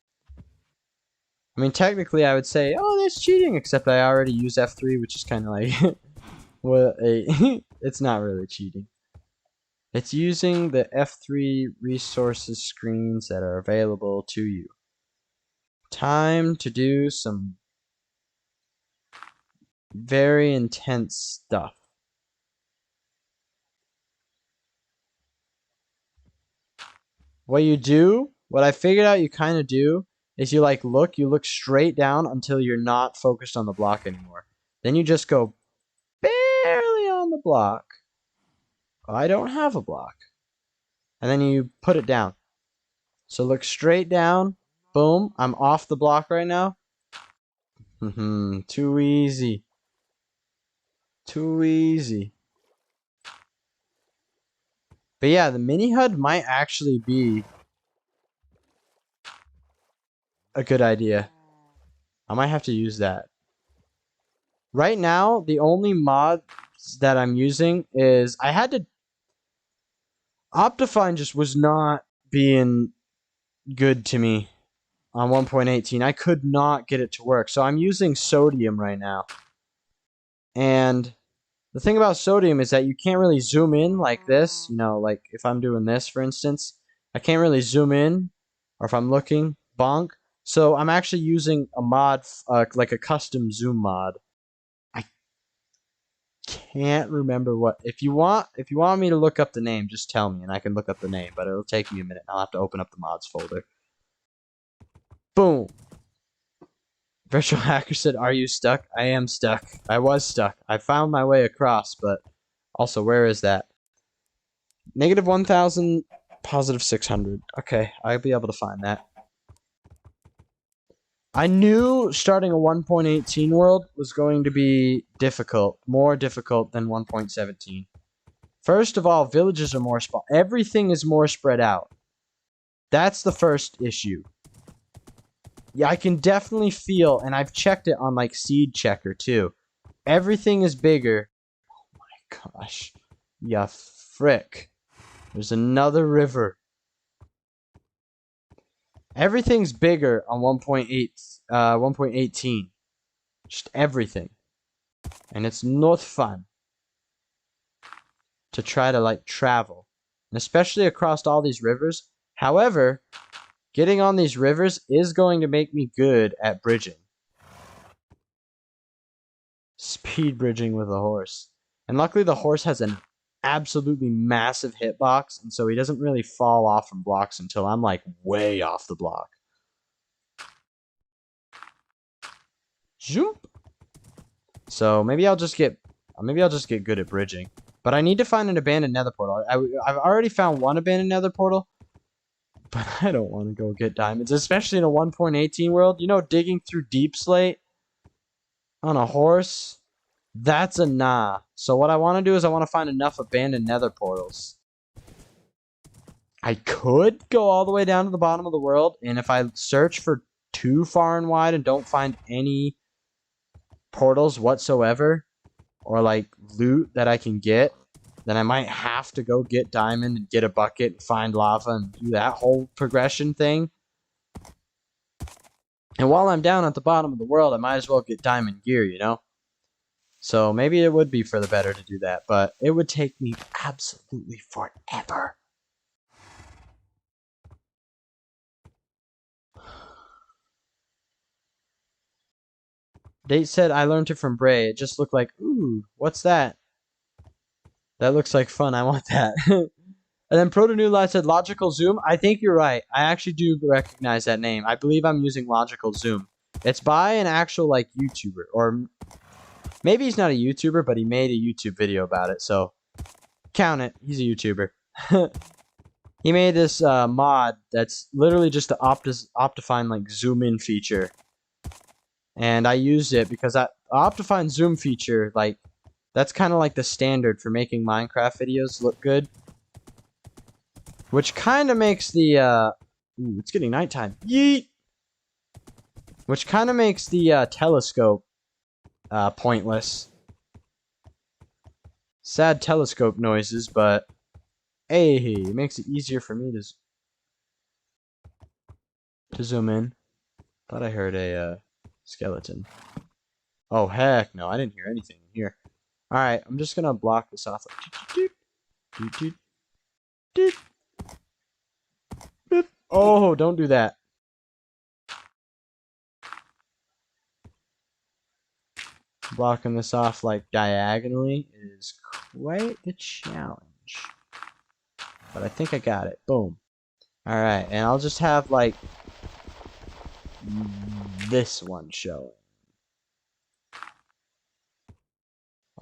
I mean, technically I would say, oh, that's cheating, except I already use F3, which is kind of like, well, it's not really cheating. It's using the F3 resources screens that are available to you. Time to do some very intense stuff. What I figured out you kind of do, is you look straight down until you're not focused on the block anymore. Then you just go barely on the block. I don't have a block. And then you put it down. So look straight down. Boom. I'm off the block right now. Too easy. Too easy. But yeah, the mini HUD might actually be a good idea. I might have to use that. Right now, the only mods that I'm using is Optifine just was not being good to me on 1.18. I could not get it to work. So I'm using Sodium right now. And the thing about Sodium is that you can't really zoom in like this. You know, like if I'm doing this, for instance, I can't really zoom in. Or if I'm looking, bonk. So I'm actually using a mod, like a custom zoom mod. I can't remember what. If you want me to look up the name, just tell me and I can look up the name. But it'll take me a minute. I'll have to open up the mods folder. Boom. Virtual Hacker said, "Are you stuck?" I am stuck. I was stuck. I found my way across, but also, where is that? -1000, +600. Okay, I'll be able to find that. I knew starting a 1.18 world was going to be difficult, more difficult than 1.17. First of all, villages are more everything is more spread out. That's the first issue. Yeah, I can definitely feel, and I've checked it on like Seed Checker too. Everything is bigger. Oh my gosh. Yeah, frick. There's another river. Everything's bigger on 1.18. Just everything. And it's not fun to try to like travel. And especially across all these rivers. However, getting on these rivers is going to make me good at bridging. Speed bridging with a horse. And luckily the horse has an absolutely massive hitbox, and so he doesn't really fall off from blocks until I'm like way off the block. Zoop. So maybe I'll just get good at bridging. But I need to find an abandoned nether portal. I've already found one abandoned nether portal, but I don't want to go get diamonds, especially in a 1.18 world. You know, digging through deep slate on a horse. That's a nah. So what I want to do is I want to find enough abandoned nether portals. I could go all the way down to the bottom of the world, and if I search for too far and wide and don't find any portals whatsoever, or like loot that I can get, then I might have to go get diamond and get a bucket and find lava and do that whole progression thing. And while I'm down at the bottom of the world, I might as well get diamond gear, you know? So maybe it would be for the better to do that, but it would take me absolutely forever. Date said, "I learned it from Bray. It just looked like, ooh, what's that? That looks like fun. I want that." And then Proto New Light said, "Logical Zoom." I think you're right. I actually do recognize that name. I believe I'm using Logical Zoom. It's by an actual like YouTuber, or maybe he's not a YouTuber, but he made a YouTube video about it. So count it. He's a YouTuber. He made this mod that's literally just the Optifine like zoom in feature. And I used it because that Optifine zoom feature, like, that's kind of like the standard for making Minecraft videos look good. Which kind of makes the, ooh, it's getting nighttime. Yeet! Which kind of makes the telescope pointless. Sad telescope noises, but hey, it makes it easier for me to zoom in. Thought I heard a skeleton. Oh, heck no, I didn't hear anything in here. Alright, I'm just gonna block this off. Oh, don't do that. blocking this off like diagonally is quite the challenge. But I think I got it. Boom. Alright, and I'll just have like this one showing.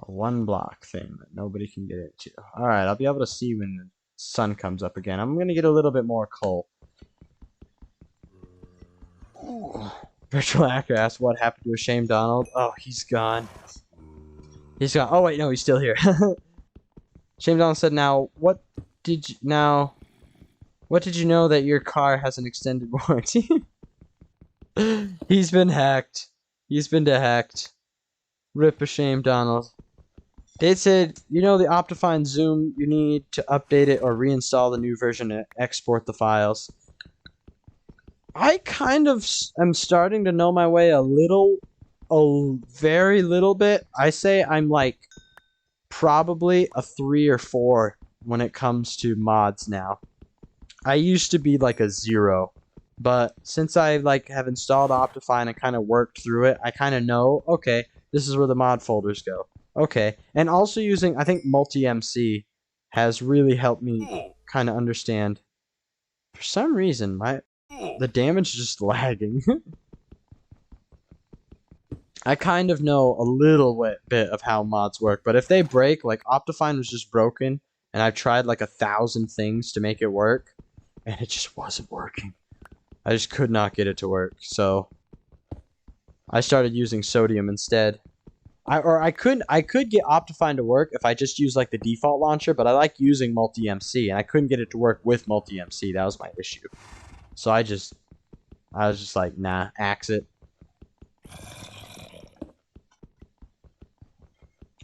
A one block thing that nobody can get into. Alright, I'll be able to see when the sun comes up again. I'm gonna get a little bit more coal. Ooh. Virtual Hacker asked what happened to a Shame Donald. Oh, he's gone. He's gone. Oh wait, no, he's still here. Shame Donald said, what did you know that your car has an extended warranty? He's been hacked. He's been hacked. Rip a Shame Donald. They said, you know the Optifine Zoom, you need to update it or reinstall the new version and export the files. I kind of am starting to know my way a very little bit. I say I'm like probably a 3 or 4 when it comes to mods now. I used to be like a 0, but since I like have installed Optifine and kind of worked through it, I kind of know, okay, this is where the mod folders go. Okay, and also using, I think multi-MC has really helped me kind of understand. For some reason, the damage is just lagging. I kind of know a little bit of how mods work, but if they break, like Optifine was just broken, and I've tried like 1,000 things to make it work, and it just wasn't working. I just could not get it to work, so I started using sodium instead. I could get Optifine to work if I just use like the default launcher, but I like using multi-MC, and I couldn't get it to work with multi-MC. That was my issue. So I was just like, nah, axe it.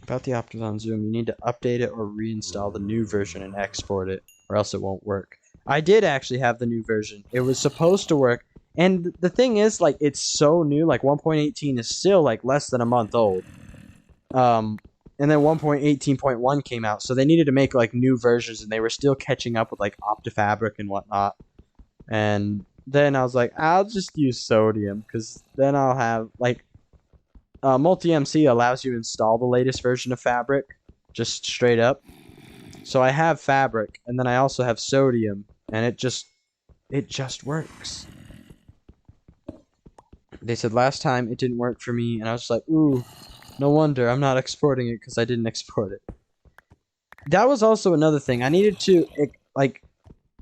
About the Optifine Zoom, you need to update it or reinstall the new version and export it, or else it won't work. I did actually have the new version. It was supposed to work, and the thing is, like, it's so new. Like 1.18 is still like less than a month old. And then 1.18.1 came out, so they needed to make like new versions, and they were still catching up with like OptiFabric and whatnot. And then I was like, I'll just use sodium, because then I'll have like multi-MC allows you to install the latest version of Fabric, just straight up. So I have Fabric, and then I also have sodium, and it just works. They said last time it didn't work for me, and I was like, ooh. No wonder I'm not exporting it because I didn't export it. That was also another thing. I needed to, like,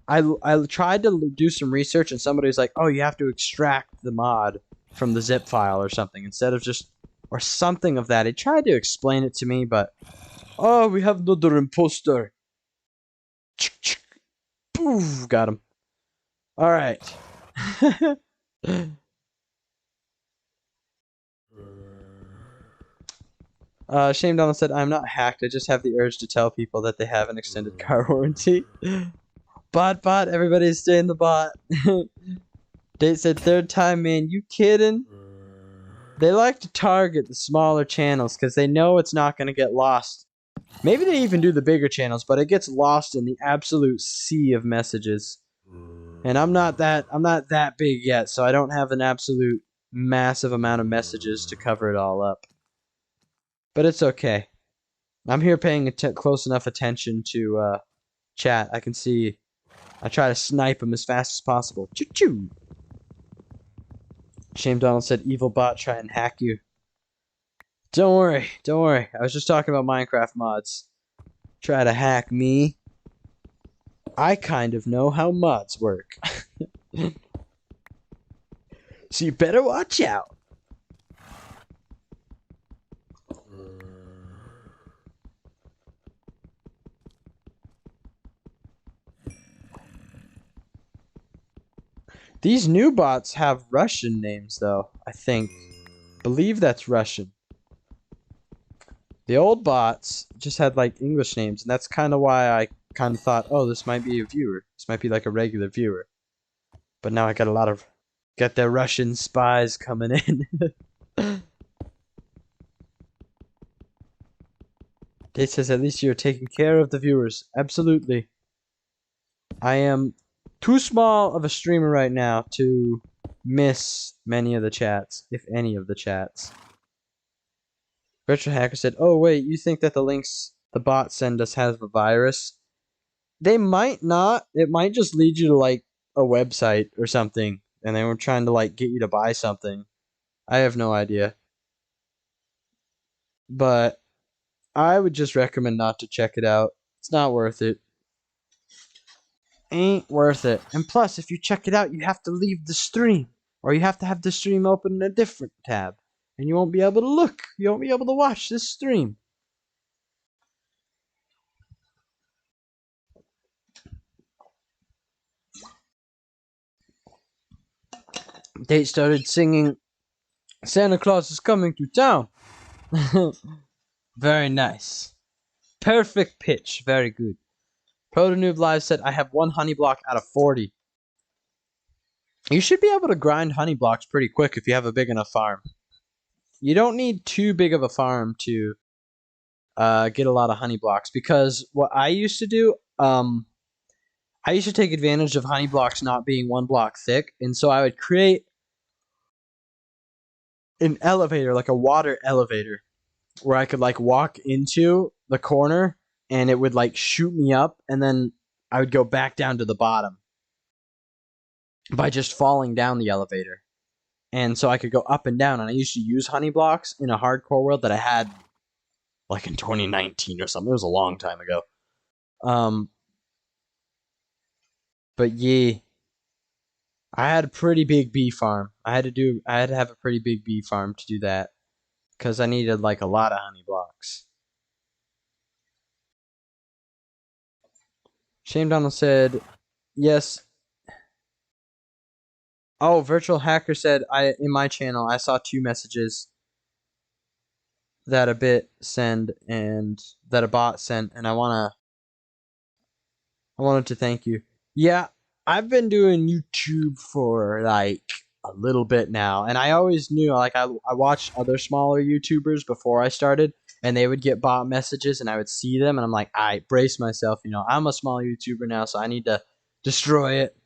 I tried to do some research, and somebody was like, oh, you have to extract the mod from the zip file or something instead of just, or something of that. He tried to explain it to me, but, oh, we have another imposter. Poof, got him. All right. Shame Donald said, I'm not hacked, I just have the urge to tell people that they have an extended car warranty. Bot, everybody stay in the bot. Date said, 3rd time, man, you kidding? They like to target the smaller channels because they know it's not going to get lost. Maybe they even do the bigger channels, but it gets lost in the absolute sea of messages. And I'm not that big yet, so I don't have an absolute massive amount of messages to cover it all up. But it's okay. I'm here paying close enough attention to chat. I can see. I try to snipe him as fast as possible. Choo-choo! Shame Donald said, evil bot try and hack you. Don't worry. I was just talking about Minecraft mods. Try to hack me. I kind of know how mods work. So you better watch out. These new bots have Russian names, though, I think. Believe that's Russian. The old bots just had, like, English names, and that's kind of why I kind of thought, oh, this might be a viewer. This might be, like, a regular viewer. But now I got the Russian spies coming in. Dave says, at least you're taking care of the viewers. Absolutely. I am too small of a streamer right now to miss many of the chats, if any of the chats. Virtual Hacker said, "Oh wait, you think that the links the bots send us has a virus? They might not. It might just lead you to like a website or something, and they were trying to like get you to buy something. I have no idea, but I would just recommend not to check it out. It's not worth it. Ain't worth it. And plus, if you check it out, you have to leave the stream, or you have to have the stream open in a different tab, and you won't be able to look. You won't be able to watch this stream." They started singing, "Santa Claus is coming to town." Very nice. Perfect pitch. Very good. Proto Noob Live said, "I have 1 honey block out of 40. You should be able to grind honey blocks pretty quick if you have a big enough farm. You don't need too big of a farm to get a lot of honey blocks, because what I used to do, I used to take advantage of honey blocks not being 1 block thick, and so I would create an elevator, like a water elevator, where I could like walk into the corner and it would like shoot me up, and then I would go back down to the bottom by just falling down the elevator. And so I could go up and down, and I used to use honey blocks in a hardcore world that I had like in 2019 or something. It was a long time ago. But yeah, I had a pretty big bee farm. I had to have a pretty big bee farm to do that, because I needed like a lot of honey blocks. Shame Donald said, "Yes." Oh, Virtual Hacker said, in my channel, I saw 2 messages that a bot sent, and I wanted to thank you. Yeah, I've been doing YouTube for like a little bit now, and I always knew, like, I watched other smaller YouTubers before I started, and they would get bot messages, and I would see them, and I'm like, I brace myself, I'm a small YouTuber now, so I need to destroy it.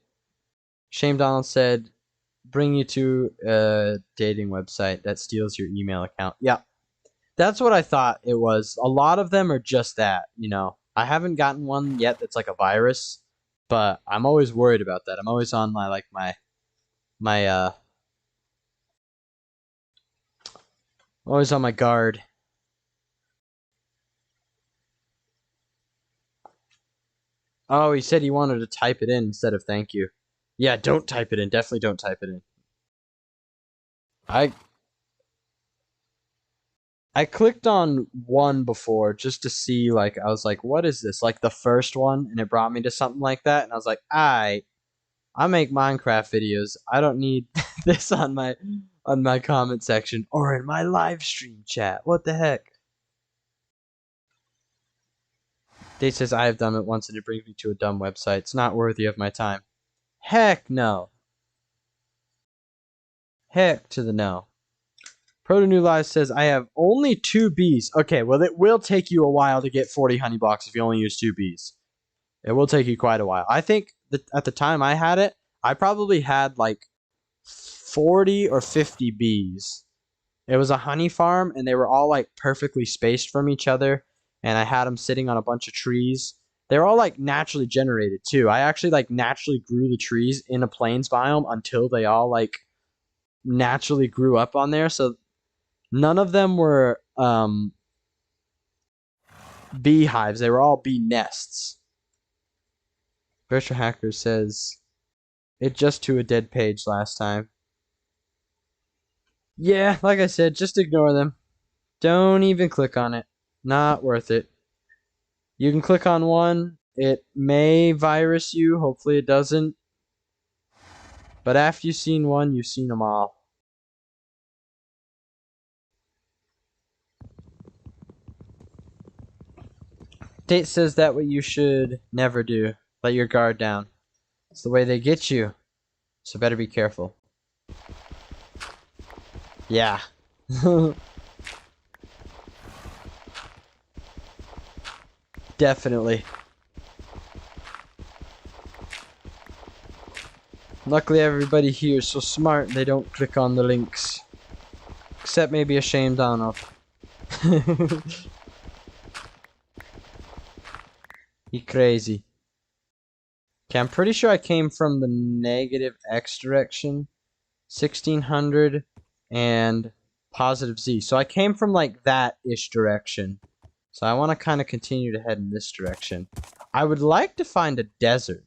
Shame Donald said, "Bring you to a dating website that steals your email account." Yeah, that's what I thought it was. A lot of them are just that, I haven't gotten one yet that's like a virus, but I'm always worried about that. I'm always on my always on my guard. Oh, he said he wanted to type it in instead of "thank you." Yeah, don't type it in. Definitely don't type it in. I clicked on one before just to see, like, I was like, what is this? Like the first one, and it brought me to something like that, and I was like, I make Minecraft videos. I don't need this on my comment section or in my live stream chat. What the heck? Date says, "I have done it once and it brings me to a dumb website. It's not worthy of my time." Heck no. Heck to the no. Proto New Live says, "I have only 2 bees." Okay, well, it will take you a while to get 40 honey blocks if you only use 2 bees. It will take you quite a while. I think that at the time I had it, I probably had like 40 or 50 bees. It was a honey farm, and they were all like perfectly spaced from each other, and I had them sitting on a bunch of trees. They were all like naturally generated too. I actually like naturally grew the trees in a plains biome until they all like naturally grew up on there. So none of them were beehives. They were all bee nests. Virtual Hacker says, "It just to a dead page last time." Yeah, like I said, just ignore them. Don't even click on it. Not worth it. You can click on one. It may virus you. Hopefully it doesn't. But after you've seen one, you've seen them all. Date says that what you should never do. Let your guard down. It's the way they get you. So better be careful. Yeah. Definitely. Luckily everybody here is so smart they don't click on the links. Except maybe a Shame Donald. You crazy. Okay, I'm pretty sure I came from the negative x direction, 1600 and positive z. So I came from like that-ish direction. So I want to kind of continue to head in this direction. I would like to find a desert.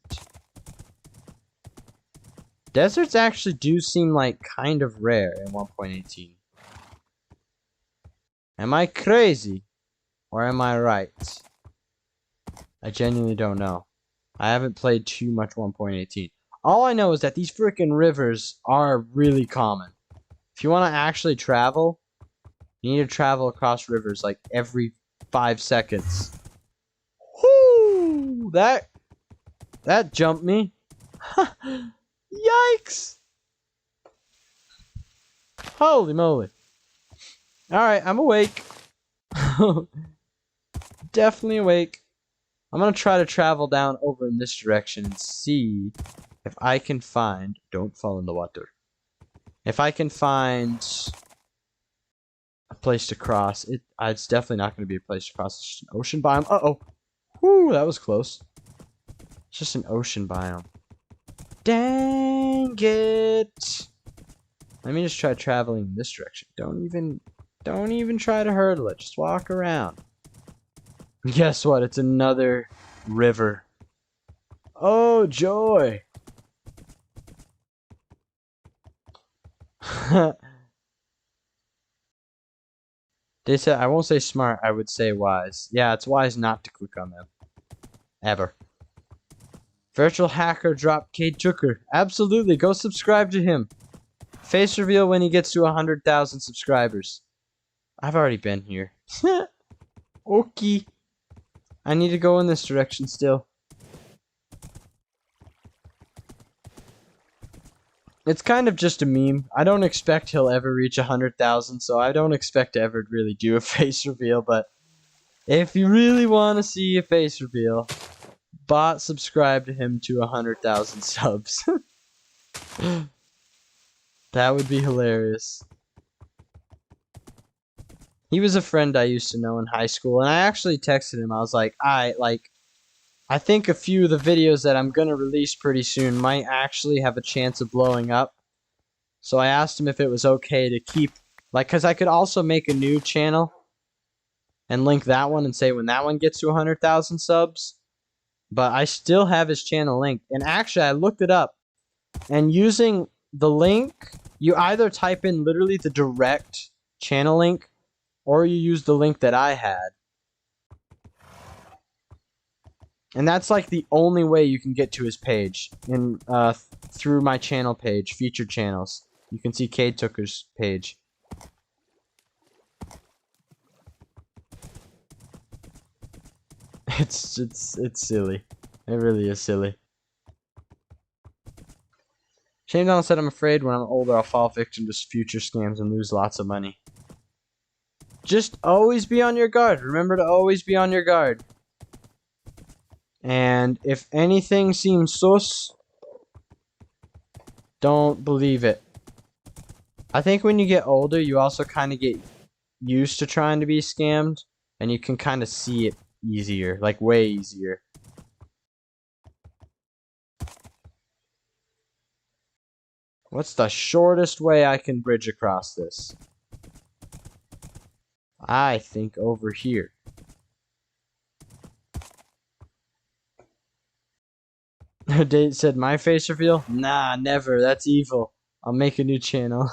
Deserts actually do seem like kind of rare in 1.18. Am I crazy? Or am I right? I genuinely don't know. I haven't played too much 1.18. All I know is that these freaking rivers are really common. If you want to actually travel, you need to travel across rivers like every 5 seconds. Whoo! That jumped me. Yikes! Holy moly. Alright, I'm awake. Definitely awake. I'm gonna try to travel down over in this direction and see if I can find... Don't fall in the water. If I can find a place to cross. It's definitely not going to be a place to cross. It's just an ocean biome. Uh-oh. Whoo, that was close. It's just an ocean biome. Dang it. Let me just try traveling in this direction. Don't even try to hurdle it. Just walk around. Guess what? It's another river. Oh, joy. They said, I won't say smart, I would say wise. Yeah, it's wise not to click on them. Ever. Virtual hacker dropped Kate Tucker. Absolutely, go subscribe to him. Face reveal when he gets to 100,000 subscribers. I've already been here. Okay. I need to go in this direction still. It's kind of just a meme. I don't expect he'll ever reach 100,000, so I don't expect to ever really do a face reveal, but if you really want to see a face reveal, bot subscribe to him to 100,000 subs. That would be hilarious. He was a friend I used to know in high school, and I actually texted him. I was like, I think a few of the videos that I'm gonna release pretty soon might actually have a chance of blowing up. So I asked him if it was okay to keep, like, because I could also make a new channel and link that one and say when that one gets to 100,000 subs. But I still have his channel linked. And actually, I looked it up. And using the link, you either type in literally the direct channel link, or you use the link that I had. And that's like the only way you can get to his page through my channel page, featured channels. You can see Cade Tucker's page. It's silly. It really is silly. Shane Donald said, I'm afraid when I'm older I'll fall victim to future scams and lose lots of money. Just always be on your guard. Remember to always be on your guard. And if anything seems sus, don't believe it. I think when you get older, you also kind of get used to trying to be scammed, and you can kind of see it easier, like way easier. What's the shortest way I can bridge across this? I think over here. Date said, my face reveal? Nah, never. That's evil. I'll make a new channel.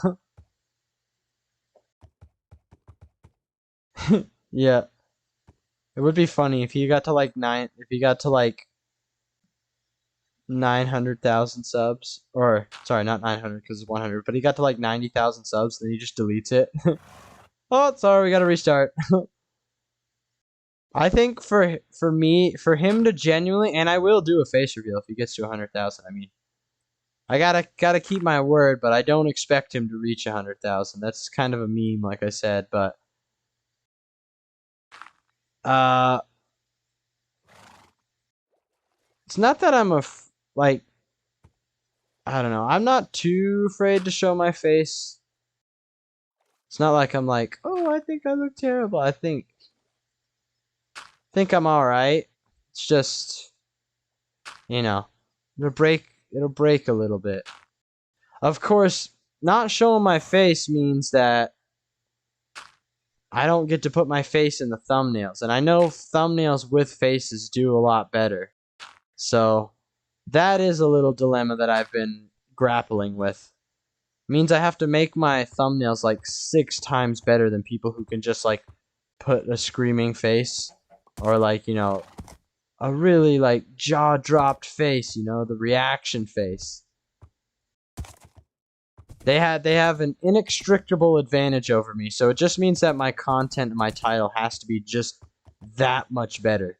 Yeah. It would be funny if he got to like 900,000 subs, or sorry, not 900 because it's 100, but he got to like 90,000 subs, then he just deletes it. Oh, sorry, we gotta restart. I think for him to genuinely, and I will do a face reveal if he gets to 100,000. I mean, I gotta keep my word, but I don't expect him to reach 100,000. That's kind of a meme, like I said, but it's not that I'm like, I don't know. I'm not too afraid to show my face. It's not like I'm like, oh, I think I look terrible. I think I'm all right. It's just, you know, it'll break a little bit. Of course, not showing my face means that I don't get to put my face in the thumbnails. And I know thumbnails with faces do a lot better. So that is a little dilemma that I've been grappling with. Means I have to make my thumbnails like 6 times better than people who can just like put a screaming face or like, you know, a really like jaw dropped face, you know, the reaction face. They have an inextricable advantage over me, so it just means that my content and my title has to be just that much better.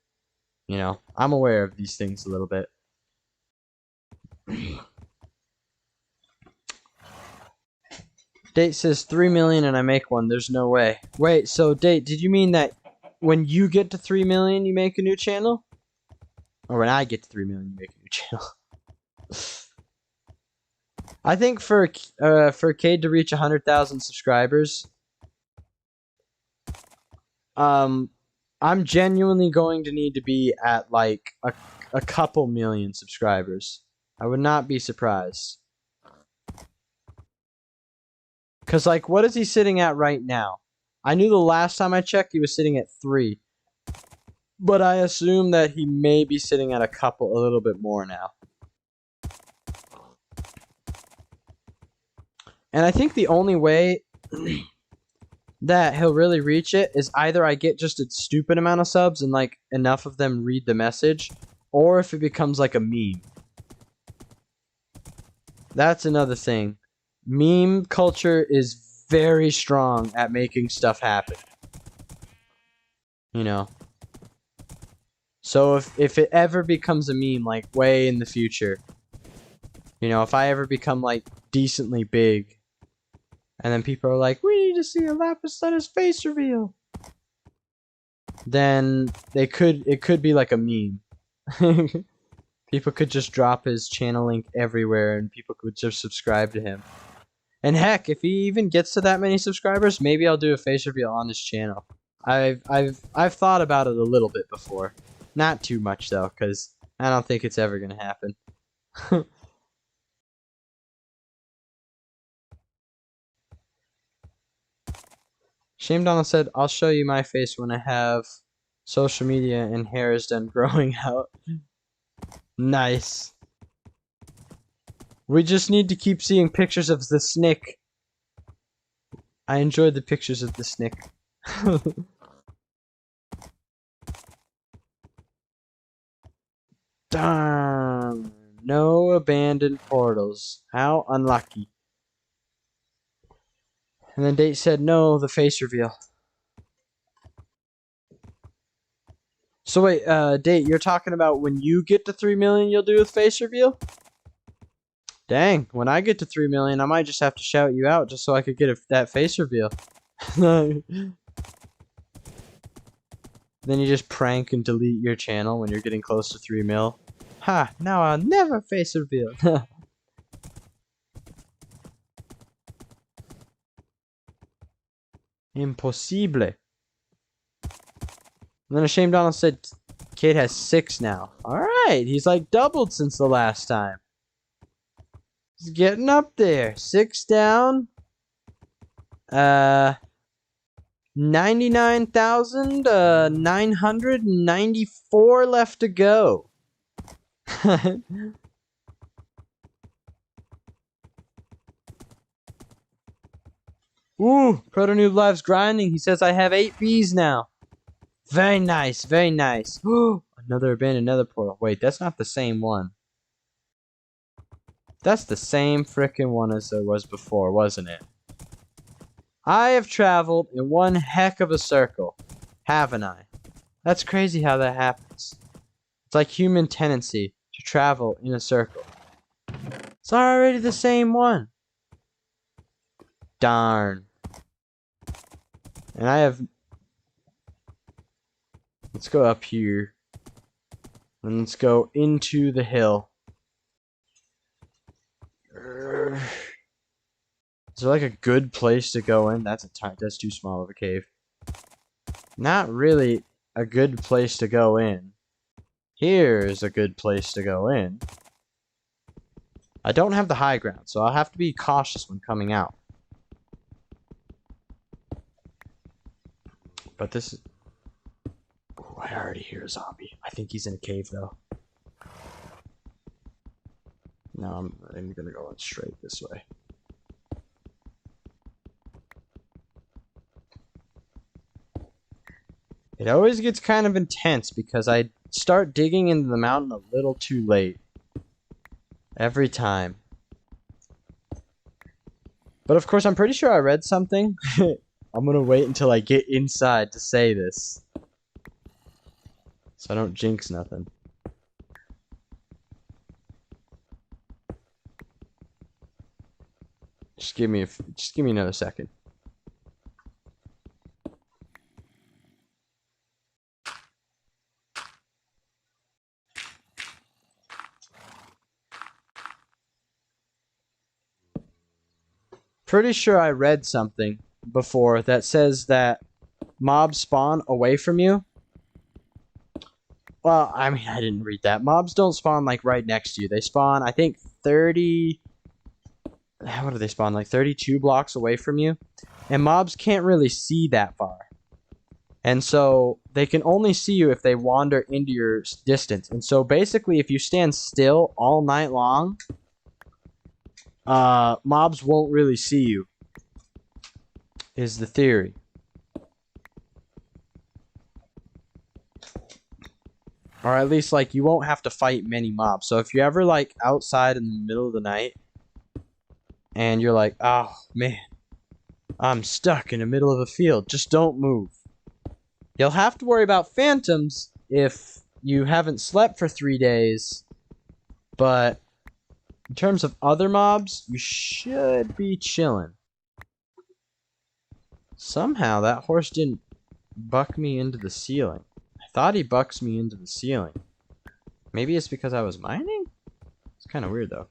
You know, I'm aware of these things a little bit. Date says 3 million and I make one. There's no way. Wait, so Date, did you mean that when you get to 3 million, you make a new channel? Or when I get to 3 million, you make a new channel? I think for Cade to reach 100,000 subscribers, I'm genuinely going to need to be at like a couple million subscribers. I would not be surprised. Cause like, what is he sitting at right now? I knew the last time I checked he was sitting at 3. But I assume that he may be sitting at a little bit more now. And I think the only way that he'll really reach it is either I get just a stupid amount of subs and like enough of them read the message, or if it becomes like a meme. That's another thing. Meme culture is very strong at making stuff happen. You know. So if it ever becomes a meme, like way in the future, you know, if I ever become like decently big, and then people are like, we need to see a Lapis Lettuce face reveal, then it could be like a meme. People could just drop his channel link everywhere, and people could just subscribe to him. And heck, if he even gets to that many subscribers, maybe I'll do a face reveal on his channel. I've thought about it a little bit before. Not too much though, because I don't think it's ever gonna happen. Shame Donald said, I'll show you my face when I have social media and hair is done growing out. Nice. We just need to keep seeing pictures of the snick. I enjoyed the pictures of the snick. Darn. No abandoned portals. How unlucky. And then Date said, no, the face reveal. So wait, Date, you're talking about when you get to 3 million, you'll do a face reveal? Dang, when I get to 3 million, I might just have to shout you out just so I could get that face reveal. Then you just prank and delete your channel when you're getting close to 3 mil. Ha, now I'll never face reveal. Impossible. And then Ashamed Donald said, Kate has 6 now. Alright, he's like doubled since the last time. He's getting up there. 6 down. 99,994 left to go. Ooh, Proto Noob Live's grinding. He says I have 8 bees now. Very nice, very nice. Ooh, another abandoned nether portal. Wait, that's not the same one. That's the same frickin' one as there was before, wasn't it? I have traveled in one heck of a circle, haven't I? That's crazy how that happens. It's like human tendency to travel in a circle. It's already the same one. Darn. And I have... Let's go up here. And let's go into the hill. Is there like a good place to go in? That's too small of a cave. Not really a good place to go in. Here's a good place to go in. I don't have the high ground, so I'll have to be cautious when coming out. But this is... Oh, I already hear a zombie. I think he's in a cave, though. No, I'm gonna go straight this way. It always gets kind of intense because I start digging into the mountain a little too late. Every time. But of course, I'm pretty sure I read something. I'm gonna wait until I get inside to say this, so I don't jinx nothing. Just give me another second. Pretty sure I read something before that says that mobs spawn away from you. Well, I mean, I didn't read that. Mobs don't spawn like right next to you. They spawn, I think, 30... What do they spawn? Like 32 blocks away from you. And mobs can't really see that far. And so they can only see you if they wander into your distance. And so basically, if you stand still all night long, mobs won't really see you, is the theory. Or at least, like, you won't have to fight many mobs. So if you're ever, like, outside in the middle of the night, and you're like, oh, man, I'm stuck in the middle of a field, just don't move. You'll have to worry about phantoms if you haven't slept for 3 days, but in terms of other mobs, you should be chilling. Somehow that horse didn't buck me into the ceiling. I thought he bucks me into the ceiling. Maybe it's because I was mining? It's kind of weird though.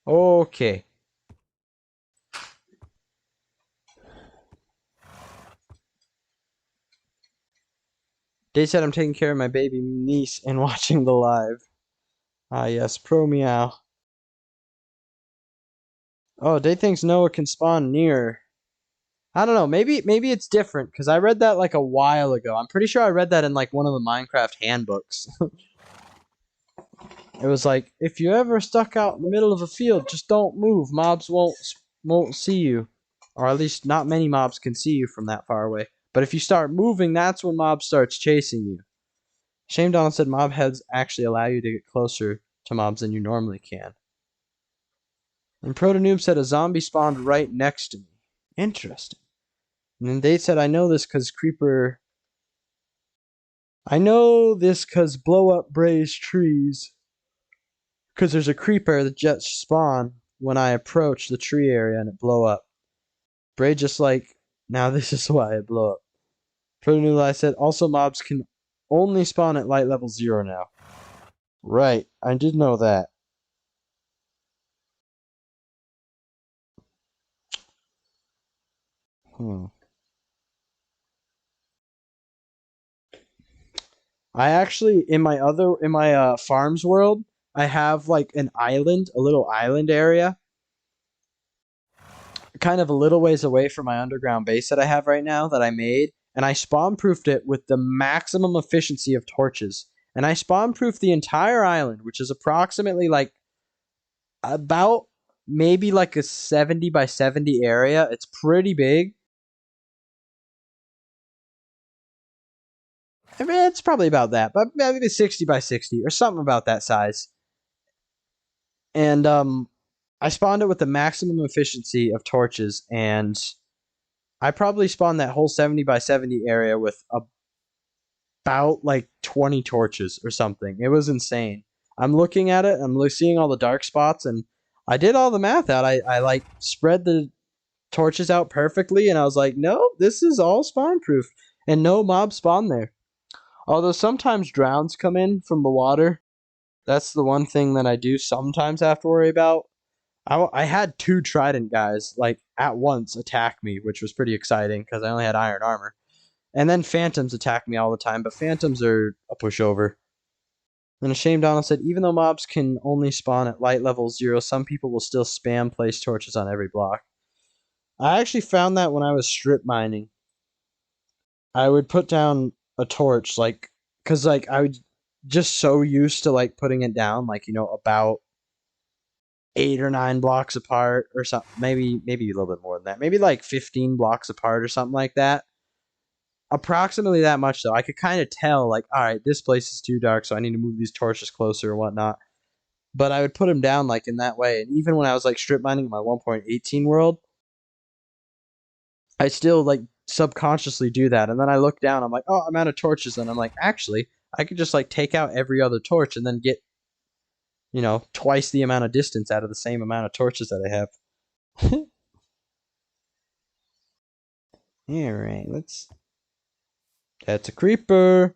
Okay. They said I'm taking care of my baby niece and watching the live. Ah, yes, pro meow. Oh, Day thinks Noah can spawn near. I don't know. Maybe it's different because I read that like a while ago. I'm pretty sure I read that in like one of the Minecraft handbooks. It was like, if you're ever stuck out in the middle of a field, just don't move. Mobs won't see you, or at least not many mobs can see you from that far away. But if you start moving, that's when mob starts chasing you. Shame Donald said mob heads actually allow you to get closer to mobs than you normally can. And Protonoob said a zombie spawned right next to me. Interesting. And then they said, I know this because creeper... I know this because blow up braised trees. Because there's a creeper that just spawned when I approach the tree area and it blow up. Bray just like, now this is why it blow up. Protonoob said, also mobs can only spawn at light level 0 now. Right, I did know that. I actually, in my farms world, I have like an island, a little island area, kind of a little ways away from my underground base that I have right now that I made, and I spawn-proofed it with the maximum efficiency of torches. And I spawn-proofed the entire island, which is approximately like about maybe like a 70 by 70 area. It's pretty big. I mean, it's probably about that, but maybe 60 by 60 or something about that size. And I spawned it with the maximum efficiency of torches, and I probably spawned that whole 70 by 70 area with about like 20 torches or something. It was insane. I'm looking at it, I'm seeing all the dark spots, and I did all the math out. I like spread the torches out perfectly, and I was like, no, this is all spawn proof, and no mob spawn there. Although sometimes drowns come in from the water, That's the one thing that I do sometimes have to worry about. I had 2 trident guys like at once attack me, which was pretty exciting because I only had iron armor. And then phantoms attack me all the time, but phantoms are a pushover. And Ashamed Donald said, even though mobs can only spawn at light level 0, some people will still spam place torches on every block. I actually found that when I was strip mining. I would put down a torch, like, because, like, I was just so used to, like, putting it down, like, you know, about 8 or 9 blocks apart or something. Maybe a little bit more than that. Maybe, like, 15 blocks apart or something like that. Approximately that much, though. I could kind of tell, like, all right, this place is too dark, so I need to move these torches closer or whatnot. But I would put them down, like, in that way. And even when I was, like, strip mining in my 1.18 world, I still, like, subconsciously do that. And then I look down, I'm like, oh, I'm out of torches. And I'm like, actually, I could just, like, take out every other torch and then get, you know, twice the amount of distance out of the same amount of torches that I have. Alright, let's... That's a creeper.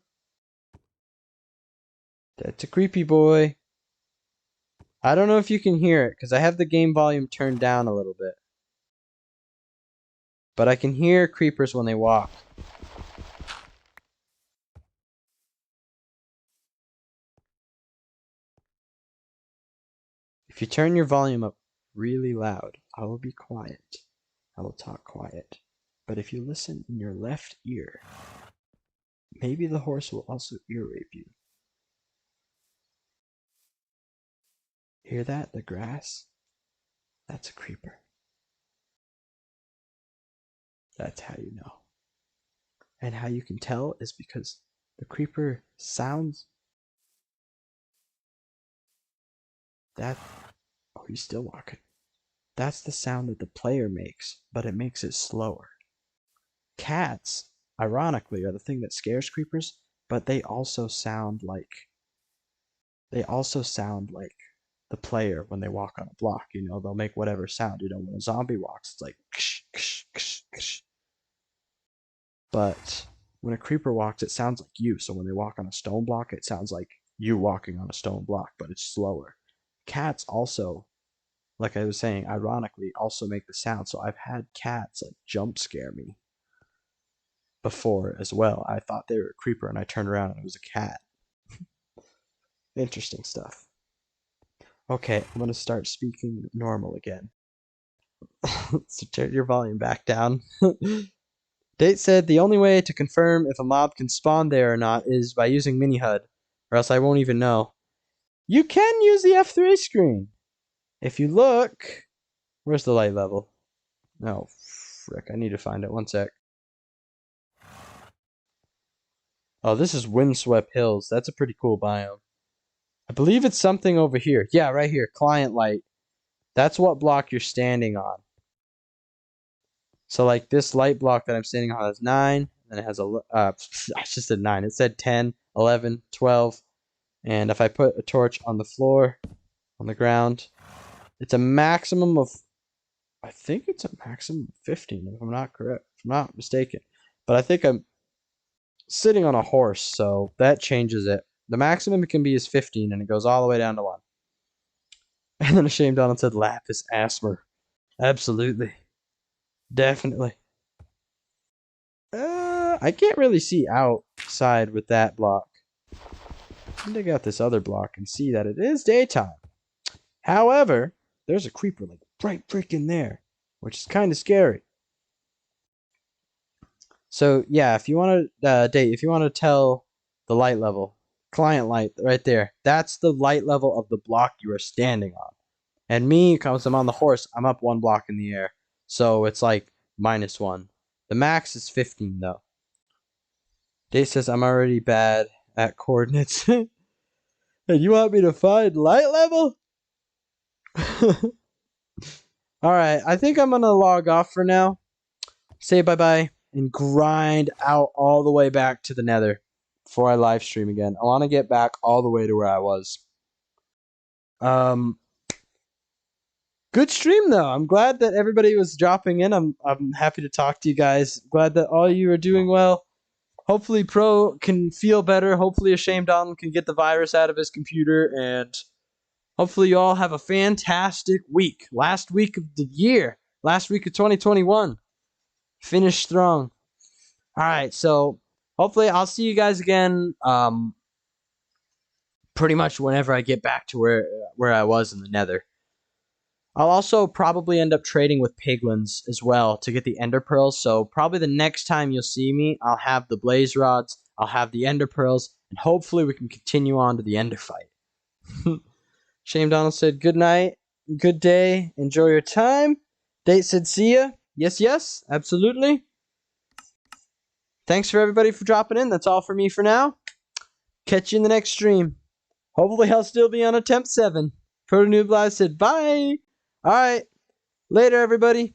That's a creepy boy. I don't know if you can hear it, because I have the game volume turned down a little bit. But I can hear creepers when they walk. If you turn your volume up really loud, I will be quiet. I will talk quiet. But if you listen in your left ear, maybe the horse will also ear rape you. Hear that? The grass? That's a creeper. That's how you know. And how you can tell is because the creeper sounds... That... Oh, he's still walking. That's the sound that the player makes, but it makes it slower. Cats, ironically, are the thing that scares creepers, but they also sound like the player when they walk on a block. You know, they'll make whatever sound. You know, when a zombie walks, it's like ksh, ksh, ksh, ksh. But when a creeper walks, it sounds like you. So when they walk on a stone block, it sounds like you walking on a stone block, but it's slower. Cats also, like I was saying, ironically, also make the sound. So I've had cats like jump scare me before as well. I thought they were a creeper and I turned around and it was a cat. Interesting stuff. Okay, I'm gonna start speaking normal again. So turn your volume back down. Date said the only way to confirm if a mob can spawn there or not is by using mini HUD, or else I won't even know. You can use the F3 screen. If you look, where's the light level? Oh, frick, I need to find it. One sec. Oh, this is Windswept Hills. That's a pretty cool biome. I believe it's something over here. Yeah, right here. Client light. That's what block you're standing on. So, like, this light block that I'm standing on has 9. And it has a... I just said 9. It said 10, 11, 12. And if I put a torch on the floor, on the ground, it's a maximum of... I think it's a maximum of 15, if I'm not correct. If I'm not mistaken. But I think I'm sitting on a horse, so that changes it. The maximum it can be is 15, and it goes all the way down to 1. And then Ashamed Donald said Lapis Asmer. Absolutely. Definitely. I can't really see outside with that block. I can dig out this other block and see that it is daytime. However, there's a creeper like right freaking there, which is kind of scary. So yeah, if you want to if you want to tell the light level, client light right there, that's the light level of the block you are standing on. And me, because I'm on the horse, I'm up 1 block in the air, so it's like -1. The max is 15 though. Dave says I'm already bad at coordinates. And you want me to find light level? Alright, I think I'm gonna log off for now. Say bye-bye and grind out all the way back to the nether before I live stream again. I want to get back all the way to where I was. Good stream though. I'm glad that everybody was dropping in. I'm happy to talk to you guys. Glad that all you are doing well. hopefully Pro can feel better. Hopefully Ashamed Donald can get the virus out of his computer, and hopefully you all have a fantastic week. Last week of the year. Last week of 2021. Finish strong. All right, so hopefully I'll see you guys again pretty much whenever I get back to where I was in the nether. I'll also probably end up trading with piglins as well to get the ender pearls. So probably the next time you'll see me, I'll have the blaze rods, I'll have the ender pearls, and hopefully we can continue on to the ender fight. Shame Donald said good night, good day, enjoy your time. Date said see ya. Yes, yes, absolutely. Thanks for everybody for dropping in. That's all for me for now. Catch you in the next stream. Hopefully I'll still be on attempt 7. Proto Noob Live said bye. All right. Later, everybody.